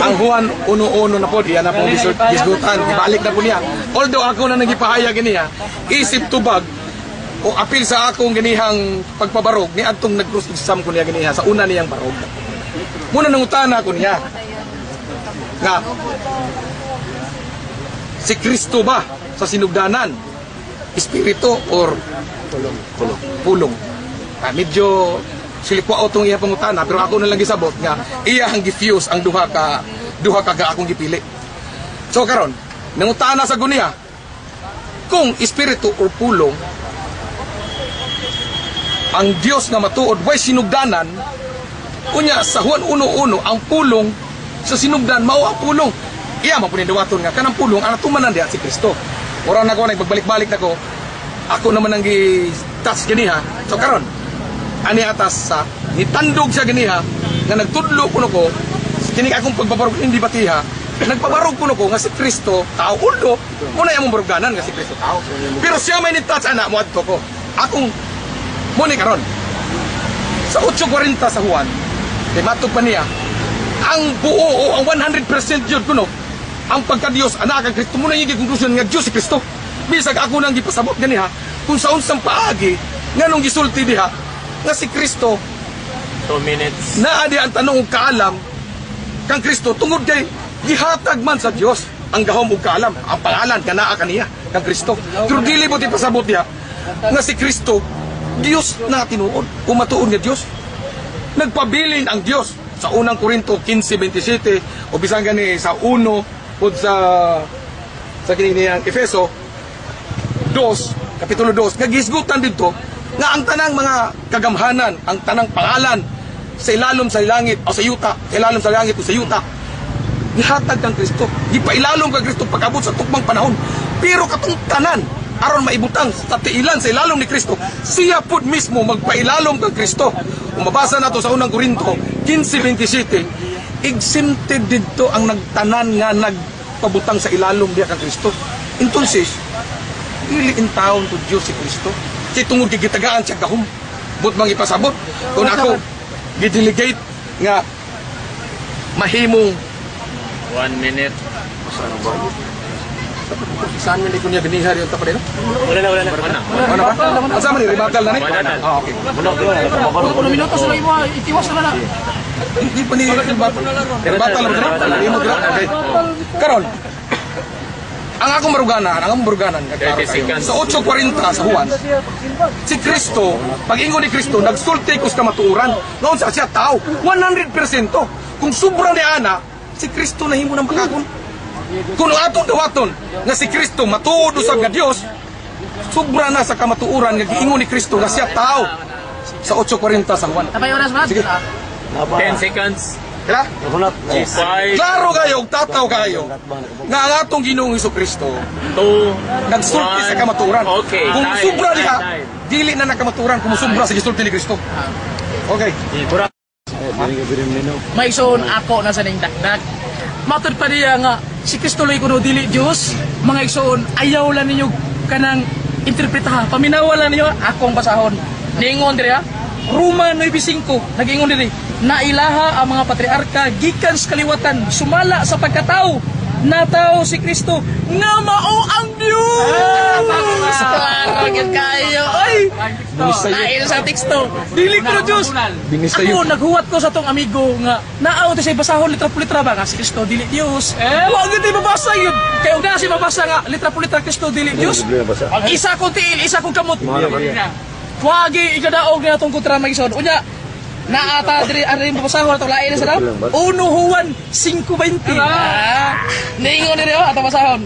Ang Juan 1:1 na po, iyan na po gisgutan. Ibalik na po niya. Although ako na nagipahayag ganiha, isip tubag o apil sa akong ganihang pagpabarog ni adtong nag-cross exam ko niya ganiha sa una niyang barog. Muna nangutana ko niya nga si Kristo ba sa sinugdanan espiritu or pulong. Medyo silikwa otong iya pangutana pero ako na lang gisabot nga iya ang gifuse ang duha ka akong gipili. So karon nangutana sa guniya kung espiritu or pulong ang Dios nga matuod way sinugdanan, unya sa Juan 1:1 ang pulong sa sinugdan mao ang pulong. Iya man punin dawaton nga kanang pulong ang tumanan diha si Kristo. Ora na ko nagbalik-balik nako. Ako naman ang gi-touch ganiha. So karon ani atas sa nitandog siya ganiha nga nagtudlo kuno ko kini akong pagbabarog hindi batiha. Nagpabarog kuno ko nga si Kristo tao uldo muna imong baruganan nga si Kristo tao. Pero siya may ni-touch ana mo adto ko. Akong muni karon sa 8:40 sa Juan kay matug pa niya ang buo o ang 100% jud kuno ang pagka-Dios anak kang Kristo muna yung konklusyon nga Dios si Kristo. Bisag ako nang gipasabot ganiha kung sa unsang paagi nganong gisulti diha nga si Kristo 2 minutes naa di ang tanong ug kaalam kang Kristo tungod kay gihatag man sa Dios ang gahom ug kaalam ang pangalan kanaa kaniya kang Kristo. Pero dili mo ti pasabot diha nga si Kristo Diyos na tinuod, umatuon nga Diyos. Nagpabilin ang Diyos sa unang Korinto 15:27 o bisan gani sa 1 o sa kininiyang Efeso 2, kapitulo 2, nagisgutan dito nga ang tanang mga kagamhanan, ang tanang pangalan sa ilalom sa langit o sa yuta, sa ilalom sa langit o sa yuta, gihatag kang Kristo. Gipailalom kang Kristo pag-abot sa tukmang panahon. Pero katong tanan aron maibutang sa tiilan sa ilalom ni Kristo, siya pud mismo magpailalom kang Kristo. Kung mabasa nato sa unang Korinto 15:27, exempted dito ang nagtanan nga nagpabutang sa ilalom diya kang Kristo. Entonces, dili in taon to Dios si Kristo. Kay tungod gigitagaan siya gahom. But mang ipasabot kung ako gidelegate nga mahimong 1 minute. saan man ko niya ginihar yung tapadero? Wala na. Ano ba? Ang sama ni Rebakal na ni? Ah, okay. Kung minuto sila mo, itiwas na lang. Hindi pa ni Rebakal na okay. Karon, ang akong maruganan, sa 8:40 sa Juan, si Kristo, pag-ingon ni Kristo, nagsulti ko sa kamatuuran, noon sa siya tao, 100%. Kung sobra ni Ana, si Kristo na himo ng pagkakon. Kung atong dawaton nga si Kristo matuod usab nga Dios, sobra na sa kamatuuran nga giingon ni Kristo nga siya tao sa 8:40 sa Juan. Tapay oras ba? Sige. 10 seconds. Kaya? Hunat. Klaro kayo, tataw kayo. Nga ang atong Ginoong Hesukristo, nagsulti sa kamaturan. Okay, Kung time, subra diha, time. dili na nakamaturan kung subra sa gisulti ni Kristo. Okay. Maison ako na sa ning dakdak. Matod pa diya nga si Kristo lay kuno dili Dios. Mga igsoon ayaw lang ninyo kanang interpretaha. Paminawa lang ninyo akong basahon. Ningon diri ha. Roma 9:5 nagingon diri na ilaha ang mga patriarka gikan sa kaliwatan sumala sa pagkatao natao si Kristo nga mao ang Dios. Klaro gyud kayo. Ay. Dahil sa teksto, dili ko Dios. Ako naghuwat ko sa tong amigo nga naaw ti say basahon litra por litra ba nga si Kristo dili Dios. Wa gyud ti mabasa yun. Kay ug si mabasa nga litra por litra Kristo dili Dios. Isa ko tiil, isa ko kamot. Wagi ikadaog na tong kontra magisod. Unya naata diri ari mabasahon ato lain sa daw. Uno Juan 5:20. Ningon diri ato basahon.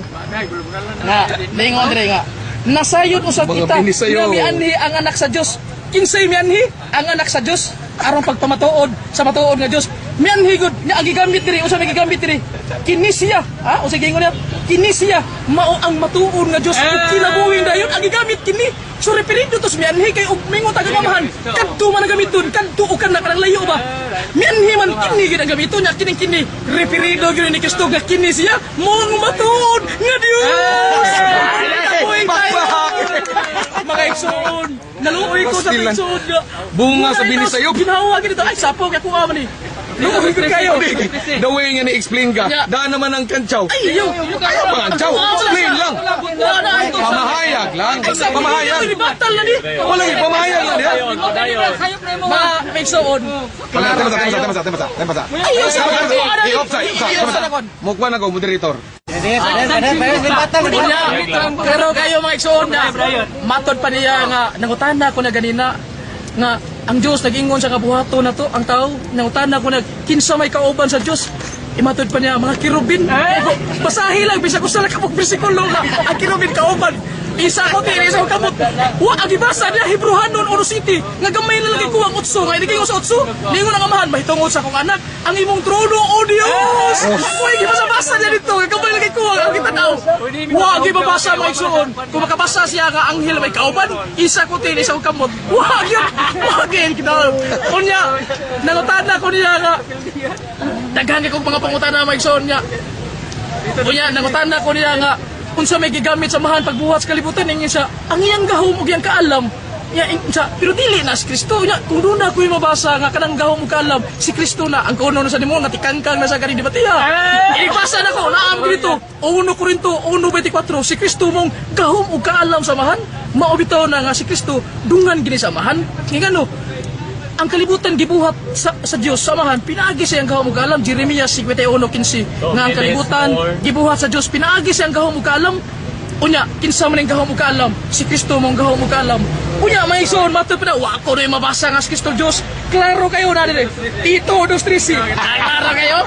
Nga, ningon diri nga. Nasayod usab kita nga mianhi ang anak sa Dios. Kinsay mianhi ang anak sa Dios aron pagpamatuod sa matuod nga Dios. Mianhi gud nya gigamit diri usa gigamit diri. Kini siya, ha? Usa gingon niya. Kini siya mao ang matuod nga Dios ug kinabuhi dayon ang gigamit kini. So referido to sa mianhi kay ug mingon tagamamahan. Kadto man ang gamiton, kadto ukan na kanang layo ba. Mianhi man kini gid ang gamiton nya kini referido gyud ni Kristo nga kini siya mao ang matuod nga Dios. Mga igsoon, naluoy ko sa igsoon nga. Bunga sa binisayog. Ginawa gid ito. Ay, sapo kaya kuha man ni. Luoy ko kayo. The way nga ni-explain ka, daan naman ang kantsaw. Ay, yo. Ayaw ba ang kantsaw? Explain lang. Pamahayag lang. Pamahayag. Batal na ni. Wala nga, pamahayag lang. Mga igsoon. Temasa. Ay, Mukha na ko, moderator. Pero kayo mga igsoon na matod pa niya nga nangutana ko na ganina nga ang Dios nagingon sa kabuhaton na to ang tao nangutana ko na kinsa may kauban sa Dios imatod pa niya mga kirubin basahi lang bisa ko sa nakapog bersikulo nga ang kirubin kauban isa ko tiri sa kamot wa agibasa niya Hebrehanon 1:7 nga gamay na lagi kuwang utso nga hindi kayo sa utso ningon ang amahan mahitungod sa akong anak ang imong trono o Dios wa gibasa-basa niya dito nga gamay lagi kuwang ang kita daw wa gibabasa mga igsoon kung makabasa siya nga anghel may kauban isa ko tiri sa kamot wa gyud kita unya nangutana ko niya nga daghan kay kog mga pangutana mga igsoon niya unya nangutana ko niya nga kung sa may gigamit sa mahan pagbuhat sa kalibutan ning siya ang iyang gahom ug iyang kaalam ya siya pero dili na si Kristo ya kung doon na ko mabasa nga kanang gahom ug kaalam si Kristo na ang kuno sa nimo natikangkang na sa kani di batiya ibasa na ko naam dito 1 Corinto 1:24 si Kristo mong gahom ug kaalam sa mahan mao bitaw na nga si Kristo dungan gini sa mahan ngano ang kalibutan gibuhat sa Dios samahan pinaagi sa iyang gahom ug kaalam Jeremias 51:15 nga ang kalibutan gibuhat sa Dios pinaagi sa iyang gahom ug kaalam unya kinsa man ang gahom ug kaalam si Kristo mong gahom ug kaalam unya may ison matud pa wa ko rin mabasa nga si Kristo Dios klaro kayo na dire Tito 2:13 klaro kayo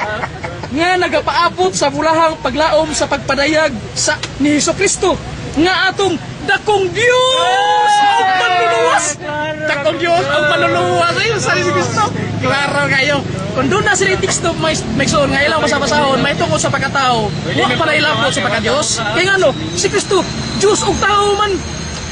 nga nagapaabot sa bulahang paglaom sa pagpadayag sa ni Hesukristo nga atong dakong Dios ang manluluwas dakong Dios ang manluluwas ayun sa si Kristo klaro kayo kung doon na sila teksto may soon nga ilang basa-basahon may tungkol sa pagkatao wa pa na ilabot sa pagka-Dios kaya nga no si Kristo Diyos o tao man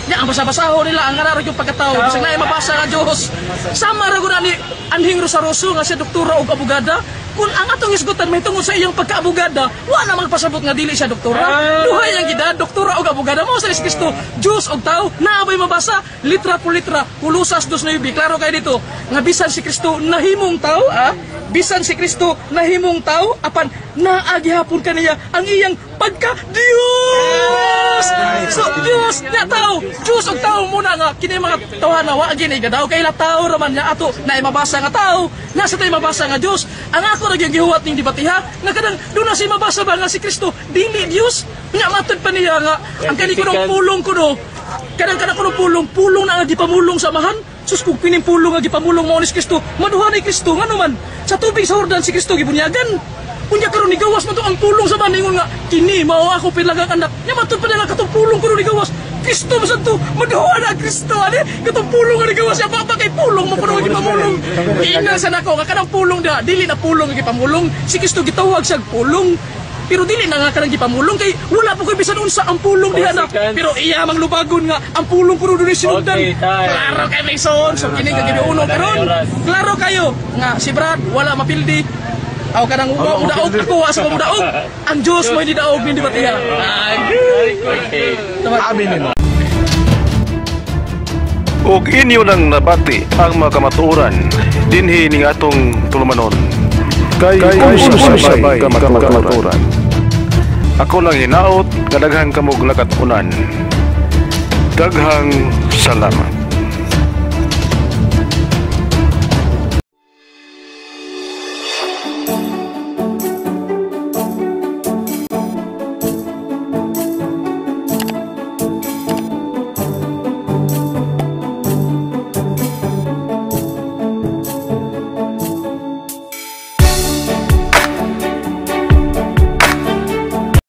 ya ang basa-basahon nila ang nararag yung pagkatao kasi na mabasa nga Diyos sama rago na ni Anhing Rosaroso nga siya doktora o abogada kung ang atong isgutan may tungkol sa iyang pagkaabogada wa na magpasabot nga dili siya doktora duhay ang gida doktora o abogada mo sa Kristo Diyos o tao naabay mabasa litra por litra Kolosas 2:9 klaro kayo dito nga bisan si Kristo nahimong tao bisan si Kristo nahimong tao apan naagihapon kaniya ang iyang pagka-Diyos so Diyos na tao Diyos o tao muna nga kini mga tawhana wa gini gadaw kay la tao raman niya ato na mabasa nga tao nasa tayo mabasa nga Diyos ang ako ra gyud gihuwat ning dibatiha nga kadang do na si mabasa ba nga si Kristo dili Dios nya matud pa niya nga ang kani kunong pulong kuno kadang kunong pulong na nga gipamulong sa mahan sus kung pinimpulong nga gipamulong mo ni Kristo maduha ni Kristo ngano man sa tubig sa Jordan si Kristo gibunyagan unya karon ni gawas man to ang pulong sa maningon nga kini mao ako pilagang anak nya matud pa nga katong pulong kuno ni gawas Kristo masan to, maduha na Kristo, ani, katong pulong nga nagawa siya, papa kay pulong, mapuno nga pamulong. Ina sa nako, nga kanang pulong da, dili na pulong nga pamulong, si Kristo gitawag siya pulong. Pero dili na nga kanang gipamulong kay wala po kay bisan unsa ang pulong diha na. Pero iya mang lubagon nga ang pulong puro dili sinundan. Klaro kay Mason, so kini nga gibiuno karon. Klaro kayo nga si Brad wala mapildi. Aw kanang udaog ako asa mo udaog. Ang Dios mo hindi daog hindi batiya. Amin nimo. ug inyo nang nabati ang mga kamatuoran dinhi ning atong tulumanon. Kay sabay kamatuoran. Ako lang hinaot, kadaghang kamog lakatunan. Daghang salamat.